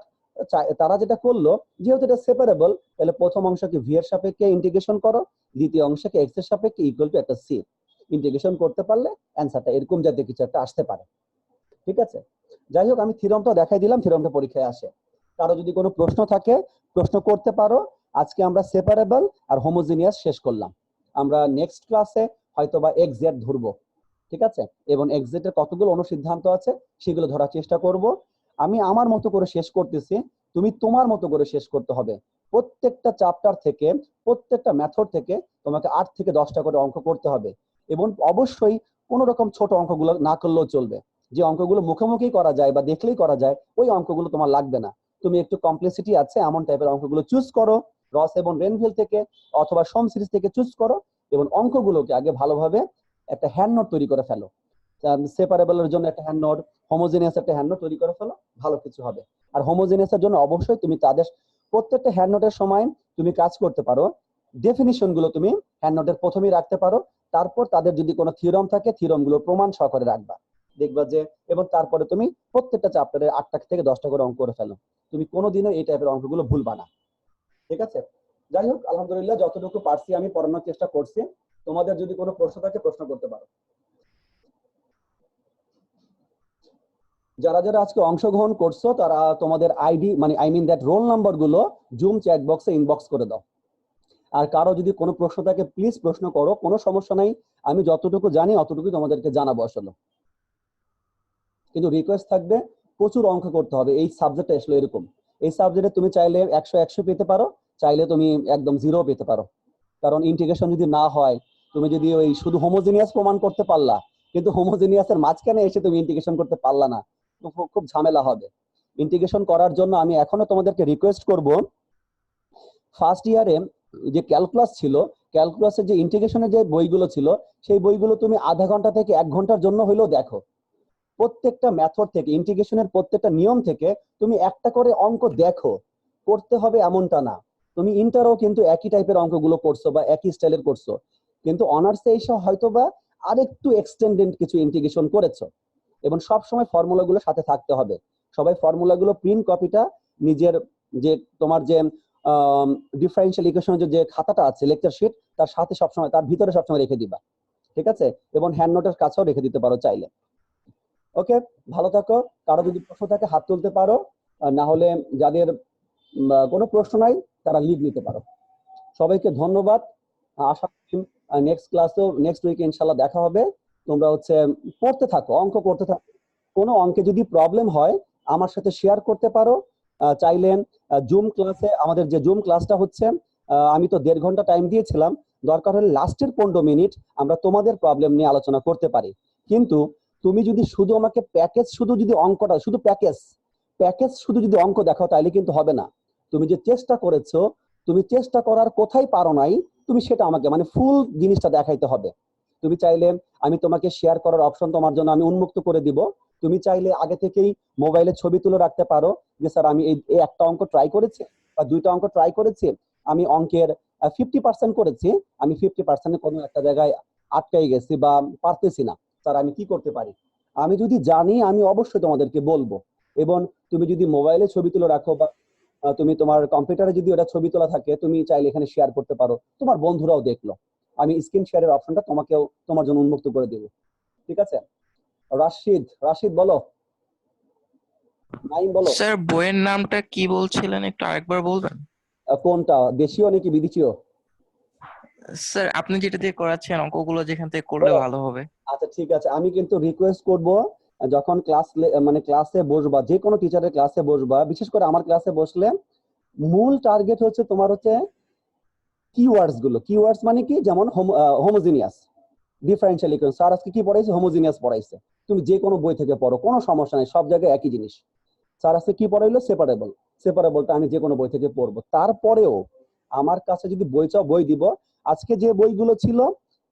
তারা যেটা করলো, যেহেতু এটা সেপারেবল, তাহলে প্রথম অংশকে ভি এর সাপেক্ষে ইন্টিগ্রেশন করো, দ্বিতীয় অংশকে এক্স এর সাপেক্ষে ইকুয়াল টু একটা সি। ইন্টিগ্রেশন করতে পারলে অ্যান্সারটা এরকম জাতীয় কিছু একটা আসতে পারে। ঠিক আছে, যাই হোক আমি থিওরামটা দেখাই দিলাম, থিওরামটা পরীক্ষায় আসে। কারো যদি কোনো প্রশ্ন থাকে প্রশ্ন করতে পারো। আজকে আমরা সেপারেবল আর হোমোজিনিয়াস শেষ করলাম। আমরা নেক্সট ক্লাসে হয়তোবা এক্সজেড ধরবো, ঠিক আছে, এবং এক্সজেড এর কতগুলো অনুসিদ্ধান্ত আছে সেগুলো ধরার চেষ্টা করব। আমি আমার মতো করে শেষ করতেছি, তুমি তোমার মতো করে শেষ করতে হবে। প্রত্যেকটা চ্যাপ্টার থেকে, প্রত্যেকটা মেথড থেকে তোমাকে 8 থেকে 10টা করে অঙ্ক করতে হবে। এবং অবশ্যই কোনো রকম ছোট অঙ্কগুলো না করলেও চলবে। যে অঙ্কগুলো মুখোমুখি করা যায় বা দেখলেই করা যায় ওই অঙ্কগুলো তোমার লাগবে না। তুমি একটু কমপ্লেক্সিটি আছে এমন টাইপের অঙ্কগুলো চুজ করো, রস এবং রেনভিল থেকে অথবা সোম সিরিজ থেকে চুজ করো, এবং অঙ্কগুলোকে আগে ভালোভাবে একটা হ্যান্ড নোট তৈরি করে ফেলো। সেপারেবলের জন্য একটা হ্যান্ড নোট, হোমোজেনিয়াস একটা হ্যান্ড নোট তৈরি করে ফেলো, ভালো কিছু হবে। আর হোমোজেনিয়াসের জন্য অবশ্যই তুমি তাদের প্রত্যেকটা হ্যান্ড নোটের সময় তুমি কাজ করতে পারো, ডেফিনিশন গুলো তুমি হ্যান্ড নোটের প্রথমেই রাখতে পারো, তারপর তাদের যদি কোনো থিওরাম থাকে থিওরাম গুলো প্রমাণ সহকারে রাখবা, দেখবা যে, এবং তারপরে তুমি প্রত্যেকটা চ্যাপ্টারে 8টা থেকে 10টা করে অঙ্ক করে ফেলো। তুমি কোনোদিনও এই টাইপের অঙ্কগুলো ভুলবা না, ঠিক আছে। যাই হোক আলহামদুলিল্লাহ যতটুকু পারছি আমি পড়ানোর চেষ্টা করছি। তোমাদের যদি কোনো প্রশ্ন থাকে প্রশ্ন করতে পারো। যারা যারা আজকে অংশগ্রহণ করছো তারা তোমাদের আইডি মানে I mean that roll number গুলো জুম চ্যাট বক্সে ইনবক্স করে দাও। আর কারো যদি কোনো প্রশ্ন থাকে প্লিজ প্রশ্ন করো, কোনো সমস্যা নাই, আমি যতটুকু জানি অতটুকুই তোমাদেরকে জানাবো আসলে। কিন্তু রিকোয়েস্ট থাকবে প্রচুর অঙ্ক করতে হবে। এই সাবজেক্টটা আসলে এরকম, এই সাবজেক্টে তুমি চাইলে 100 পেতে পারো, চাইলে তুমি একদম 0 পেতে পারো। কারণ ইন্টিগ্রেশন যদি না হয়, তুমি যদি ওই শুধু হোমোজিনিয়াস প্রমাণ করতে পারলা কিন্তু হোমোজিনিয়াসের মাঝখানে এসে তুমি ইন্টিগ্রেশন করতে পারলা না, তো খুব ঝামেলা হবে। ইন্টিগ্রেশন করার জন্য আমি এখনো তোমাদেরকে রিকোয়েস্ট করব, ফার্স্ট ইয়ারে যে ক্যালকুলাস ছিল, ক্যালকুলাসের যে ইন্টিগ্রেশনের যে বইগুলো ছিল সেই বইগুলো তুমি আধা ঘন্টা থেকে 1 ঘন্টার জন্য হইলেও দেখো। প্রত্যেকটা মেথড থেকে, ইন্টিগ্রেশনের প্রত্যেকটা নিয়ম থেকে তুমি একটা করে অঙ্ক দেখো, করতে হবে এমনটা না। তুমি ইন্টারও কিন্তু একই টাইপের অঙ্কগুলো করছো বা একই স্টাইলের করছো, কিন্তু অনার্সে এসে হয়তোবা আরেকটু এক্সটেন্ডেড কিছু ইন্টিগ্রেশন করেছো। এবং সব সময় ফর্মুলাগুলো সাথে থাকতে হবে। সবাই ফর্মুলাগুলো প্রিন্ট কপিটা নিজের যে তোমার যে ডিফারেন্সিয়াল ইকুয়েশনের যে খাতাটা আছে লেকচার শিট, তার সাথে সবসময় তার ভিতরে সবসময় রেখে দিবা, ঠিক আছে, এবং হ্যান্ড নোটের কাছেও রেখে দিতে পারো চাইলে। ওকে, ভালো থাকো। কারো যদি প্রশ্ন থাকে হাত তুলতে পারো, আর না হলে যাদের কোনো প্রশ্ন নাই তারা লিভ নিতে পারো। সবাইকে ধন্যবাদ। আশা করি নেক্সট ক্লাসেও নেক্সট উইকে ইনশাল্লাহ দেখা হবে। তোমরা হচ্ছে পড়তে থাকো, অঙ্ক করতে থাকো। কোনো অঙ্কে যদি প্রবলেম হয় আমার সাথে শেয়ার করতে পারো। চাইলে জুম ক্লাসে, আমাদের যে জুম ক্লাসটা হচ্ছে, আমি তো 1.5 ঘন্টা টাইম দিয়েছিলাম, দরকার হলে লাস্টের 15 মিনিট আমরা তোমাদের প্রবলেম নিয়ে আলোচনা করতে পারি। কিন্তু তুমি যদি শুধু আমাকে প্যাকেজ, শুধু যদি অঙ্কটা শুধু প্যাকেজ প্যাকেজ শুধু যদি অঙ্ক দেখাও তাহলে কিন্তু হবে না। তুমি যে চেষ্টা করেছো, তুমি চেষ্টা করার কোথায় পারো নাই, তুমি সেটা আমাকে মানে ফুল জিনিসটা দেখাইতে হবে। তুমি চাইলে আমি তোমাকে শেয়ার করার অপশন তোমার জন্য আমি উন্মুক্ত করে দিব। তুমি চাইলে আগে থেকেই মোবাইলে ছবি তুলে রাখতে পারো যে স্যার আমি এই একটা অঙ্ক ট্রাই করেছি বা 2টা অঙ্ক ট্রাই করেছি, আমি অঙ্কের 50% করেছি, আমি 50% কোনো একটা জায়গায় আটকাই গেছি বা পারতেছি না, স্যার আমি কি করতে পারি। আমি যদি জানি আমি অবশ্যই তোমাদেরকে বলবো। এবং তুমি যদি মোবাইলে ছবি তুলে রাখো বা তুমি তোমার কম্পিউটারে যদি ওটা ছবি তোলা থাকে, তুমি চাইলে এখানে শেয়ার করতে পারো, তোমার বন্ধুরাও দেখলো। আমি স্ক্রিন শেয়ারের অপশনটা তোমাকেও তোমার জন্য উন্মুক্ত করে দেবো। ঠিক আছে? রাশিদ, রাশিদ বলো। নাইম বলো।
স্যার বইয়ের নামটা কি বলছিলেন, একটু আরেকবার বলবেন?
কোনটা, দেশীয় নাকি বিদেশীয়?
স্যার আপনি যেটা দিয়ে করাচ্ছেন অঙ্কগুলো যেখান থেকে করলে ভালো হবে।
আচ্ছা ঠিক আছে, আমি কিন্তু রিকোয়েস্ট করব, যখন মানে ক্লাসে বসবা, যে কোনো টিচারের ক্লাসে বসবা, বিশেষ করে আমার ক্লাসে বসলে মূল টার্গেট হচ্ছে তোমার হচ্ছে কিওয়ার্ডস গুলো। কিওয়ার্ডস মানে কি, যেমন হোমোজিনিয়াস, ডিফারেন্সিয়াল ইকুয়েশন। স্যার আজকে কি পড়াইছে? হোমোজিনিয়াস পড়াইছে। তুমি যে কোনো বই থেকে পড়ো, কোনো সমস্যা নাই, সব জায়গায় একই জিনিস। স্যার আজকে কি পড়াইলো? সেপারেবল। সেপারেবলটা আমি যে কোনো বই থেকে পড়বো। তারপরেও আমার কাছে যদি বই চাও, বই দিব। আজকে যে বইগুলো ছিল,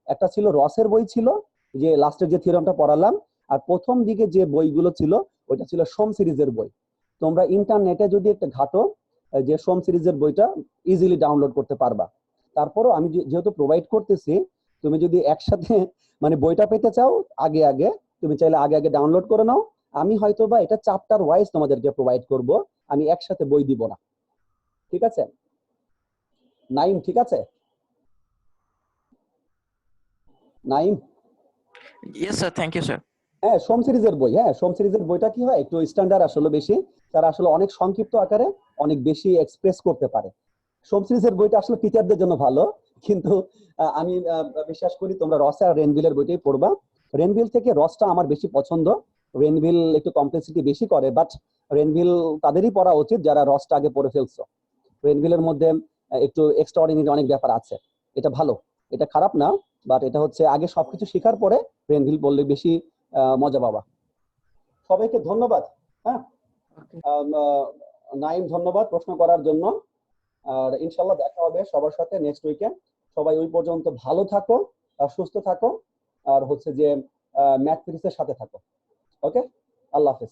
একটা ছিল রসের বই ছিল, যে লাস্টের যে থিওরামটা পড়ালাম। আর প্রথম দিকে যে বইগুলো ছিল ওইটা ছিল সোম সিরিজের বই। তোমরা ইন্টারনেটে যদি একটা ঘাটো, যে সোম সিরিজের বইটা ইজিলি ডাউনলোড করতে পারবা। তারপরও আমি যেহেতু প্রোভাইড করতেছি, তুমি যদি একসাথে মানে বইটা পেতে চাও আগে আগে, তুমি চাইলে আগে আগে ডাউনলোড করে নাও। আমি হয়তো বা এটা চ্যাপ্টার ওয়াইজ তোমাদেরকে প্রোভাইড করব, আমি একসাথে বই দিব না। ঠিক আছে নাইম? ঠিক আছে Naim?
Yes sir, thank you sir.
হ্যাঁ, সোম সিরিজের বই। হ্যাঁ, সোম সিরিজের বইটা কি হয়, একটু স্ট্যান্ডার্ড আসলে বেশি। তারা আসলে অনেক সংক্ষিপ্ত আকারে অনেক বেশি এক্সপ্রেস করতে পারে। সোম সিরিজের বইটা আসলে টিচারদের জন্য ভালো। কিন্তু আমি বিশ্বাস করি তোমরা রস আর রেনভিলের বইটাই পড়বা। রেনভিল থেকে রসটা আমার বেশি পছন্দ। রেনভিল একটু কমপ্লেক্সিটি বেশি করে, বাট রেনভিল তাদেরই পড়া উচিত যারা রসটা আগে পড়ে ফেলছো। রেনভিলের মধ্যে একটু এক্সট্রাঅর্ডিনারি অনেক ব্যাপার আছে। এটা ভালো, এটা খারাপ না, বাট এটা হচ্ছে আগে সবকিছু শেখার পরে রেনভিল পড়লে বেশি মজা পাবা। সবাইকে ধন্যবাদ। হ্যাঁ, নাইম ধন্যবাদ প্রশ্ন করার জন্য। আর ইনশাল্লাহ দেখা হবে সবার সাথে নেক্সট উইকে। সবাই ওই পর্যন্ত ভালো থাকো, সুস্থ থাকো, আর হচ্ছে যে ম্যাথমেটিক্সের সাথে থাকো। ওকে, আল্লাহ হাফেজ।